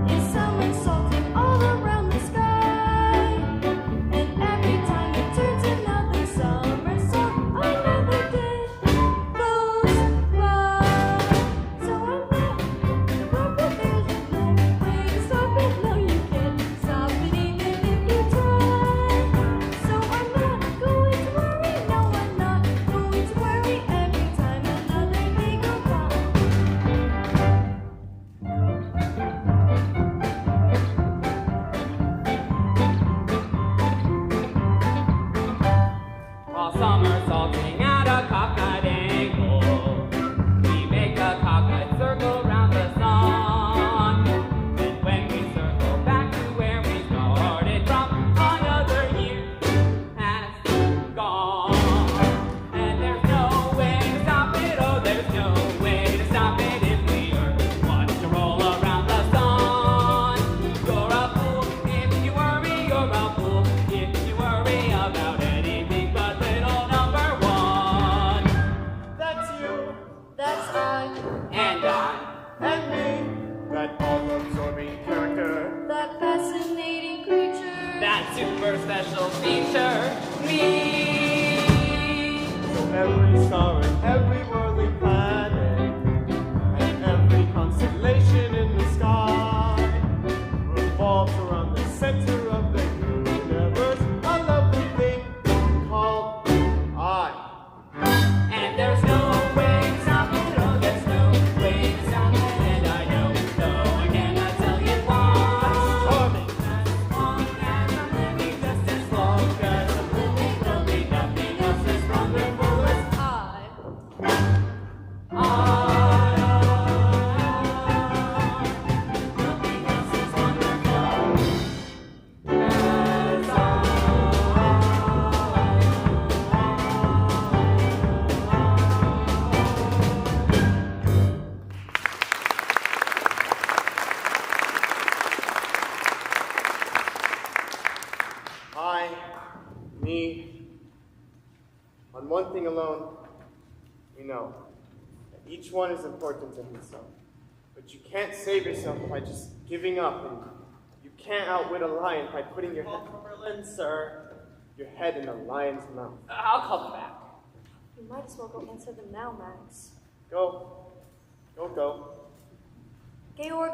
Is someone salting all around the sky? And every time it turns another somersault, another day. that super special feature, me. So every star and every worldly planet and every constellation in the sky revolves around the center of the universe, a lovely thing called I. And there's no way to stop it, oh, there's no way to stop it, and I know, though I cannot tell you why. Charming. As long as I'm living, just as long as I'm living, there'll be nothing else as wonderful as I. Nothing else as wonderful as I, me, on one thing alone, we know that each one is important to himself. But you can't save yourself by just giving up, and you can't outwit a lion by putting your head in a lion's mouth. I'll call them back. You might as well go answer them now, Max. Go. Georg,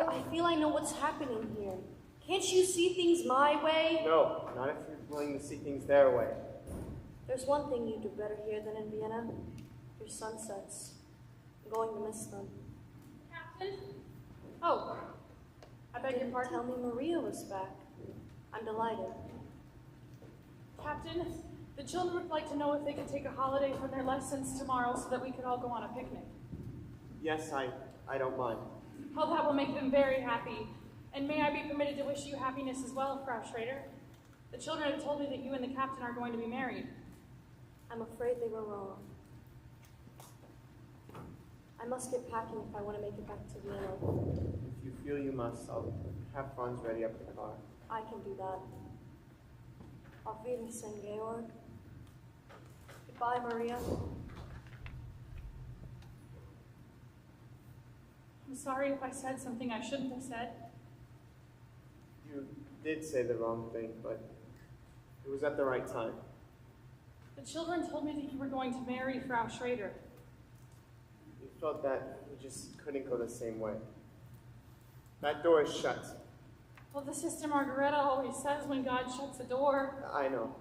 I feel I know what's happening here. Can't you see things my way? No, not if you're willing to see things their way. There's one thing you do better here than in Vienna. Your sunsets. I'm going to miss them. Captain? Oh, I beg your pardon? Tell me Maria was back. I'm delighted. Captain, the children would like to know if they could take a holiday from their lessons tomorrow so that we could all go on a picnic. Yes, I don't mind. Oh, that will make them very happy. And may I be permitted to wish you happiness as well, Frau Schrader? The children have told me that you and the captain are going to be married. I'm afraid they were wrong. I must get packing if I want to make it back to Vienna. If you feel you must, I'll have Franz ready up the car. I can do that. Auf Wiedersehen, Georg. Goodbye, Maria. I'm sorry if I said something I shouldn't have said. You did say the wrong thing, but it was at the right time. The children told me that you were going to marry Frau Schrader. We felt that we just couldn't go the same way. That door is shut. Well, the Sister Margareta always says when God shuts a door. I know.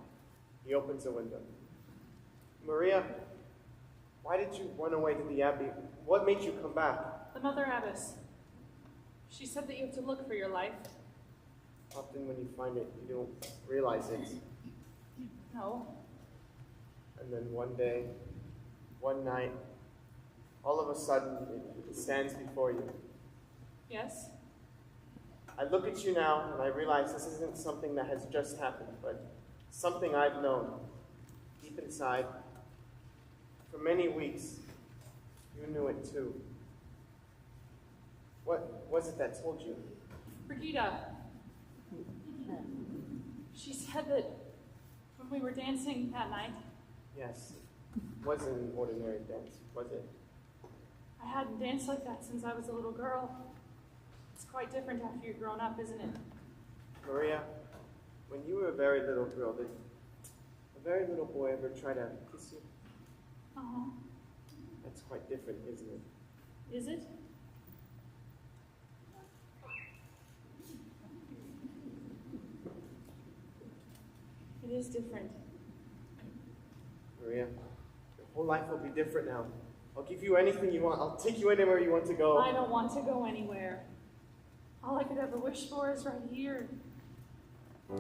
He opens a window. Maria, why did you run away to the Abbey? What made you come back? The Mother Abbess. She said that you have to look for your life. Often when you find it, you don't realize it. No. And then one day, one night, all of a sudden, it stands before you. Yes? I look at you now, and I realize this isn't something that has just happened, but something I've known deep inside. For many weeks, you knew it too. What was it that told you? Brigida. She said that when we were dancing that night. Yes, it wasn't an ordinary dance, was it? I hadn't danced like that since I was a little girl. It's quite different after you're grown up, isn't it? Maria, when you were a very little girl, did a very little boy ever try to kiss you? Uh-huh. That's quite different, isn't it? Is it? It is different. Maria, your whole life will be different now. I'll give you anything you want. I'll take you anywhere you want to go. I don't want to go anywhere. All I could ever wish for is right here. An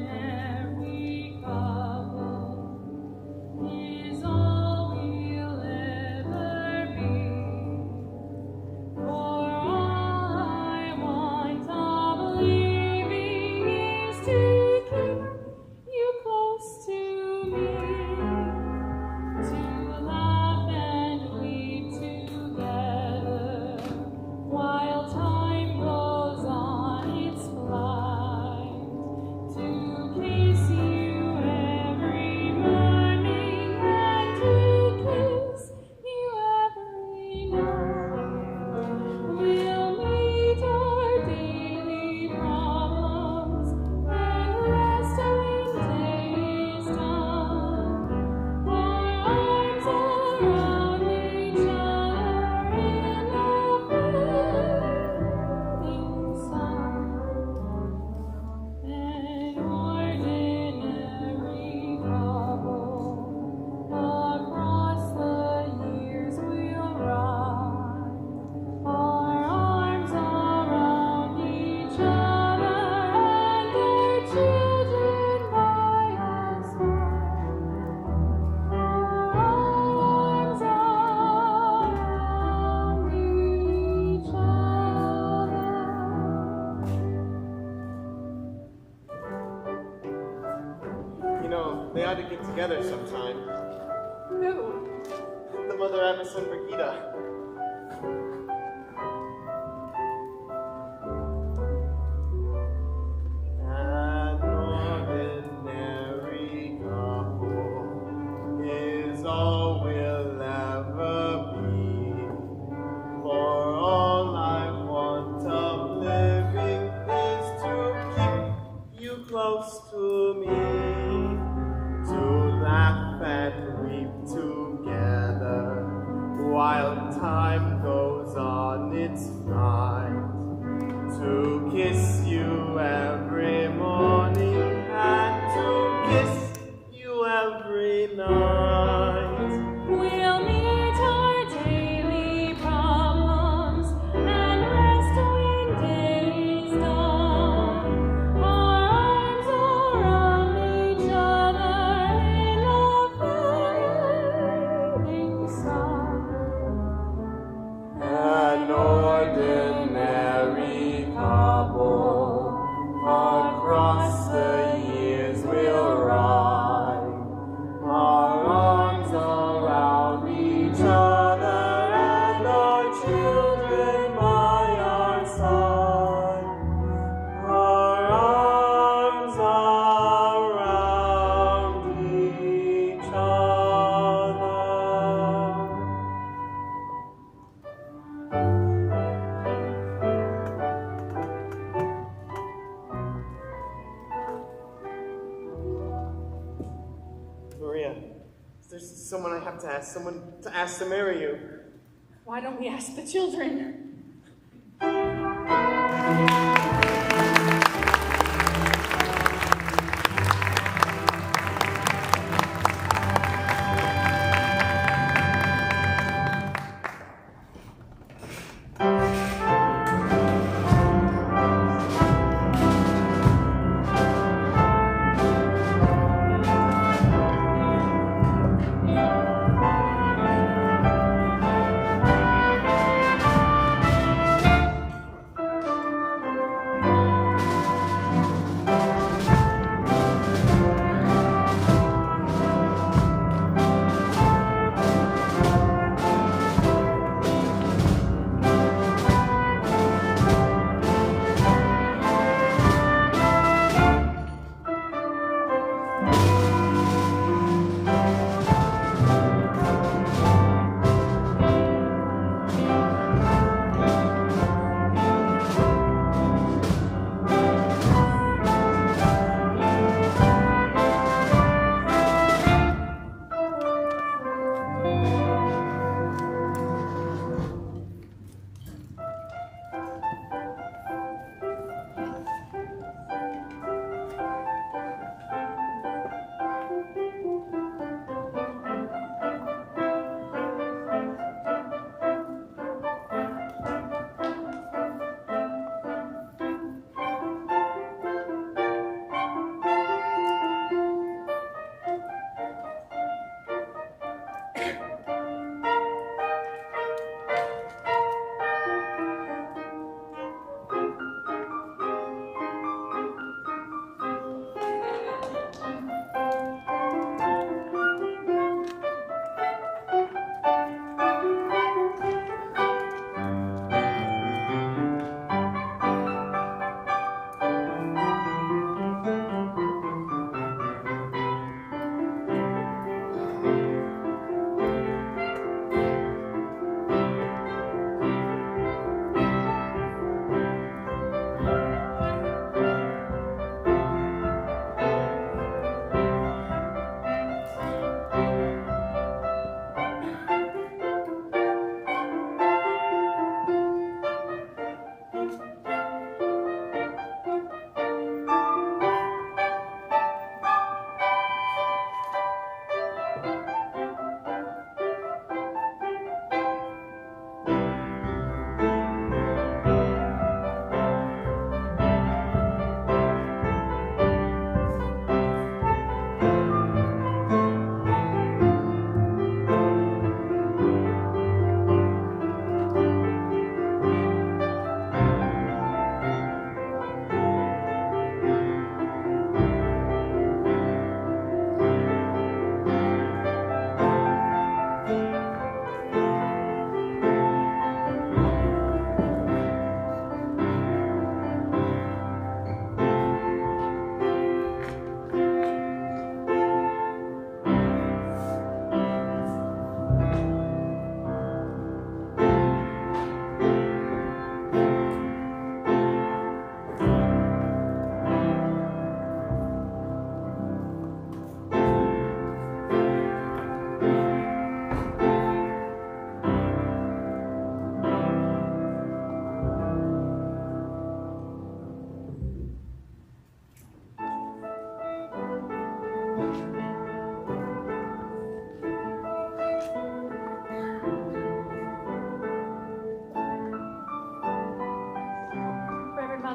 ordinary couple is all we'll ever be. For all I want of living is to keep you close to me, to laugh and weep together while time goes on its flight, to kiss you every morning and to kiss you every night. They ought to get together sometime. Who? The mother of my son Brigida. An ordinary couple is all we'll ever be. For all I want of living is to keep you close to me, to laugh and weep together while time goes on its flight, to kiss you every morning and to kiss you every night. We'll meet our daily problems and rest when day's done. Our arms around each other in a fading sun. An ordinary couple across the years we'll ride, our arms around each other and our children by our side, our arms around each other. Maria, there's someone I have to ask, someone to ask to marry you. Why don't we ask the children?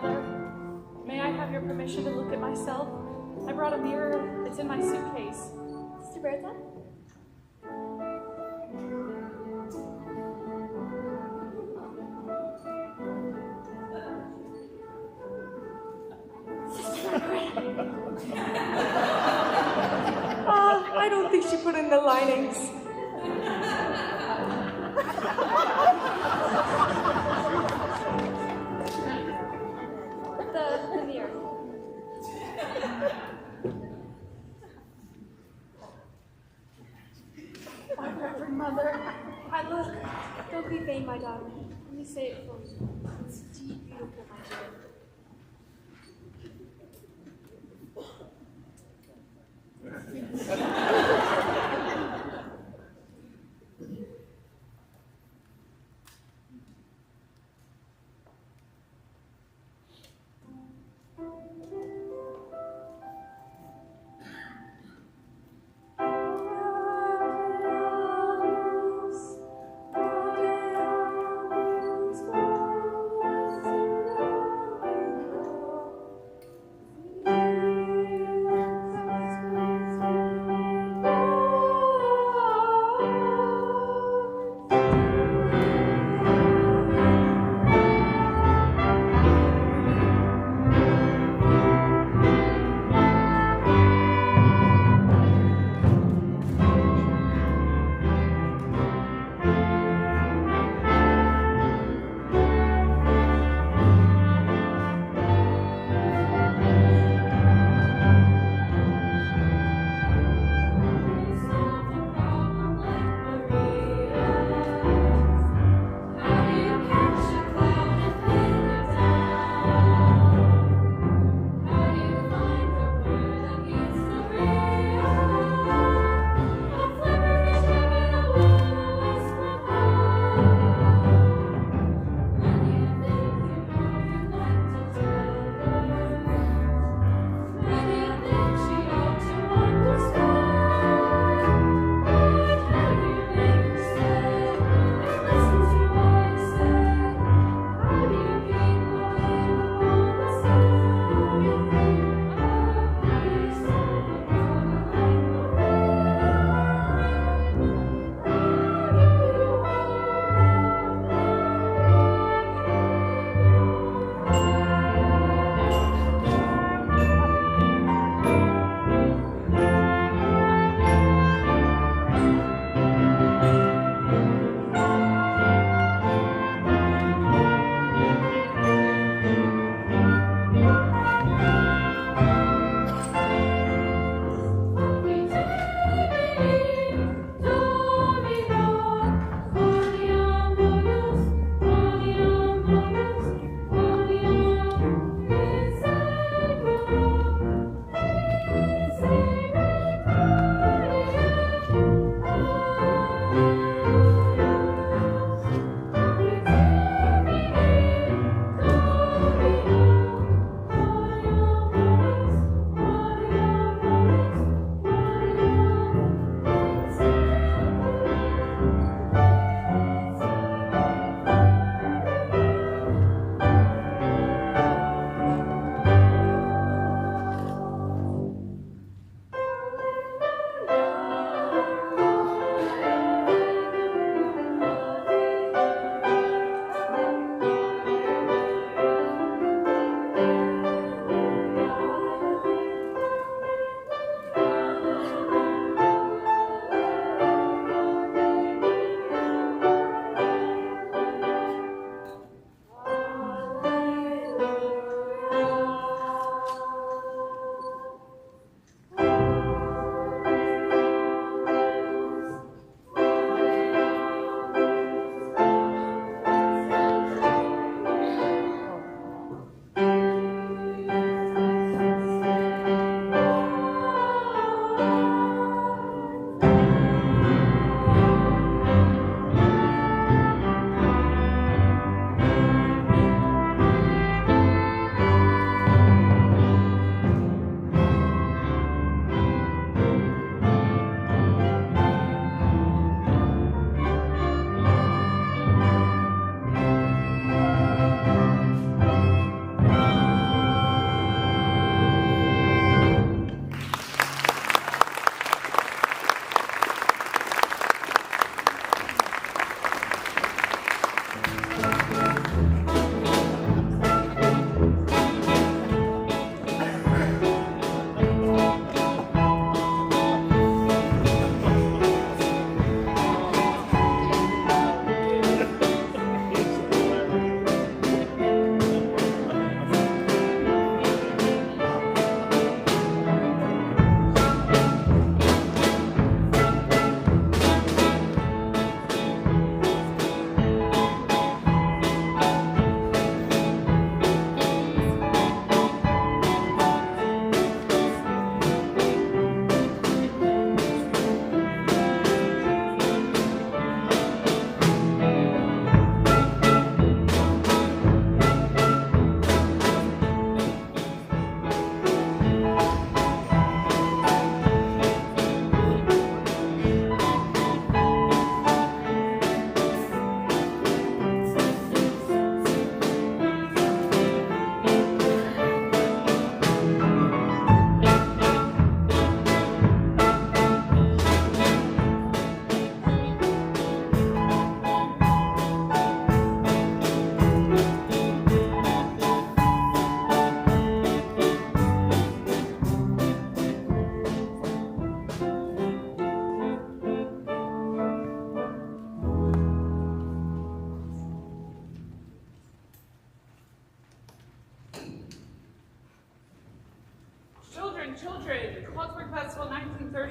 Mother. May I have your permission to look at myself? I brought a mirror. It's in my suitcase. Sister Bertha? I don't think she put in the linings. The mirror. My Reverend Mother, I look. Don't be vain, my daughter. Let me say it for you. It's deep beautiful, my dear.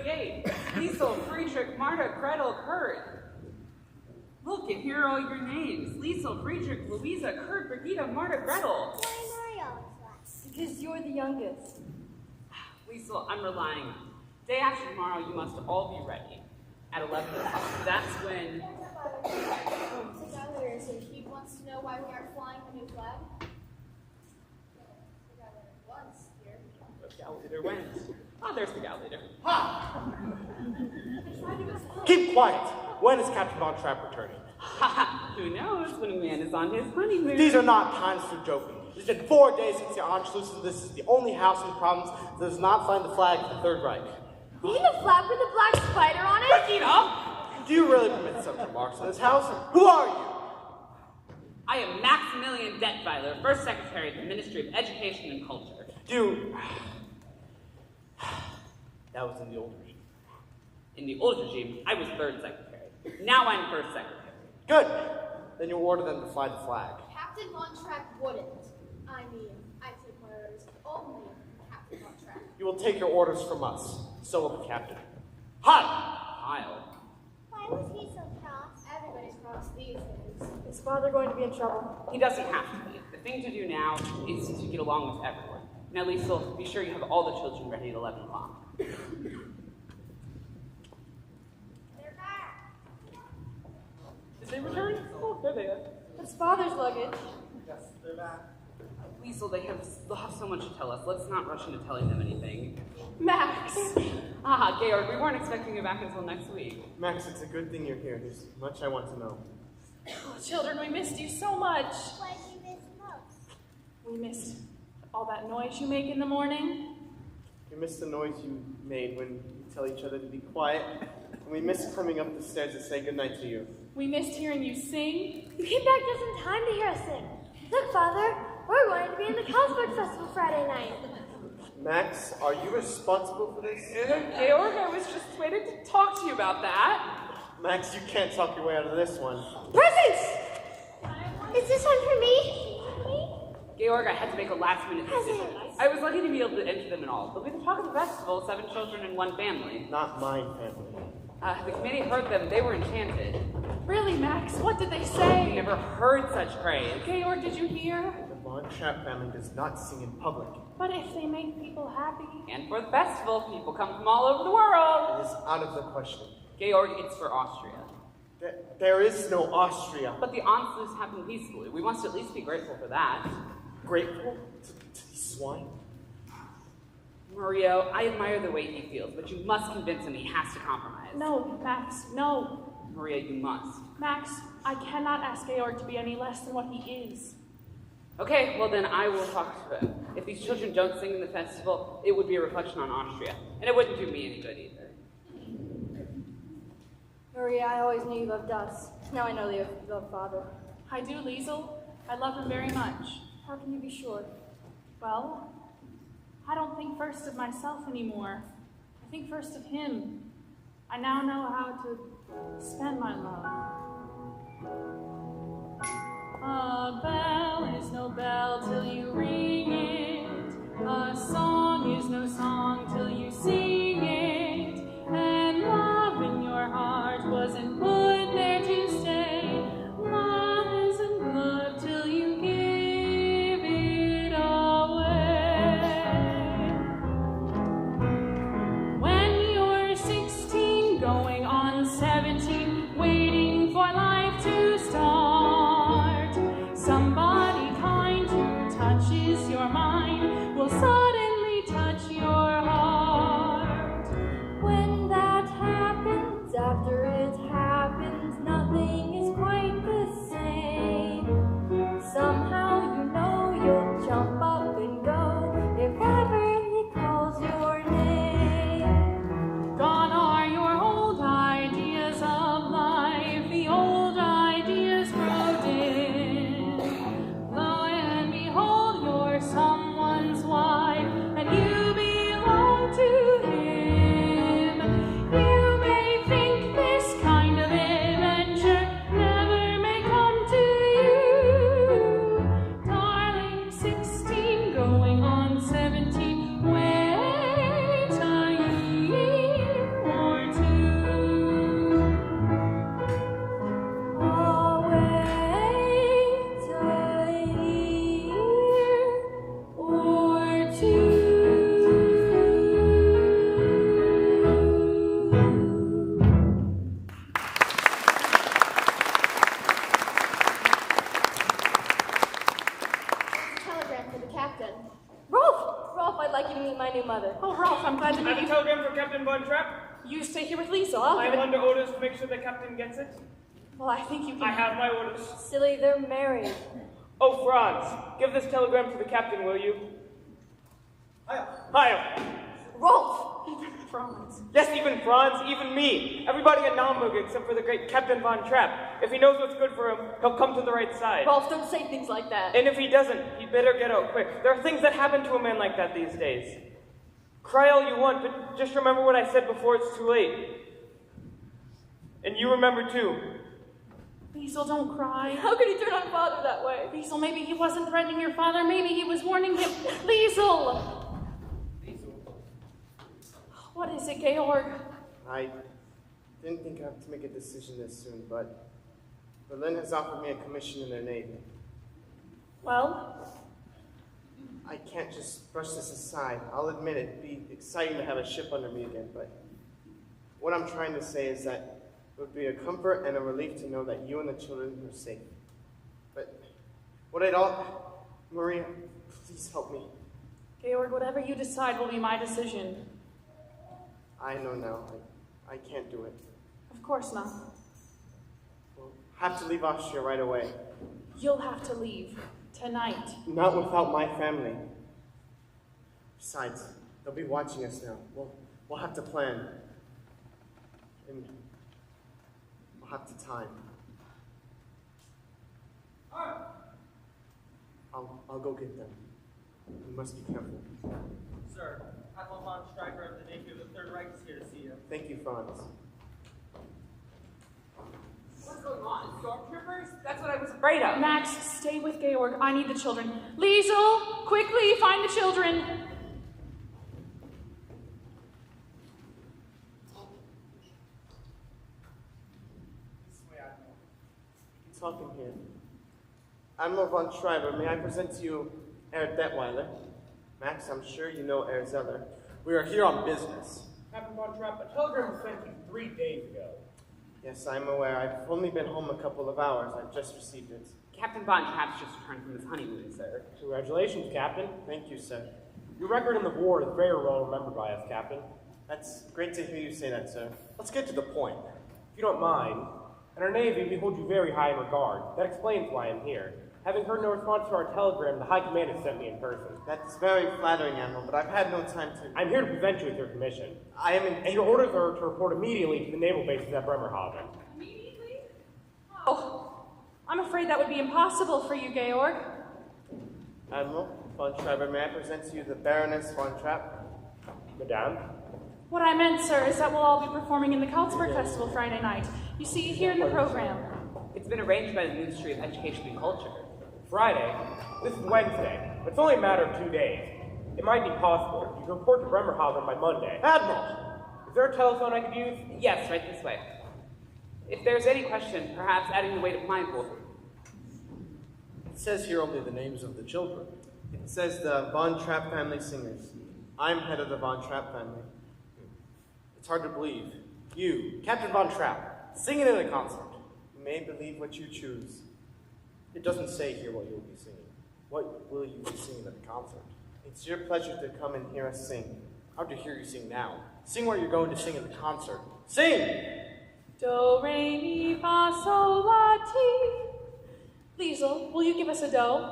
38. Liesel, Friedrich, Marta, Gretel, Kurt. Look, and here are all your names. Liesel, Friedrich, Louisa, Kurt, Brigitte, Marta, Gretel. Why am I always last? Because you're the youngest. Liesel, I'm relying on you. Day after tomorrow, you must all be ready. At 11 o'clock. That's when... So he wants to know why we aren't flying the new flag? The guy that was here. The gal leader went. Oh, there's the gal leader. Ha! Keep quiet. When is Captain Von Trapp returning? Who knows when a man is on his honeymoon? These are not times for joking. It's been 4 days since the Anschluss, and this is the only house in the province that does not find the flag of the Third Reich. You mean the flag with the black spider on it? Brigitte! Do you really permit such remarks in this house? Who are you? I am Maximilian Detweiler, First Secretary of the Ministry of Education and Culture. That was in the old regime. In the old regime, I was Third Secretary. Now I'm First Secretary. Good. Then you order them to fly the flag. Captain Von Trapp wouldn't. I mean, I take my orders only from Captain Von Trapp. You will take your orders from us. So will the captain. Hi! Heil. Why was he so cross? Everybody's cross these days. Is father going to be in trouble? He doesn't have to be. The thing to do now is to get along with everyone. Now, Liesel, be sure you have all the children ready at 11 o'clock. They're back. Did they return? Oh, there they are. It's father's luggage. Yes, they're back. Liesel, they'll have so much to tell us. Let's not rush into telling them anything. Max! Ah, Georg, we weren't expecting you back until next week. Max, it's a good thing you're here. There's much I want to know. Oh, children, we missed you so much. What did you miss most? We missed all that noise you make in the morning. We miss the noise you made when you tell each other to be quiet. And we miss coming up the stairs to say goodnight to you. We missed hearing you sing. You came back just in time to hear us sing. Look, Father, we're going to be in the Carlsberg Festival Friday night. Max, are you responsible for this? Georg, I was just waiting to talk to you about that. Max, you can't talk your way out of this one. Presents! Is this one for me? Georg, I had to make a last-minute decision. I was lucky to be able to enter them in all. But with the talk of the festival, 7 children in one family. Not my family. The committee heard them. They were enchanted. Really, Max? What did they say? We never heard such praise. Georg, did you hear? The Von Trapp family does not sing in public. But if they make people happy? And for the festival, people come from all over the world. It is out of the question. Georg, it's for Austria. There is no Austria. But the Anschluss happened peacefully. We must at least be grateful for that. Grateful to these swine? Mario, I admire the way he feels, but you must convince him he has to compromise. No, Max, no. Maria, you must. Max, I cannot ask Georg to be any less than what he is. Okay, well then I will talk to him. If these children don't sing in the festival, it would be a reflection on Austria, and it wouldn't do me any good either. Maria, I always knew you loved us. Now I know that you love father. I do, Liesel. I love him very much. How can you be sure? Well, I don't think first of myself anymore. I think first of him. I now know how to spend my love. A bell is no bell till you ring it. A song is no song till you sing it. And love in your heart wasn't put there to stay. Love isn't good till you give it away. When you're 16, going on 17, waiting for life to start, somebody kind who touches your mind will suddenly touch your heart. meet my new mother. Oh, Rolf, I'm glad to I meet have a you. telegram for Captain Von Trapp. You stay here with Lisa. I'll I'm give it. under orders to make sure the captain gets it. Well, I think you can. I have my orders. Silly, they're married. Oh, Franz, give this telegram to the captain, will you? Hi. Rolf! Franz. Yes, even Franz, even me. Everybody at Naumburg except for the great Captain Von Trapp. If he knows what's good for him, he'll come to the right side. Rolf, don't say things like that. And if he doesn't, he'd better get out quick. There are things that happen to a man like that these days. Cry all you want, but just remember what I said before it's too late. And you remember too. Liesel, don't cry. How could he turn on Father that way? Liesel, maybe he wasn't threatening your father. Maybe he was warning him. Liesel! What is it, Georg? I didn't think I'd have to make a decision this soon, but Berlin has offered me a commission in their navy. Well? I can't just brush this aside. I'll admit it'd be exciting to have a ship under me again, but what I'm trying to say is that it would be a comfort and a relief to know that you and the children are safe. But what I'd all... Maria, please help me. Georg, whatever you decide will be my decision. I know now. I can't do it. Of course not. We'll have to leave Austria right away. You'll have to leave. Tonight. Not without my family. Besides, they'll be watching us now. We'll have to plan. And we'll have to time. I'll go get them. You must be careful. Sir, Admiral von Stryker of the Navy of the Third Reich is here to see you. Thank you, Franz. What's going on? Stormtroopers? That's what I was afraid of. Max, stay with Georg. I need the children. Liesel, quickly find the children. Talking here. Admiral von Schreiber, may I present to you Herr Detweiler? Max, I'm sure you know Herr Zeller. We are here on business. Captain Von Trapp, a telegram was sent you 3 days ago. Yes, I'm aware. I've only been home a couple of hours. I've just received it. Captain Von Trapp's just returned from his honeymoon, sir. Congratulations, Captain. Thank you, sir. Your record in the war is very well remembered by us, Captain. That's great to hear you say that, sir. Let's get to the point. If you don't mind, in our Navy, we hold you very high in regard. That explains why I'm here. Having heard no response to our telegram, the High Command has sent me in person. That's very flattering, Admiral, but I've had no time to... I'm here to present you with your commission. I am in... And your orders are to report immediately to the naval bases at Bremerhaven. Immediately? Oh, I'm afraid that would be impossible for you, Georg. Admiral von Schreiber, may I present to you the Baroness von Trapp? Madame? What I meant, sir, is that we'll all be performing in the Karlsberg Festival Friday night. You see it here in the program. It's been arranged by the Ministry of Education and Culture. Friday? This is Wednesday. It's only a matter of 2 days. It might be possible. You can report to Bremerhaven by Monday. Admiral! Is there a telephone I could use? Yes, right this way. If there's any question, perhaps adding the weight of blindfold. It says here only the names of the children. It says the Von Trapp family singers. I'm head of the Von Trapp family. It's hard to believe. You, Captain Von Trapp, singing at a concert. You may believe what you choose. It doesn't say here what you'll be singing. What will you be singing at the concert? It's your pleasure to come and hear us sing. I'd to hear you sing now. Sing what you're going to sing at the concert. Sing! Do, re, mi, fa, sol, la, ti. Liesel, will you give us a do?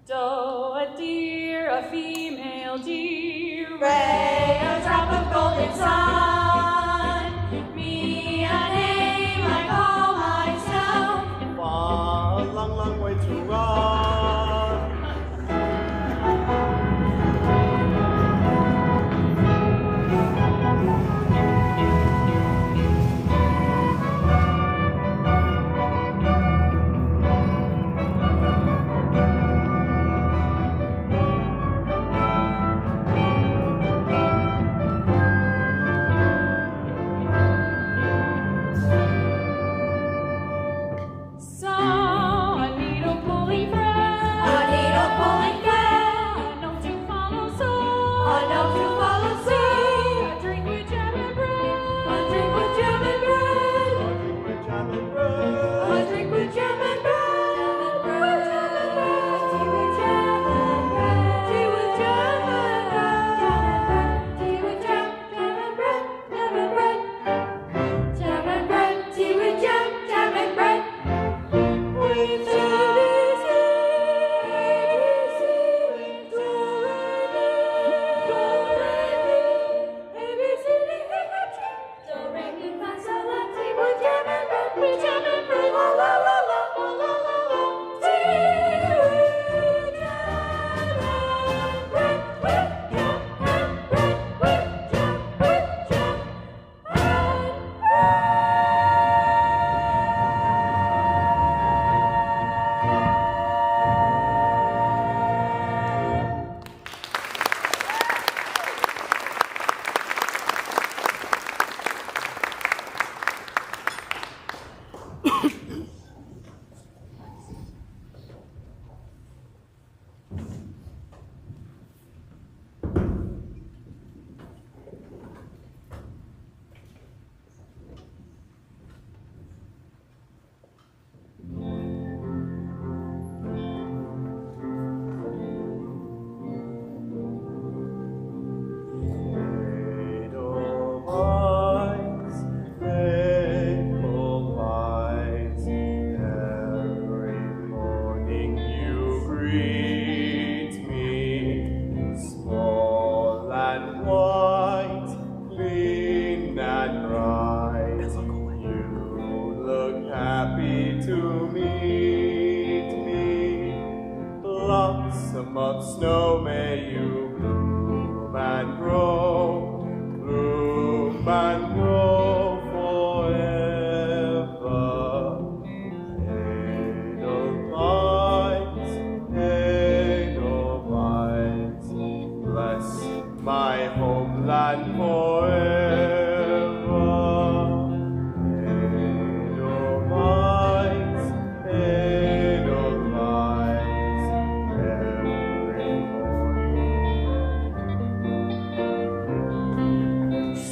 Do, a deer, a female deer. Ray, a drop of golden sun. Me, a name I call myself. Far, a long, long way to run. Tea with to meet me. Blossom of snow, may you bloom and grow, bloom and grow forever. Edelweiss, bless my homeland forever. Edelweiss, Edelweiss, every morning.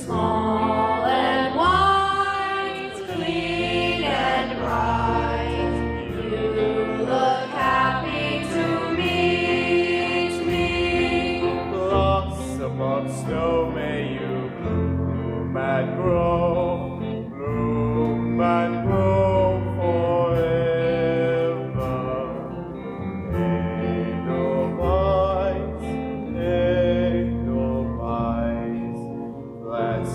Small and white, clean and bright, you look happy to meet me. Blossom of snow, may you bloom and grow, bloom and grow forever. Edelweiss, Edelweiss, bless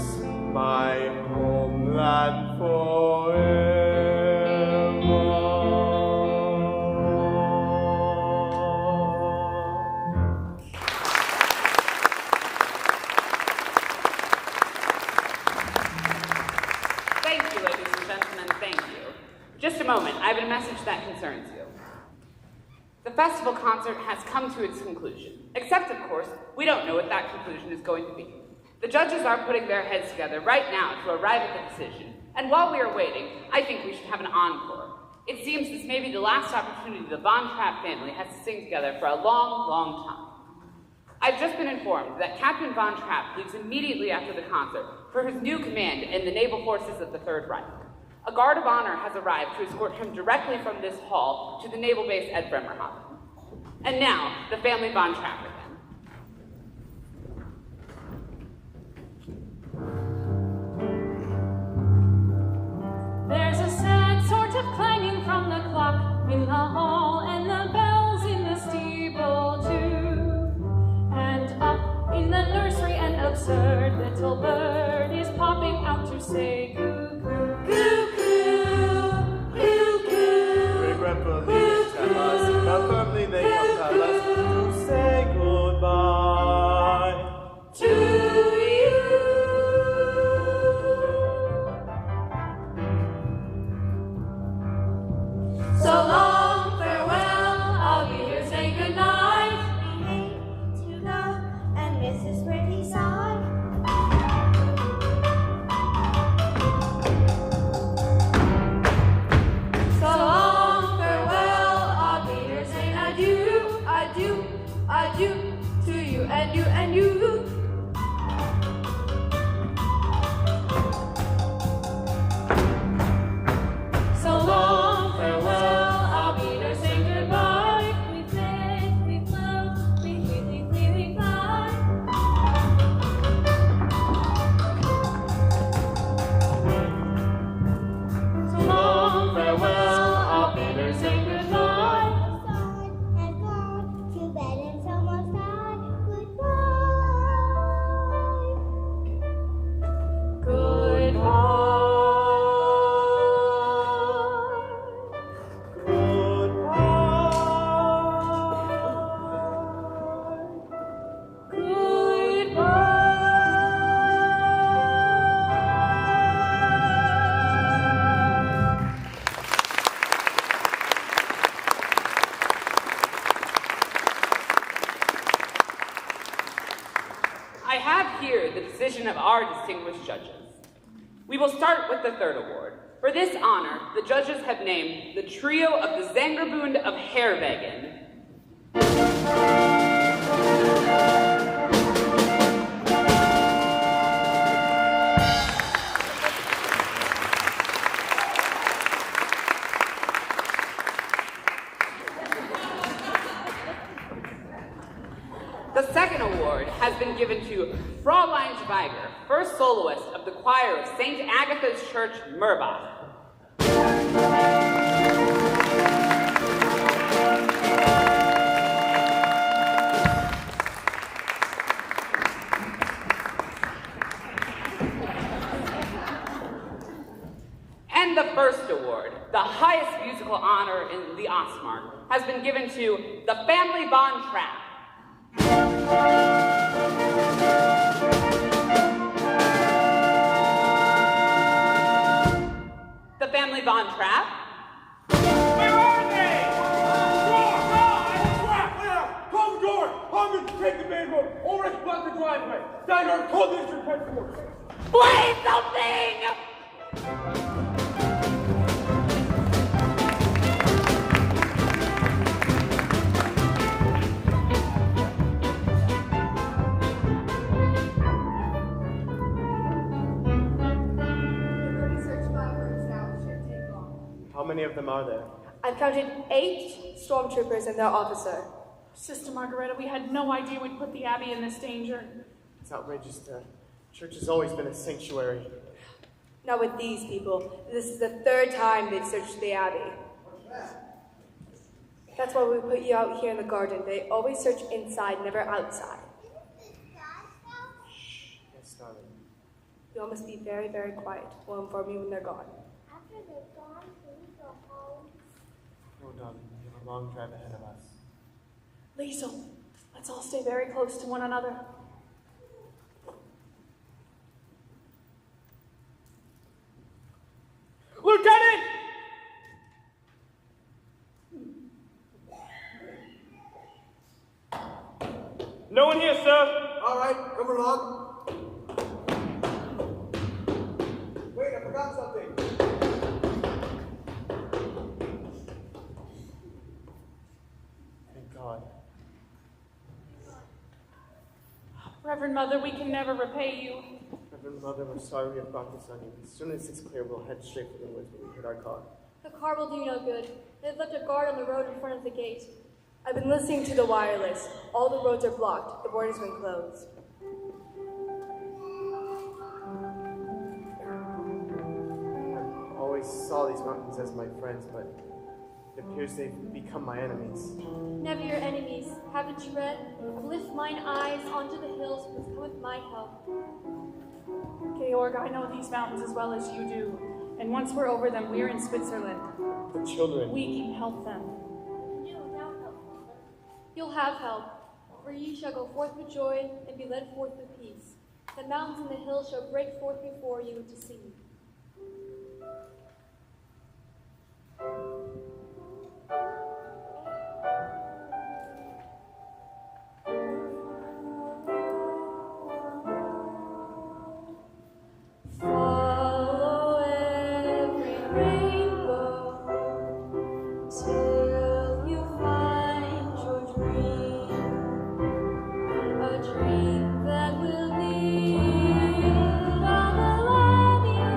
my homeland forever. Thank you, ladies and gentlemen, thank you. Just a moment, I have a message that concerns you. The festival concert has come to its conclusion, except, of course, we don't know what that conclusion is going to be. The judges are putting their heads together right now to arrive at the decision, and while we are waiting, I think we should have an encore. It seems this may be the last opportunity the Von Trapp family has to sing together for a long, long time. I've just been informed that Captain Von Trapp leaves immediately after the concert for his new command in the Naval Forces of the Third Reich. A guard of honor has arrived to escort him directly from this hall to the naval base at Bremerhaven. And now, the family Von Trapp again. There's a sad sort of clanging from the clock in the hall, and the bells in the steeple too. And up in the nursery, an absurd little bird is popping out to say cuckoo, cuckoo, cuckoo. Great grandpa, leave tell us how firmly they come tell us to say goodbye to you. So long, farewell, I'll be here saying goodnight. We hate to go and miss this pretty side. So long, farewell, I'll be here saying adieu, adieu, adieu to you and you and you. So long, farewell, I'll be there saying goodbye. We fade, we float, we fly. So long, farewell, I'll be there saying goodbye. Has gone to bed and someone's died. Goodbye. I have here the decision of our distinguished judges. We will start with the third award. For this honor, the judges have named the trio of the Zangerbund of Herwegen. The second award has been given to Fräulein Schweiger, first soloist of the choir of St. Agatha's Church, Murbach. And the first award, the high highest musical honor in the Osmark has been given to the Family Von Trapp. The Family Von Trapp? Where are they? Close the door! Hunger, take the main road! Ulrich, block the driveway! Steinhardt, call the district headquarters! Play something! How many of them are there? I've counted 8 stormtroopers and their officer. Sister Margareta, we had no idea we'd put the Abbey in this danger. It's outrageous. The church has always been a sanctuary. Not with these people. This is the 3rd time they've searched the Abbey. That's why we put you out here in the garden. They always search inside, never outside. Yes, darling. You all must be very, very quiet. We'll inform you when they're gone. After they're gone, can we go home? No, darling. We have a long drive ahead of us. Liesel, let's all stay very close to one another. Lieutenant! No one here, sir. All right, come along. Wait, I forgot something. Thank God. Reverend Mother, we can never repay you. Reverend Mother, we're sorry we have brought this on you. As soon as it's clear, we'll head straight for the woods where we hid our car. The car will do you no good. They've left a guard on the road in front of the gate. I've been listening to the wireless. All the roads are blocked. The border's been closed. I always saw these mountains as my friends, but it appears they've become my enemies. Never your enemies. Haven't you read? Lift mine eyes onto the hills with my help. Georg, I know these mountains as well as you do. And once we're over them, we're in Switzerland. The children. We can help them. You'll have help, for ye shall go forth with joy and be led forth with peace. The mountains and the hills shall break forth before you into singing. Follow every rainbow till you find your dream, a dream that will build all the love you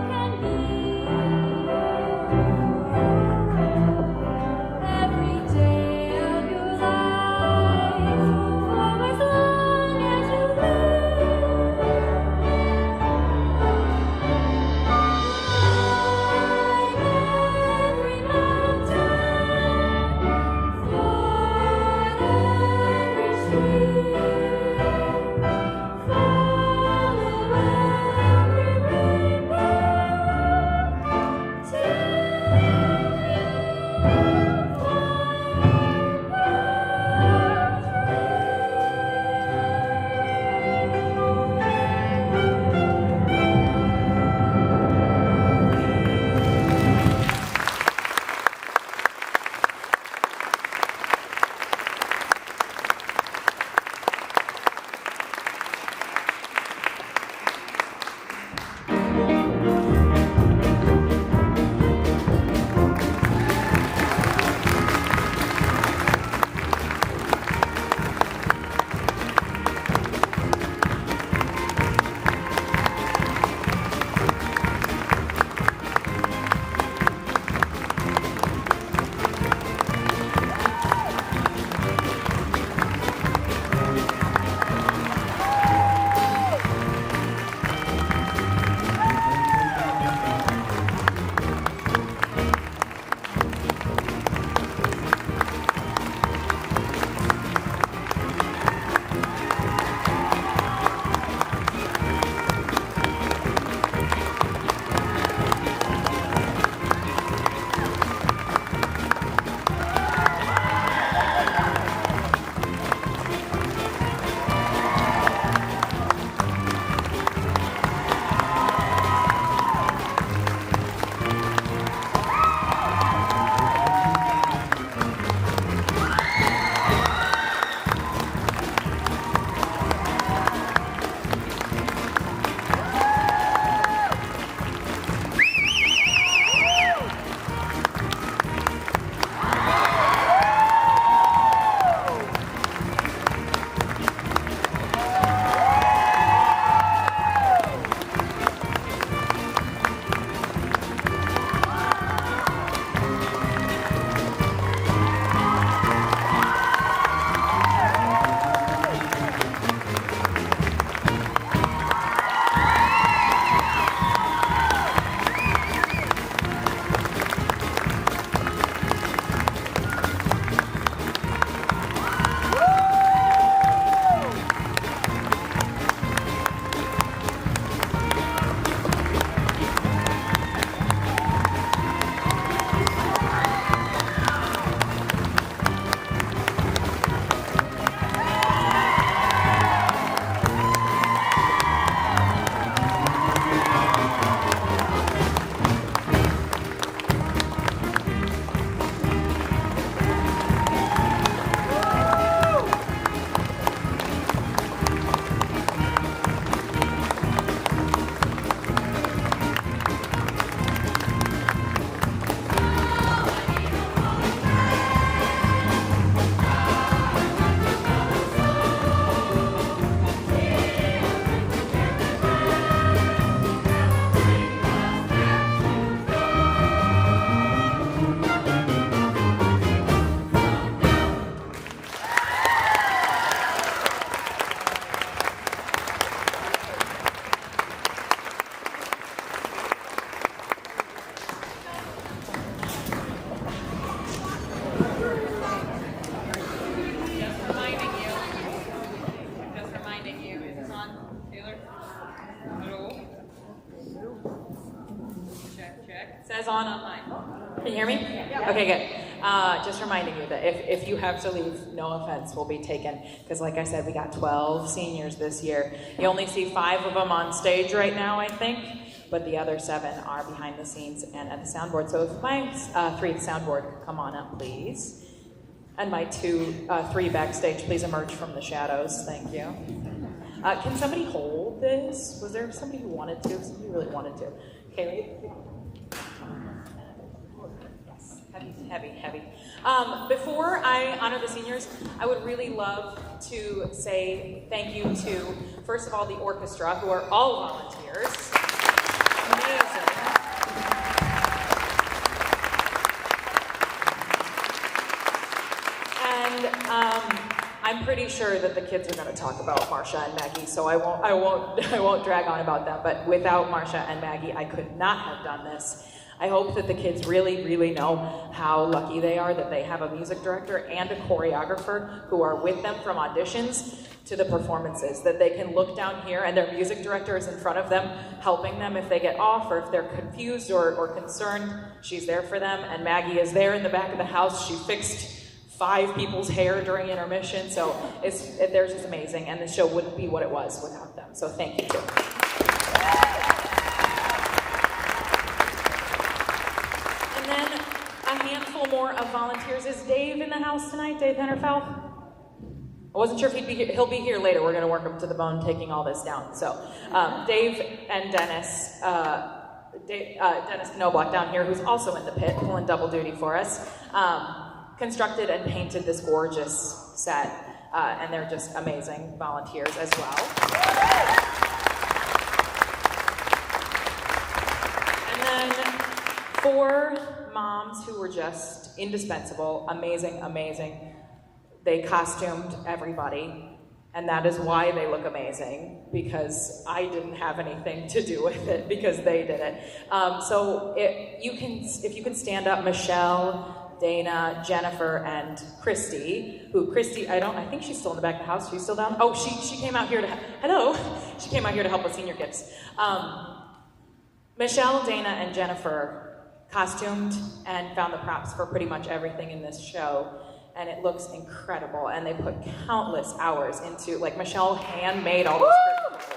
Okay, good. Just reminding you that if you have to leave, no offense will be taken. Because like I said, we got 12 seniors this year. You only see 5 of them on stage right now, I think. But the other 7 are behind the scenes and at the soundboard. So if my 3 soundboard could come on up, please. And my 3 backstage, please emerge from the shadows. Thank you. Can somebody hold this? Was there somebody who wanted to? Somebody really wanted to. Kaylee? Yes, heavy. Before I honor the seniors, I would really love to say thank you to, first of all, the orchestra, who are all volunteers. Amazing. And I'm pretty sure that the kids are going to talk about Marcia and Maggie, so I won't drag on about them. But without Marcia and Maggie, I could not have done this. I hope that the kids really, really know how lucky they are that they have a music director and a choreographer who are with them from auditions to the performances, that they can look down here and their music director is in front of them, helping them if they get off or if they're confused or concerned. She's there for them, and Maggie is there in the back of the house. She fixed 5 people's hair during intermission, so they're just amazing, and the show wouldn't be what it was without them. So thank you too. And then a handful more of volunteers. Is Dave in the house tonight? Dave Hennerfeld? I wasn't sure if he'd be here. He'll be here later. We're going to work him to the bone, taking all this down. So Dave and Dennis, Dennis Knobloch down here, who's also in the pit, pulling double duty for us, constructed and painted this gorgeous set, and they're just amazing volunteers as well. And then 4 moms who were just indispensable, amazing. They costumed everybody, and that is why they look amazing, because I didn't have anything to do with it, because they did it. So if you can stand up, Michelle, Dana, Jennifer, and Christy, I think she's still in the back of the house. She's still down? Oh, she came out here to, hello. She came out here to help with senior gifts. Michelle, Dana, and Jennifer costumed and found the props for pretty much everything in this show. And it looks incredible. And they put countless hours into, like Michelle handmade all those curtains.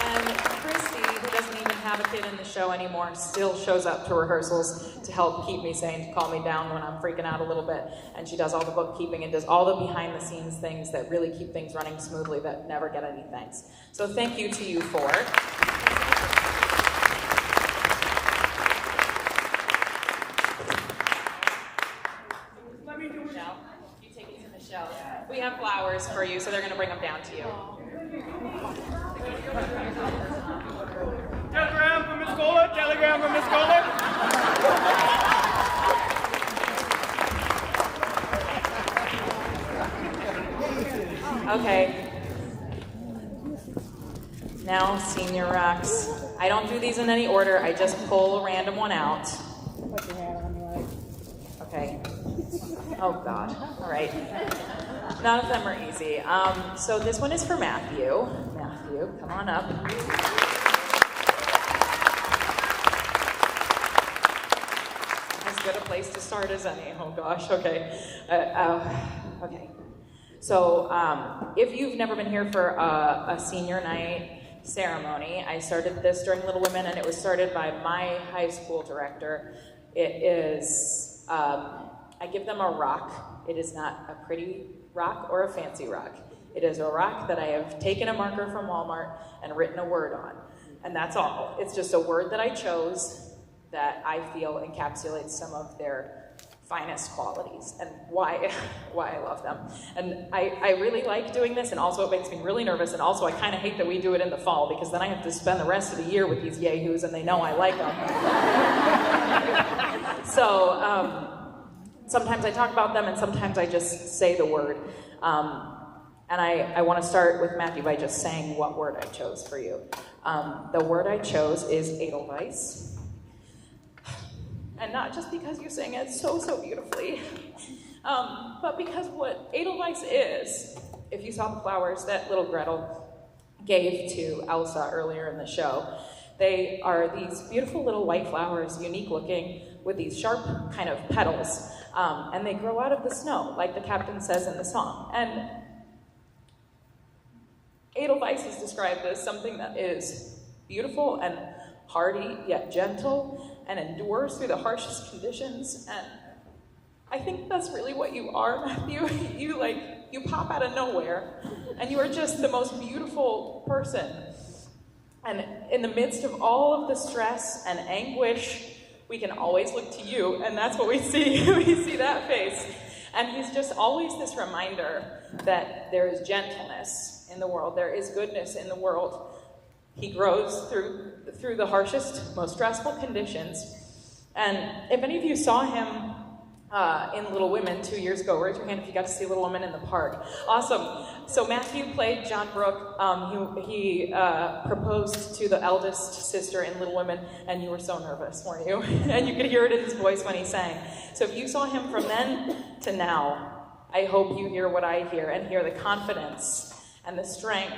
And Christy, who doesn't even have a kid in the show anymore, still shows up to rehearsals to help keep me sane, to calm me down when I'm freaking out a little bit. And she does all the bookkeeping and does all the behind the scenes things that really keep things running smoothly that never get any thanks. So thank you to you 4. We have flowers for you, so they're going to bring them down to you. Telegram from Miss Kohler, telegram from Miss Kohler. Okay. Now, senior rocks. I don't do these in any order. I just pull a random one out. Put your hat on, right? Okay. Oh, God. All right. None of them are easy. So this one is for Matthew. Matthew, come on up. As good a place to start as any. Oh, gosh. Okay. Okay. So if you've never been here for a senior night ceremony, I started this during Little Women, and it was started by my high school director. It is, I give them a rock. It is not a pretty rock or a fancy rock. It is a rock that I have taken a marker from Walmart and written a word on. And that's all. It's just a word that I chose that I feel encapsulates some of their finest qualities and why I love them. And I really like doing this, and also it makes me really nervous, and also I kind of hate that we do it in the fall, because then I have to spend the rest of the year with these yahoos and they know I like them. So sometimes I talk about them and sometimes I just say the word. And I want to start with Matthew by just saying what word I chose for you. The word I chose is Edelweiss. And not just because you sang it so beautifully, but because what Edelweiss is, if you saw the flowers that little Gretel gave to Elsa earlier in the show, They are these beautiful little white flowers, unique looking, with these sharp kind of petals, and they grow out of the snow, like the captain says in the song. And Edelweiss is described as something that is beautiful and hardy, yet gentle, and endures through the harshest conditions. And I think that's really what you are, Matthew. You pop out of nowhere, and you are just the most beautiful person. And in the midst of all of the stress and anguish, we can always look to you, and that's what we see. We see that face. And he's just always this reminder that there is gentleness in the world, there is goodness in the world. He grows through the harshest, most stressful conditions. And if any of you saw him in Little Women 2 years ago, raise your hand if you got to see Little Women in the park. Awesome. So Matthew played John Brooke. He proposed to the eldest sister in Little Women, and you were so nervous, weren't you? And you could hear it in his voice when he sang. So if you saw him from then to now, I hope you hear what I hear and hear the confidence and the strength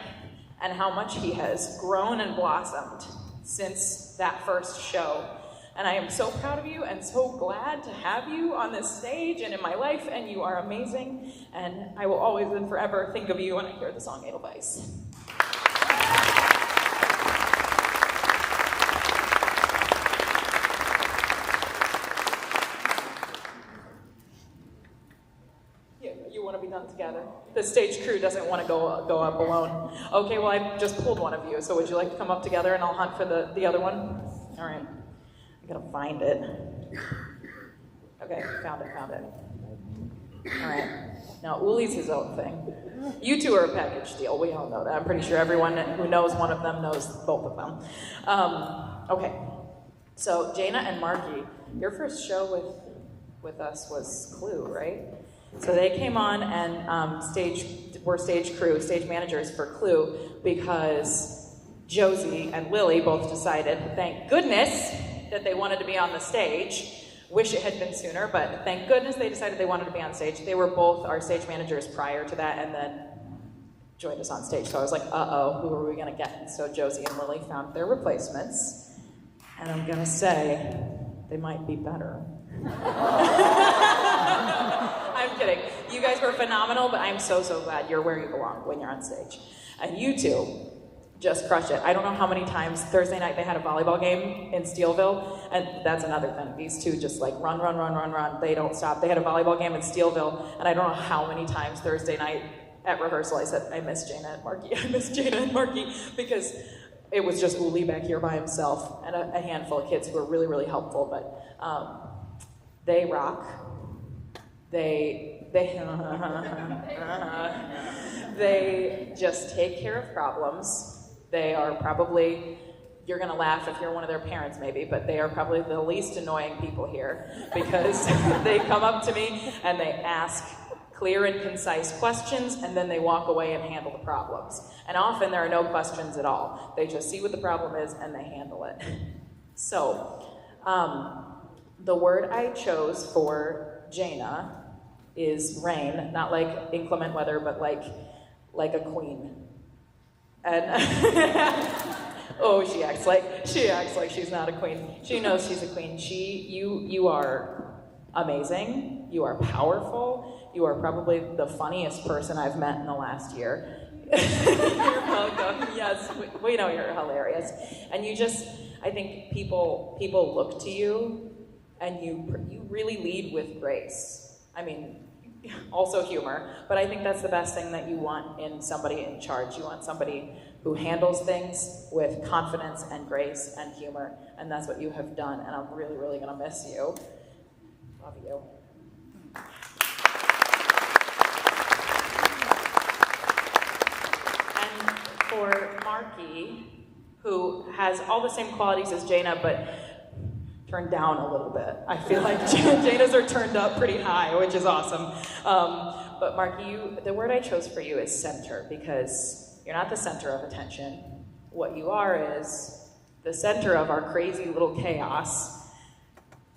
and how much he has grown and blossomed since that first show. And I am so proud of you and so glad to have you on this stage and in my life, and you are amazing. And I will always and forever think of you when I hear the song Edelweiss. You want to be done together? The stage crew doesn't want to go up alone. Okay, well, I just pulled one of you, so would you like to come up together and I'll hunt for the other one? All right. I gotta find it. Okay, found it. All right. Now, Uli's his own thing. You two are a package deal. We all know that. I'm pretty sure everyone who knows one of them knows both of them. Okay. So, Jaina and Marky, your first show with us was Clue, right? So they came on and were stage crew, stage managers for Clue, because Josie and Lily both decided, thank goodness, that they wanted to be on the stage. Wish it had been sooner, but thank goodness they decided they wanted to be on stage. They were both our stage managers prior to that, and then joined us on stage. So I was like, uh-oh, who are we gonna get? And so Josie and Lily found their replacements, and I'm gonna say, they might be better. I'm kidding. You guys were phenomenal, but I'm so glad you're where you belong when you're on stage. And you two just crush it. I don't know how many times Thursday night they had a volleyball game in Steelville, and that's another thing. These two just like run. They don't stop. They had a volleyball game in Steelville, and I don't know how many times Thursday night at rehearsal I said, I miss Jaina and Marky, because it was just Uli back here by himself and a handful of kids who were really, really helpful, but they rock. They just take care of problems. They are probably, you're gonna laugh if you're one of their parents maybe, but they are probably the least annoying people here, because they come up to me and they ask clear and concise questions, and then they walk away and handle the problems. And often there are no questions at all. They just see what the problem is and they handle it. So, the word I chose for Jaina is rain, not like inclement weather, but like a queen. And oh, she acts like she's not a queen. She knows she's a queen. You are amazing. You are powerful. You are probably the funniest person I've met in the last year. You're welcome. Yes, we know you're hilarious. And you just, I think people look to you, and you really lead with grace. I mean, also humor, but I think that's the best thing that you want in somebody in charge. You want somebody who handles things with confidence and grace and humor, and that's what you have done, and I'm really, really gonna miss you. Love you. And for Marky, who has all the same qualities as Jaina, but turned down a little bit. I feel like Jaina's are turned up pretty high, which is awesome. But Marky, the word I chose for you is center, because you're not the center of attention. What you are is the center of our crazy little chaos,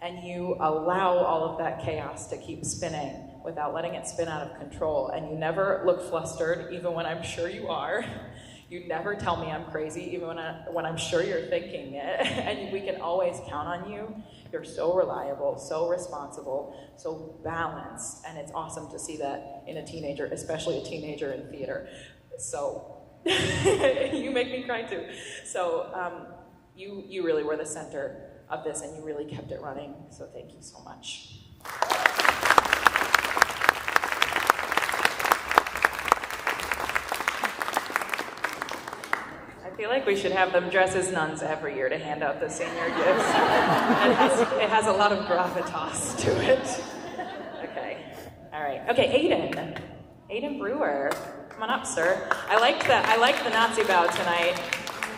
and you allow all of that chaos to keep spinning without letting it spin out of control, and you never look flustered, even when I'm sure you are. You never tell me I'm crazy, even when I'm sure you're thinking it, and we can always count on you. You're so reliable, so responsible, so balanced, and it's awesome to see that in a teenager, especially a teenager in theater. So, you make me cry too. So, you really were the center of this, and you really kept it running, so thank you so much. I feel like we should have them dress as nuns every year to hand out the senior gifts. It has a lot of gravitas to it. Okay, all right. Okay, Aiden Brewer, come on up, sir. I liked the Nazi bow tonight.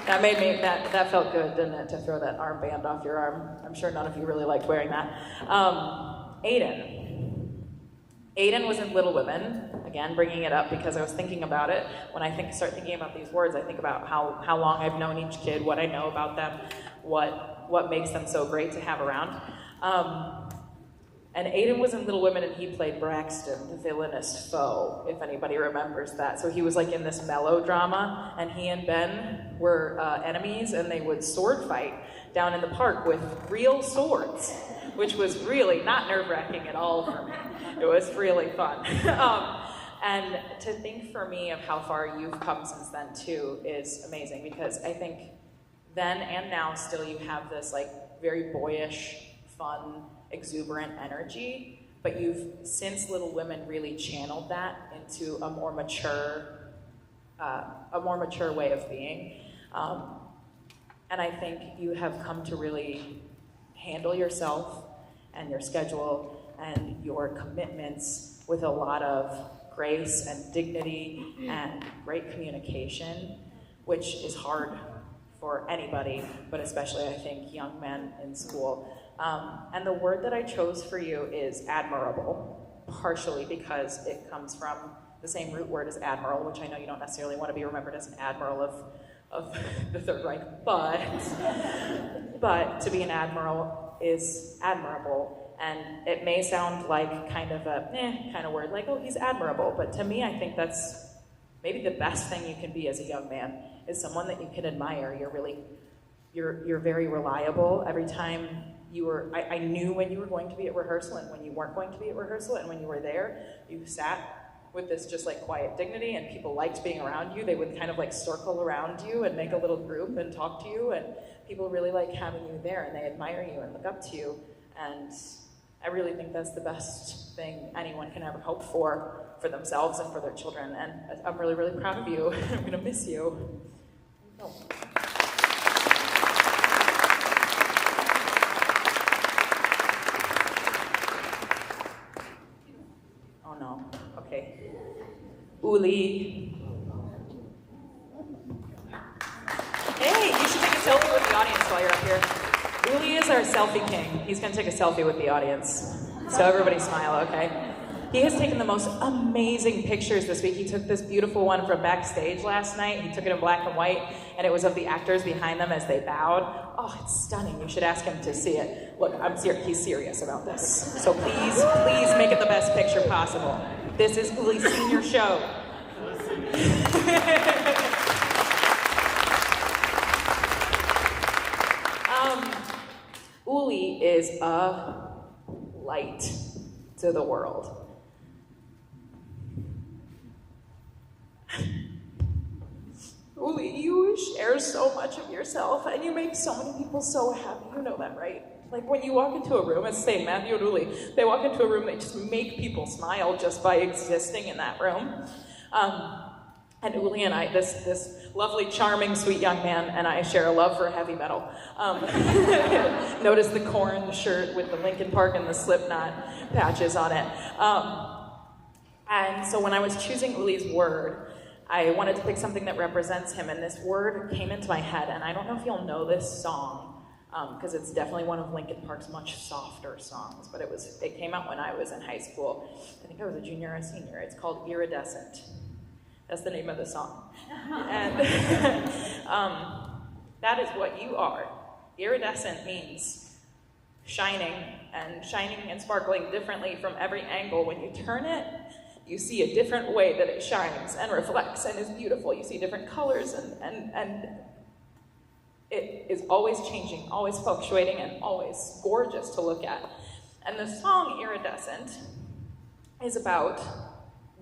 That made me, that felt good, didn't it, to throw that armband off your arm? I'm sure none of you really liked wearing that. Aiden was in Little Women. Again, bringing it up because I was thinking about it. When I start thinking about these words, I think about how long I've known each kid, what I know about them, what makes them so great to have around. And Aiden was in Little Women, and he played Braxton, the villainous foe, if anybody remembers that. So he was like in this melodrama, and he and Ben were enemies, and they would sword fight down in the park with real swords, which was really not nerve-wracking at all for me. It was really fun. And to think for me of how far you've come since then too is amazing, because I think then and now still you have this like very boyish, fun, exuberant energy, but you've since Little Women really channeled that into a more mature way of being. And I think you have come to really handle yourself and your schedule and your commitments with a lot of grace and dignity and great communication, which is hard for anybody, but especially I think young men in school. And the word that I chose for you is admirable, partially because it comes from the same root word as admiral, which I know you don't necessarily want to be remembered as an admiral of the Third Reich, but to be an admiral is admirable. And it may sound like kind of a kind of word, like, oh, he's admirable. But to me, I think that's maybe the best thing you can be as a young man, is someone that you can admire. You're very reliable. Every time I knew when you were going to be at rehearsal and when you weren't going to be at rehearsal, and when you were there, you sat with this just like quiet dignity, and people liked being around you. They would kind of like circle around you and make a little group and talk to you, and people really like having you there, and they admire you and look up to you. And I really think that's the best thing anyone can ever hope for themselves and for their children. And I'm really, really proud of you. I'm gonna miss you. Oh. Oh no, okay. Uli. Hey, you should take a selfie with the audience while you're up here. Uli is our selfie king. He's going to take a selfie with the audience. So everybody smile, okay? He has taken the most amazing pictures this week. He took this beautiful one from backstage last night. He took it in black and white, and it was of the actors behind them as they bowed. Oh, it's stunning. You should ask him to see it. Look, he's serious about this. So please make it the best picture possible. This is Uli's senior show. Uli is a light to the world. Uli, you share so much of yourself, and you make so many people so happy. You know that, right? Like when you walk into a room, as say Matthew and Uli, they walk into a room, they just make people smile just by existing in that room. And Uli and I, this lovely, charming, sweet young man, and I share a love for heavy metal. Notice the Korn shirt with the Linkin Park and the Slipknot patches on it. And so when I was choosing Uli's word, I wanted to pick something that represents him, and this word came into my head, and I don't know if you'll know this song, because it's definitely one of Linkin Park's much softer songs, but it came out when I was in high school. I think I was a junior or a senior. It's called Iridescent. That's the name of the song. And that is what you are. Iridescent means shining and sparkling differently from every angle. When you turn it, you see a different way that it shines and reflects and is beautiful. You see different colors, and it is always changing, always fluctuating, and always gorgeous to look at. And the song Iridescent is about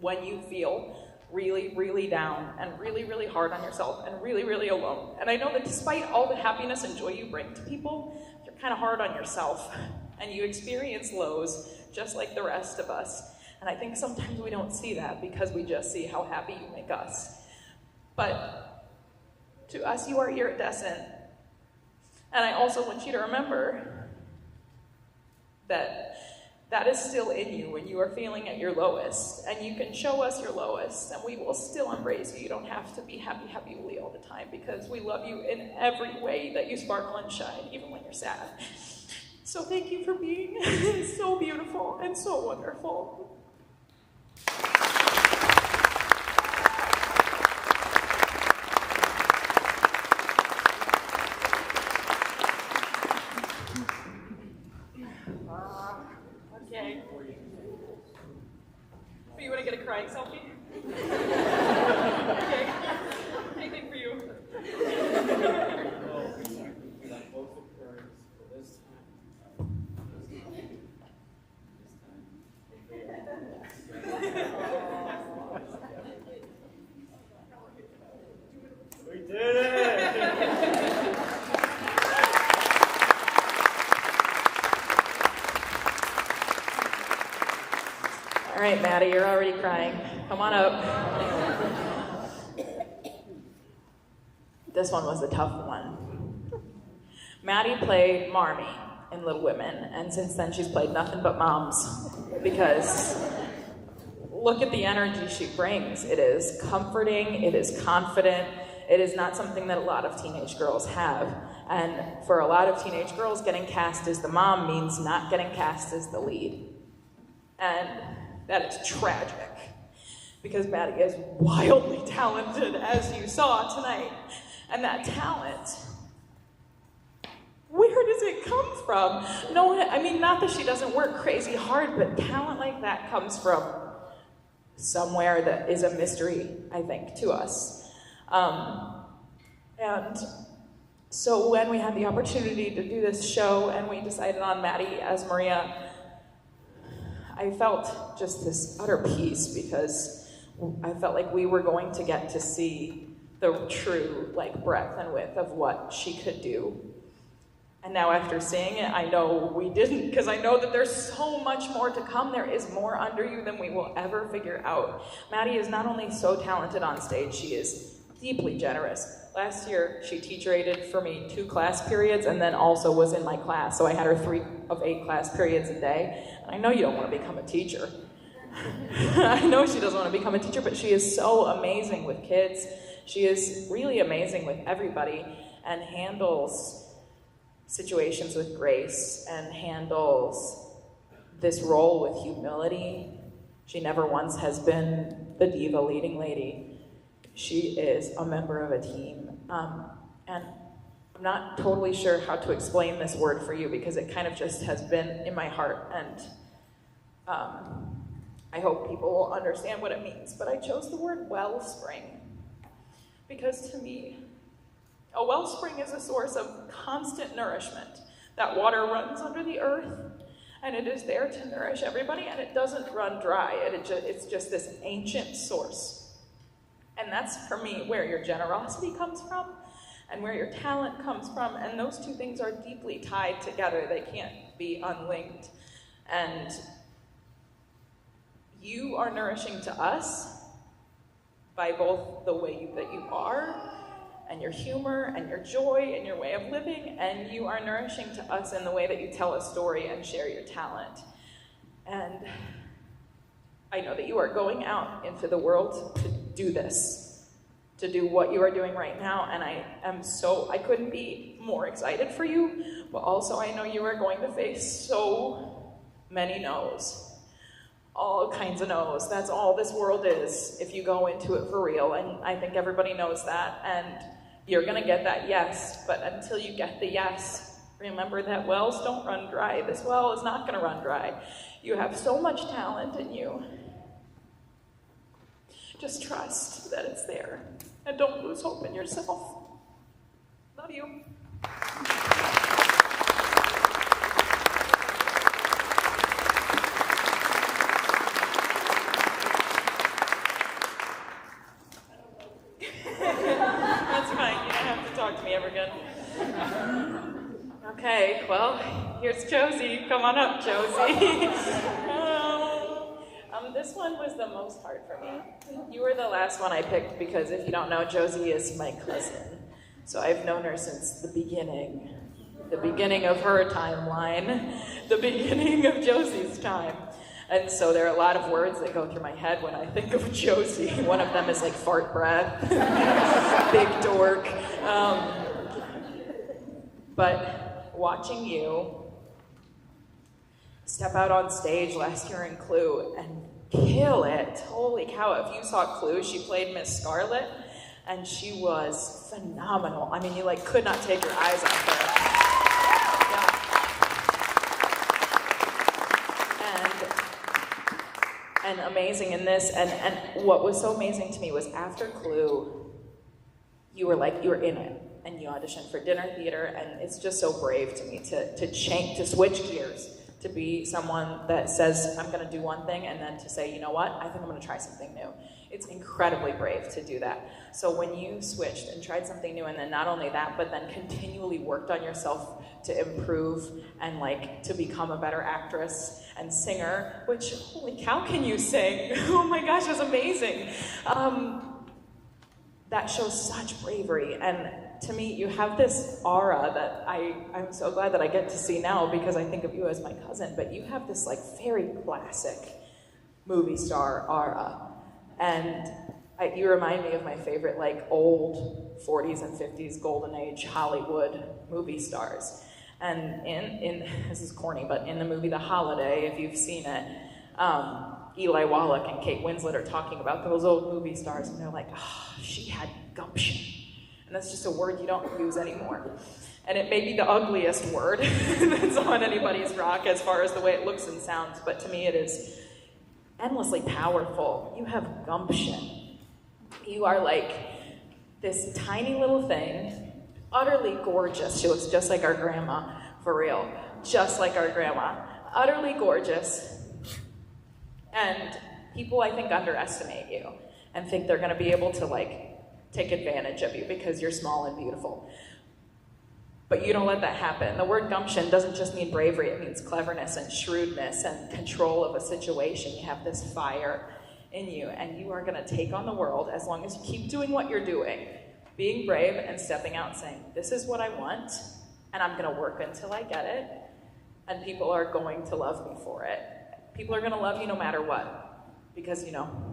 when you feel really, really down and really, really hard on yourself and really, really alone. And I know that despite all the happiness and joy you bring to people, you're kind of hard on yourself and you experience lows just like the rest of us. And I think sometimes we don't see that because we just see how happy you make us. But to us, you are iridescent. And I also want you to remember that that is still in you when you are feeling at your lowest. And you can show us your lowest, and we will still embrace you. You don't have to be happy, happy, Lee all the time, because we love you in every way that you sparkle and shine, even when you're sad. So thank you for being so beautiful and so wonderful. Okay. So you want to get a crying selfie? Okay. Anything for you? We did it! All right, Maddie, you're already crying. Come on up. This one was a tough one. Maddie played Marmee in Little Women, and since then she's played nothing but moms, because look at the energy she brings. It is comforting, it is confident, it is not something that a lot of teenage girls have. And for a lot of teenage girls, getting cast as the mom means not getting cast as the lead. And that is tragic, because Maddie is wildly talented, as you saw tonight. And that talent, where does it come from? No, I mean, not that she doesn't work crazy hard, but talent like that comes from somewhere that is a mystery, I think, to us. And so when we had the opportunity to do this show and we decided on Maddie as Maria, I felt just this utter peace, because I felt like we were going to get to see the true breadth and width of what she could do. And now after seeing it, I know we didn't, because I know that there's so much more to come. There is more under you than we will ever figure out. Maddie is not only so talented on stage, she is deeply generous. Last year, she teacher aided for me 2 class periods and then also was in my class. So I had her 3 of 8 class periods a day. And I know you don't want to become a teacher. I know she doesn't want to become a teacher, but she is so amazing with kids. She is really amazing with everybody and handles situations with grace and handles this role with humility. She never once has been the diva leading lady. She is a member of a team. And I'm not totally sure how to explain this word for you, because it kind of just has been in my heart, and I hope people will understand what it means. But I chose the word wellspring, because to me, a wellspring is a source of constant nourishment. That water runs under the earth, and it is there to nourish everybody, and it doesn't run dry. It's just this ancient source. And that's, for me, where your generosity comes from and where your talent comes from. And those two things are deeply tied together. They can't be unlinked. And you are nourishing to us by both the way that you are and your humor and your joy and your way of living. And you are nourishing to us in the way that you tell a story and share your talent. And I know that you are going out into the world to do this, to do what you are doing right now, and I couldn't be more excited for you, but also I know you are going to face so many no's, all kinds of no's. That's all this world is if you go into it for real, and I think everybody knows that, and you're gonna get that yes, but until you get the yes, remember that wells don't run dry. This well is not gonna run dry. You have so much talent in you. Just trust that it's there. And don't lose hope in yourself. Love you. That's fine. You don't have to talk to me ever again. Okay, well, here's Josie. Come on up, Josie. This one was the most hard for me. You were the last one I picked because if you don't know, Josie is my cousin. So I've known her since the beginning of her timeline, the beginning of Josie's time. And so there are a lot of words that go through my head when I think of Josie. One of them is like fart breath, big dork. But watching you step out on stage last year in Clue and kill it. Holy cow, if you saw Clue, she played Miss Scarlet, and she was phenomenal. I mean, you like could not take your eyes off her. Yeah. And amazing in this, and what was so amazing to me was after Clue, you were in it, and you auditioned for dinner theater, and it's just so brave to me to switch gears. To be someone that says, I'm going to do one thing, and then to say, you know what, I think I'm going to try something new. It's incredibly brave to do that. So when you switched and tried something new, and then not only that, but then continually worked on yourself to improve and like to become a better actress and singer, which, holy cow, can you sing? Oh my gosh, it was amazing. That shows such bravery, and to me, you have this aura that I'm so glad that I get to see now because I think of you as my cousin, but you have this like very classic movie star aura. And you remind me of my favorite like old 40s and 50s golden age Hollywood movie stars. And in this is corny, but in the movie The Holiday, if you've seen it, Eli Wallach and Kate Winslet are talking about those old movie stars, and they're like, oh, she had gumption. And that's just a word you don't use anymore. And it may be the ugliest word that's on anybody's rock as far as the way it looks and sounds, but to me it is endlessly powerful. You have gumption. You are like this tiny little thing, utterly gorgeous. She looks just like our grandma, for real. Just like our grandma. Utterly gorgeous. And people, I think, underestimate you and think they're going to be able to like take advantage of you because you're small and beautiful. But you don't let that happen. The word gumption doesn't just mean bravery, it means cleverness and shrewdness and control of a situation. You have this fire in you, and you are gonna take on the world as long as you keep doing what you're doing. Being brave and stepping out and saying, this is what I want, and I'm gonna work until I get it, and people are going to love me for it. People are gonna love you no matter what, because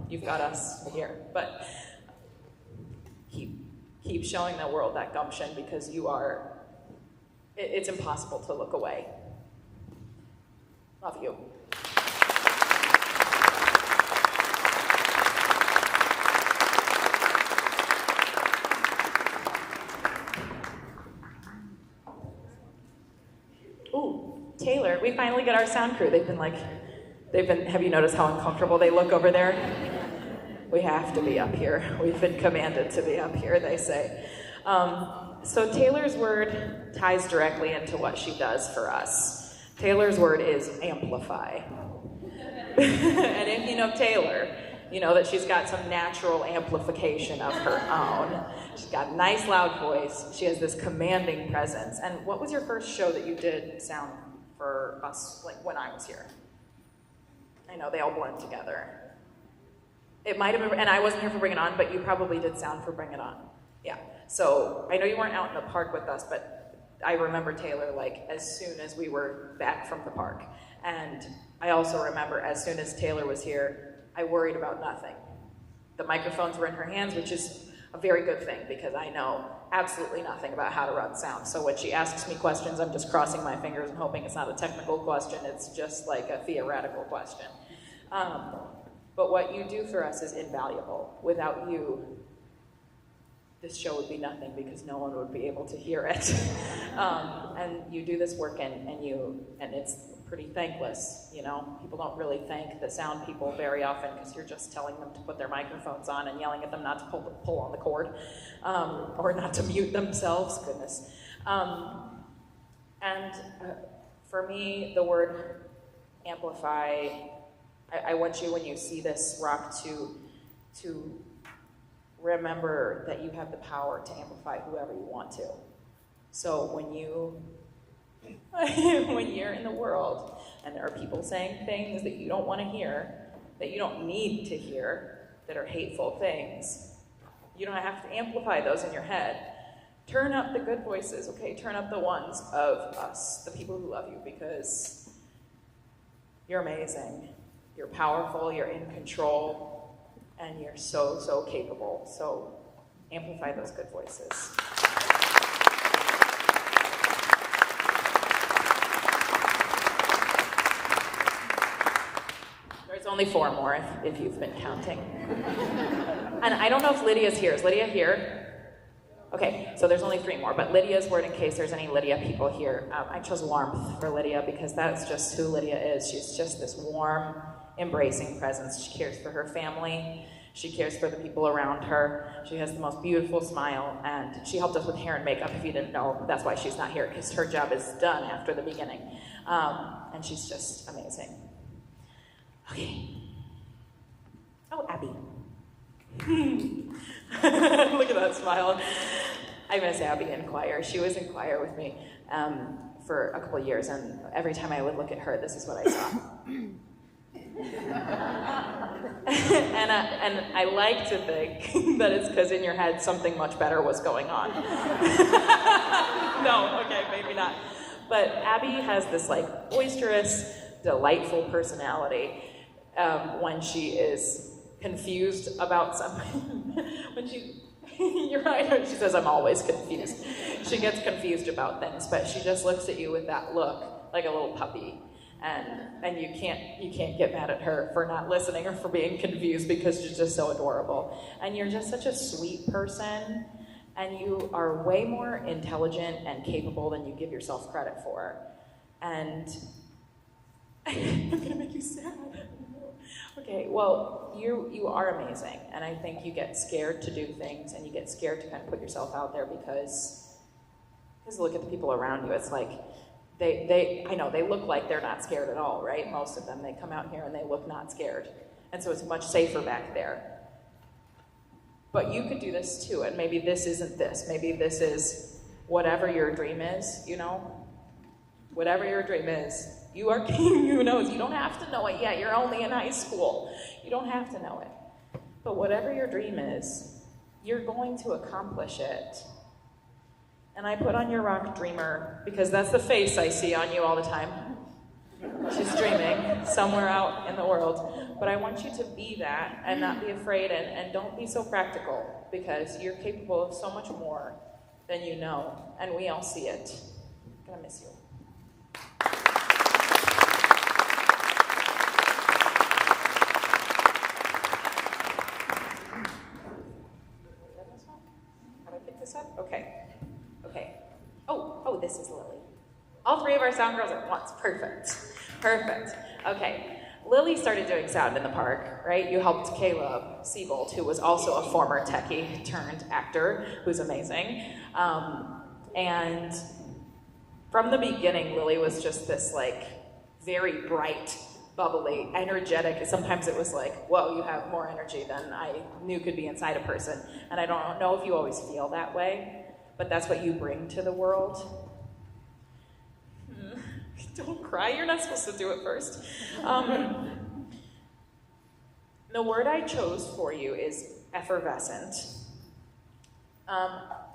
you've got us here. But keep showing the world that gumption because it's impossible to look away. Love you. Ooh, Taylor, we finally get our sound crew. Have you noticed how uncomfortable they look over there? We have to be up here. We've been commanded to be up here, they say. So Taylor's word ties directly into what she does for us. Taylor's word is amplify. And if you know Taylor, you know that she's got some natural amplification of her own. She's got a nice loud voice. She has this commanding presence. And what was your first show that you did sound for us, like when I was here? I know they all blend together. It might have been, and I wasn't here for Bring It On, but you probably did sound for Bring It On. Yeah. So I know you weren't out in the park with us, but I remember Taylor like as soon as we were back from the park. And I also remember as soon as Taylor was here, I worried about nothing. The microphones were in her hands, which is a very good thing because I know absolutely nothing about how to run sound. So when she asks me questions, I'm just crossing my fingers and hoping it's not a technical question. It's just like a theoretical question. But what you do for us is invaluable. Without you, this show would be nothing because no one would be able to hear it. And you do this work and it's pretty thankless, you know? People don't really thank the sound people very often because you're just telling them to put their microphones on and yelling at them not to pull on the cord, or not to mute themselves, goodness. For me, the word amplify, I want you, when you see this rock, to remember that you have the power to amplify whoever you want to. So when you're in the world and there are people saying things that you don't want to hear, that you don't need to hear, that are hateful things, you don't have to amplify those in your head. Turn up the good voices, okay? Turn up the ones of us, the people who love you, because you're amazing. You're powerful, you're in control, and you're so, so capable. So amplify those good voices. There's only 4 more if you've been counting. And I don't know if Lydia's here. Is Lydia here? Okay, so there's only 3 more, but Lydia's word in case there's any Lydia people here. I chose warmth for Lydia because that's just who Lydia is. She's just this warm, embracing presence. She cares for her family. She cares for the people around her. She has the most beautiful smile, and she helped us with hair and makeup. If you didn't know, that's why she's not here, because her job is done after the beginning. And she's just amazing. Okay. Oh, Abby. Look at that smile. I miss Abby in choir. She was in choir with me for a couple of years, and every time I would look at her, this is what I saw. and I like to think that it's because in your head something much better was going on. No, okay, maybe not. But Abby has this like boisterous, delightful personality when she is confused about something. You're right, she says, I'm always confused. She gets confused about things, but she just looks at you with that look, like a little puppy. And you can't get mad at her for not listening or for being confused because she's just so adorable. And you're just such a sweet person, and you are way more intelligent and capable than you give yourself credit for. And I'm gonna make you sad. Okay, well, you are amazing, and I think you get scared to do things, and you get scared to kind of put yourself out there because look at the people around you. It's like, I know, they look like they're not scared at all, right? Most of them, they come out here and they look not scared. And so it's much safer back there. But you could do this too, and maybe this isn't this. Maybe this is whatever your dream is, you know? Whatever your dream is, you are king, who knows? You don't have to know it yet. You're only in high school. You don't have to know it. But whatever your dream is, you're going to accomplish it. And I put on your rock dreamer because that's the face I see on you all the time. She's dreaming somewhere out in the world. But I want you to be that and not be afraid, and don't be so practical, because you're capable of so much more than you know, and we all see it. I'm gonna miss you. How do I pick this up? Okay. Oh, this is Lily. All 3 of our sound girls at once. Perfect. Okay. Lily started doing sound in the park, right? You helped Caleb Siebold, who was also a former techie turned actor, who's amazing. And from the beginning, Lily was just this like very bright, bubbly, energetic. Sometimes it was like, whoa, you have more energy than I knew could be inside a person. And I don't know if you always feel that way, but that's what you bring to the world. Don't cry, you're not supposed to do it first. The word I chose for you is effervescent.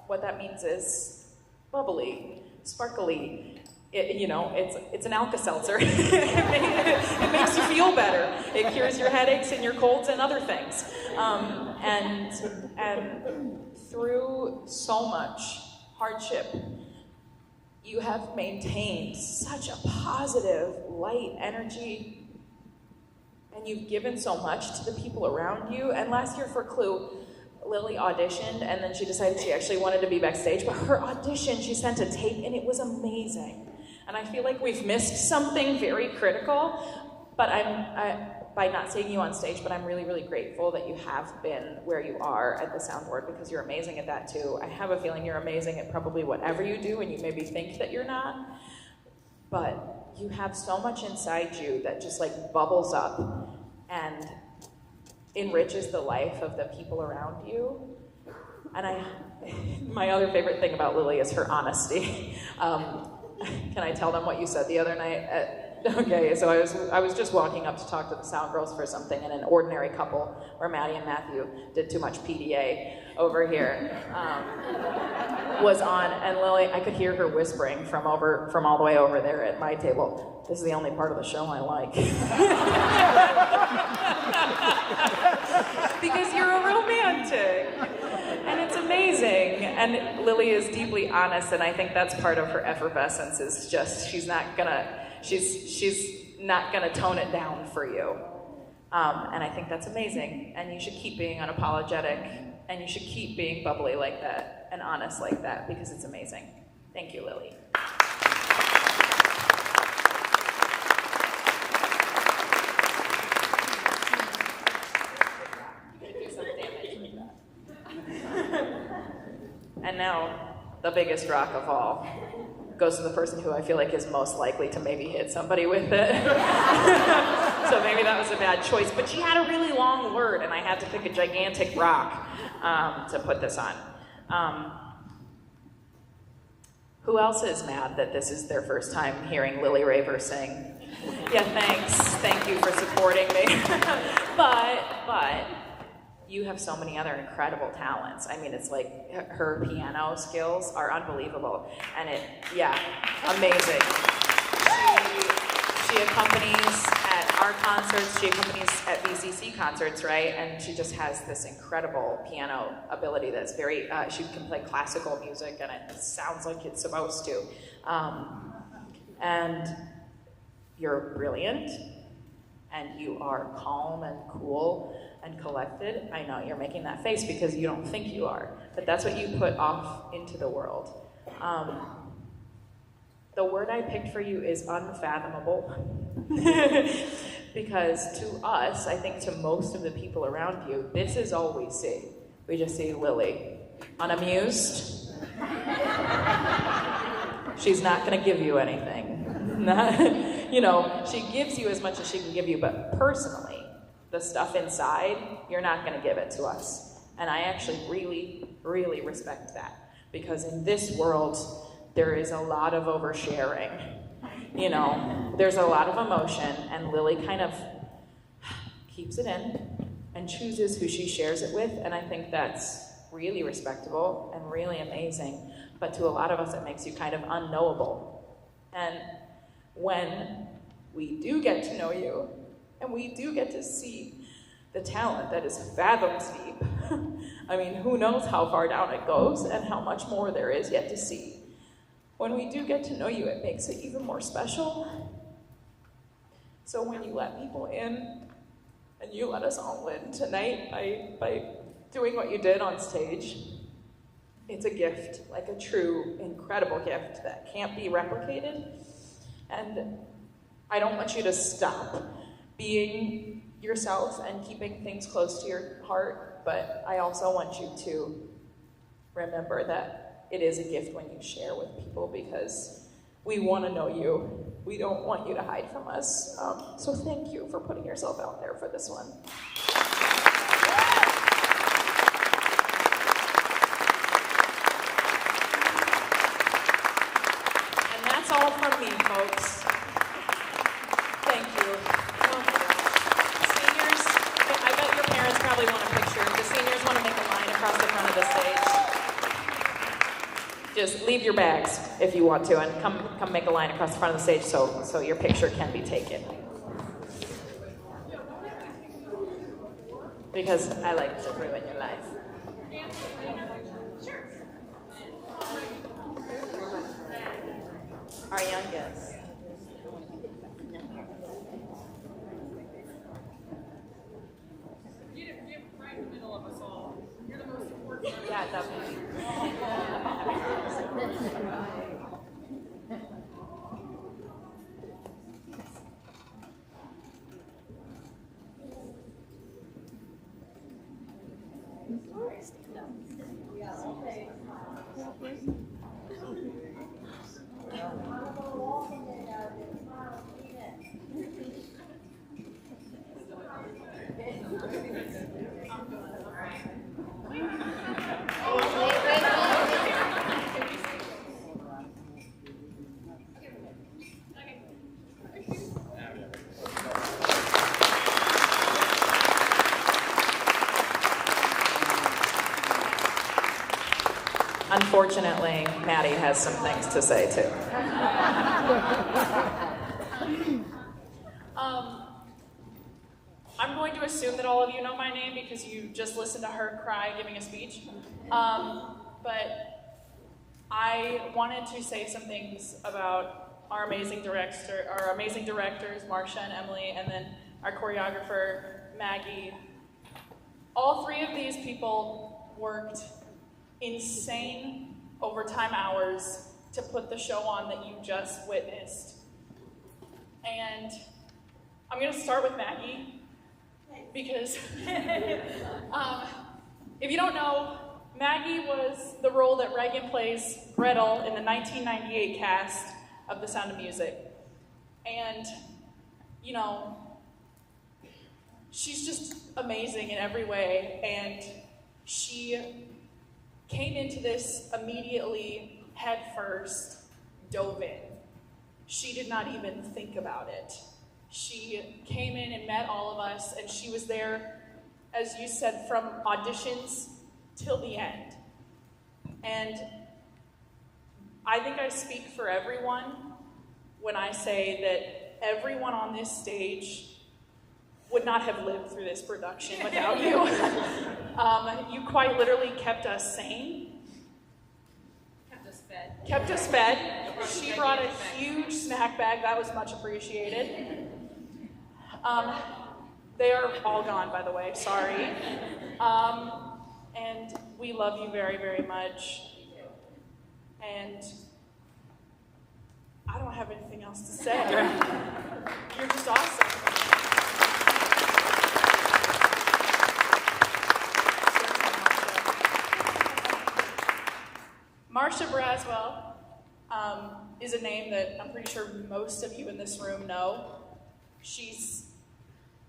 What that means is bubbly, sparkly. It's an Alka-Seltzer. It makes you feel better. It cures your headaches and your colds and other things. And through so much hardship, you have maintained such a positive, light energy, and you've given so much to the people around you. And last year for Clue, Lily auditioned, and then she decided she actually wanted to be backstage, but her audition, she sent a tape, and it was amazing. And I feel like we've missed something very critical, but by not seeing you on stage, but I'm really, really grateful that you have been where you are at the soundboard, because you're amazing at that too. I have a feeling you're amazing at probably whatever you do, and you maybe think that you're not, but you have so much inside you that just like bubbles up and enriches the life of the people around you. And my other favorite thing about Lily is her honesty. Can I tell them what you said the other night? Okay, so I was just walking up to talk to the sound girls for something, and an ordinary couple, where Maddie and Matthew did too much PDA over here, was on, and Lily, I could hear her whispering from all the way over there at my table. This is the only part of the show I like. Because you're a romantic. And it's amazing. And Lily is deeply honest, and I think that's part of her effervescence, is just she's not gonna tone it down for you. And I think that's amazing. And you should keep being unapologetic, and you should keep being bubbly like that and honest like that, because it's amazing. Thank you, Lily. And now, the biggest rock of all goes to the person who I feel like is most likely to maybe hit somebody with it. So maybe that was a bad choice, but she had a really long word, and I had to pick a gigantic rock to put this on. Who else is mad that this is their first time hearing Lily Raver sing? Yeah, thanks. Thank you for supporting me. But you have so many other incredible talents. I mean, it's like her piano skills are unbelievable. And amazing. She accompanies at our concerts, she accompanies at VCC concerts, right? And she just has this incredible piano ability that's very, she can play classical music, and it sounds like it's supposed to. And you're brilliant, and you are calm and cool and collected. I know you're making that face because you don't think you are, but that's what you put off into the world. The word I picked for you is unfathomable. Because to us, I think to most of the people around you, this is all we see. We just see Lily, unamused. She's not gonna give you anything. She gives you as much as she can give you, but personally, the stuff inside, you're not gonna give it to us. And I actually really, really respect that. Because in this world, there is a lot of oversharing. There's a lot of emotion, and Lily kind of keeps it in and chooses who she shares it with, and I think that's really respectable and really amazing. But to a lot of us, it makes you kind of unknowable. And when we do get to know you, and we do get to see the talent that is fathoms deep, I mean, who knows how far down it goes and how much more there is yet to see. When we do get to know you, it makes it even more special. So when you let people in, and you let us all in tonight by doing what you did on stage, it's a gift, like a true, incredible gift that can't be replicated. And I don't want you to stop being yourself and keeping things close to your heart, but I also want you to remember that it is a gift when you share with people, because we want to know you. We don't want you to hide from us. So thank you for putting yourself out there for this one. And that's all from me, folks. Thank you. Seniors, I bet your parents probably want a picture. The seniors want to make a line across the front of the stage. Just leave your bags if you want to, and come make a line across the front of the stage so your picture can be taken. Because I like to ruin your life. Our youngest. Get right in the middle of us all. You're the most important. Yeah, definitely. Unfortunately, Maddie has some things to say too. I'm going to assume that all of you know my name because you just listened to her cry giving a speech. But I wanted to say some things about our amazing directors, Marcia and Emily, and then our choreographer, Maggie. All three of these people worked insane overtime hours to put the show on that you just witnessed. And I'm going to start with Maggie. Because if you don't know, Maggie was the role that Reagan plays Gretel in the 1998 cast of The Sound of Music. And, you know, she's just amazing in every way. And she came into this immediately, head first, dove in. She did not even think about it. She came in and met all of us, and she was there, as you said, from auditions till the end. And I think I speak for everyone when I say that everyone on this stage would not have lived through this production without you. You quite literally kept us sane. Kept us fed. She brought a huge snack bag. That was much appreciated. They are all gone, by the way. Sorry. And we love you very, very much. And I don't have anything else to say. You're just awesome. Marcia Braswell is a name that I'm pretty sure most of you in this room know. She's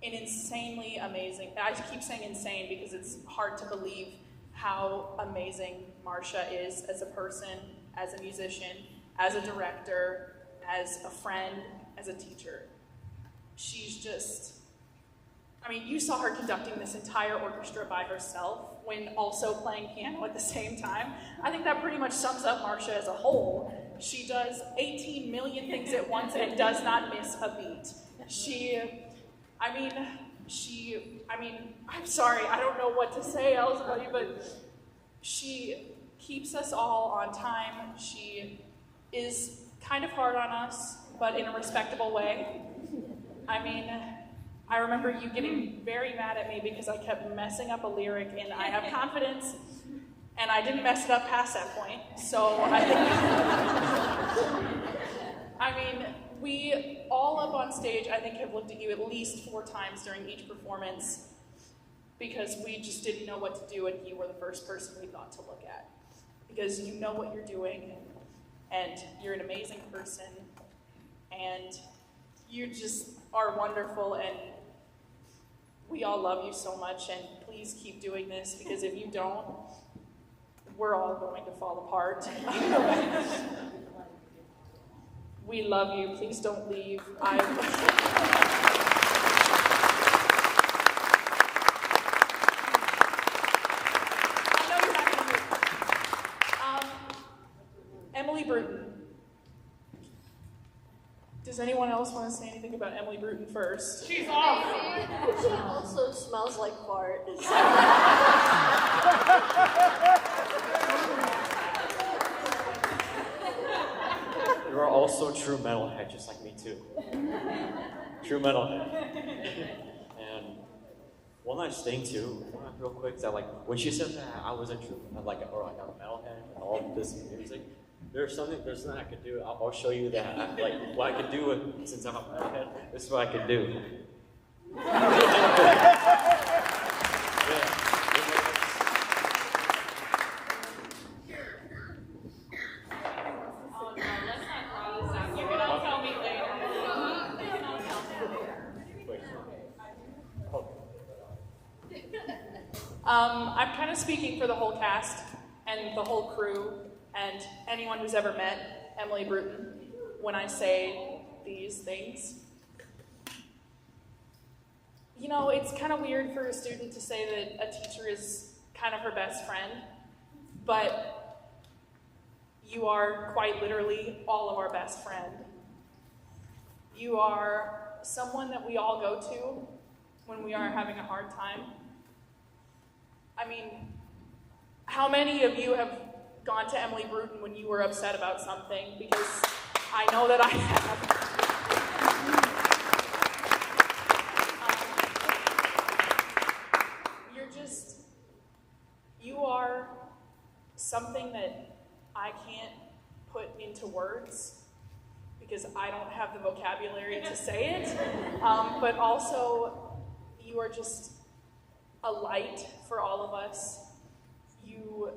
an insanely amazing, I keep saying insane because it's hard to believe how amazing Marcia is as a person, as a musician, as a director, as a friend, as a teacher. She's just, I mean, you saw her conducting this entire orchestra by herself when also playing piano at the same time. I think that pretty much sums up Marcia as a whole. She does 18 million things at once and does not miss a beat. I'm sorry, I don't know what to say else about you, but she keeps us all on time. She is kind of hard on us, but in a respectable way. I mean, I remember you getting very mad at me because I kept messing up a lyric in I Have Confidence, and I didn't mess it up past that point. So I think, we all up on stage, I think, have looked at you at least 4 times during each performance because we just didn't know what to do, and you were the first person we thought to look at. Because you know what you're doing, and you're an amazing person, and you just are wonderful, and we all love you so much, and please keep doing this, because if you don't, we're all going to fall apart. We love you. Please don't leave. I know you're not going to move. Emily Bruton. Does anyone else want to say anything about Emily Bruton first? She's awesome. She also smells like fart. You are also true metalhead, just like me too. True metalhead. And one nice thing too, real quick, is that when she said that I was a true, I'm a metalhead and all this music. There's something I could do. I'll show you that. What I could do since I'm a metalhead. This is what I could do. I'm kind of speaking for the whole cast and the whole crew and anyone who's ever met Emily Bruton when I say these things. You know, it's kind of weird for a student to say that a teacher is kind of her best friend, but You are quite literally all of our best friend. You are someone that we all go to when we are having a hard time. I mean, how many of you have gone to Emily Bruton when you were upset about something? Because I know that I have. You are something that I can't put into words because I don't have the vocabulary to say it, but also you are just a light for all of us. You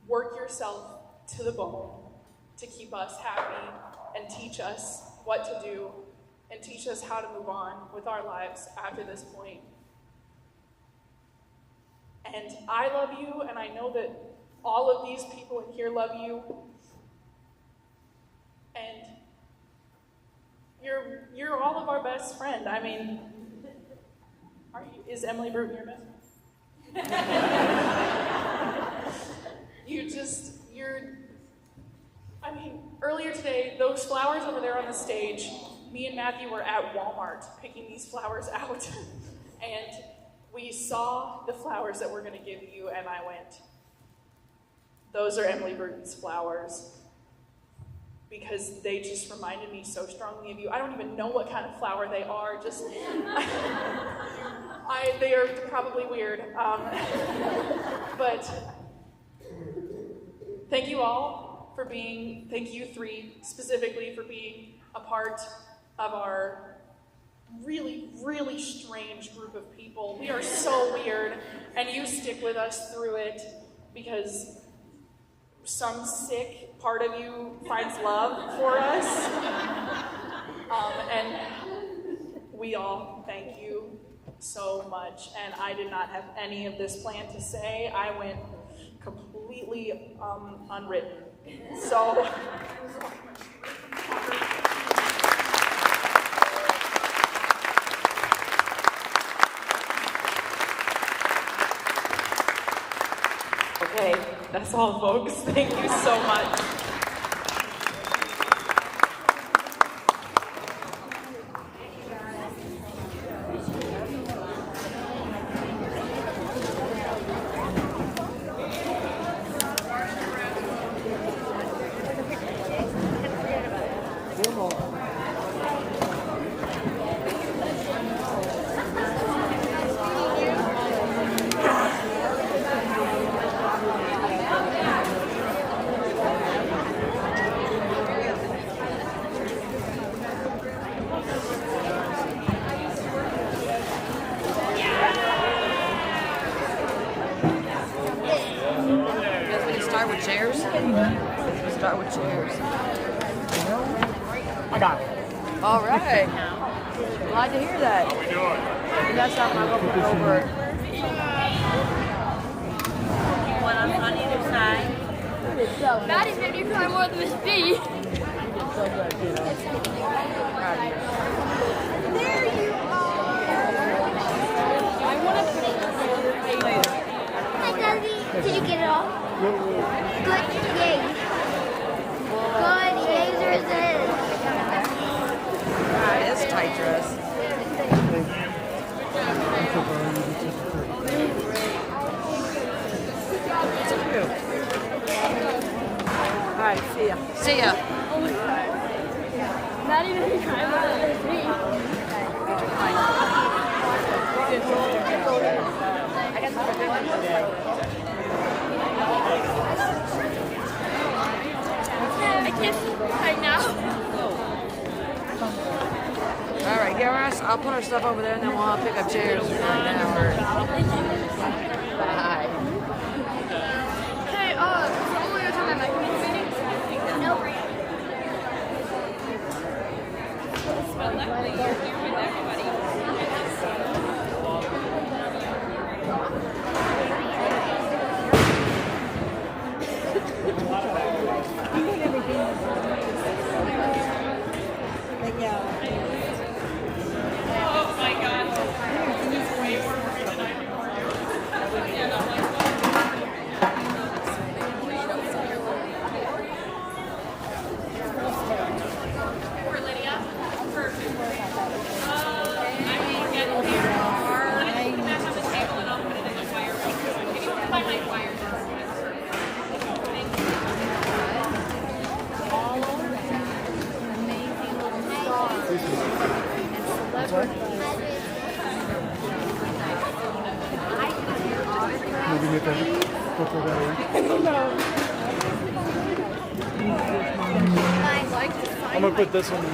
work yourself to the bone to keep us happy and teach us what to do and teach us how to move on with our lives after this point. And I love you, and I know that all of these people in here love you. And you're all of our best friend. I mean, is Emily Bruton your best friend? I mean, earlier today, those flowers over there on the stage, me and Matthew were at Walmart picking these flowers out. And we saw the flowers that we're going to give you, and I went, those are Emily Bruton's flowers. Because they just reminded me so strongly of you. I don't even know what kind of flower they are. They are probably weird. But thank you all for thank you three specifically for being a part of our really, really strange group of people. We are so weird, and you stick with us through it because some sick part of you finds love for us. And we all thank you so much. And I did not have any of this planned to say. I went completely unwritten. So. Okay, that's all, folks. Thank you so much. All right. Glad to hear that. How we doing? That's something I'm going to put over. One on either side. Maddie's made me cry more than Miss B. So good, you know. There you are. I want to put it later. Hi, Daddy. Did you get it all? Good. Yay. Good. Yay, there's it. It's a tight dress. All right, see ya. See ya. Not even crying more than Miss B. I got some today. I can't right now. All right, get us. I'll put our stuff over there, and then we'll pick up chairs for an hour. Bye. Hey, so only you're talking about microphone meeting? Nope. But luckily, you're here with everybody. Oh my God. It's way more free than I recorded. Yeah, I'm like, What's that? Moving it there. Before that. I'm gonna put this one.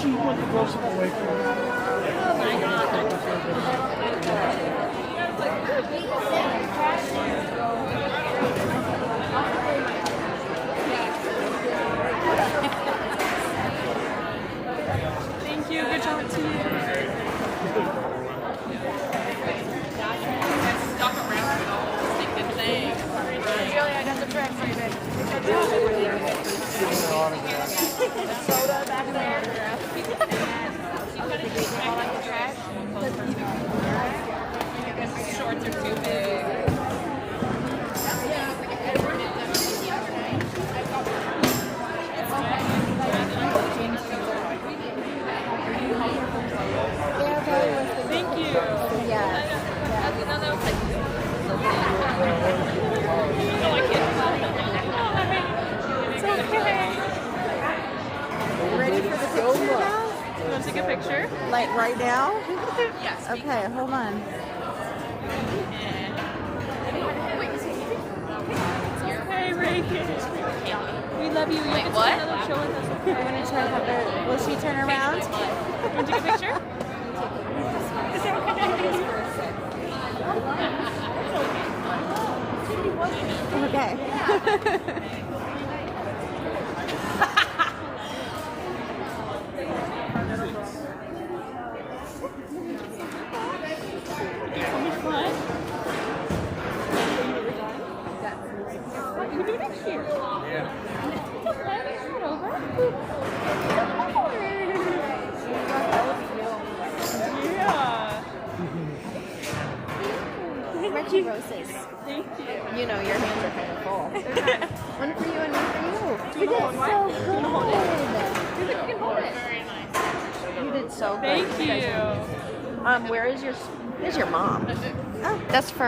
She wants to go some away from her. Oh my god. Thank you. Good job to you. Stuck around with all the stinking things. Really, I got the track for you, babe. Soda back there. Shorts are too big. Thank you. Yeah. No, I can't. It's okay. Ready for the picture now? You want to take a picture? Like right now? Yes. Okay, hold on. Hey, Reagan. We love you. Wait, what? Show with us. I'm gonna try to have her. Will she turn around? You want to take a picture? Okay. Richie roses. Thank you. You know your hands are kind of full. One for you and one for you. You did so good. You can hold it. Very nice. You did so good. Thank you. Where's your mom? Oh, that's for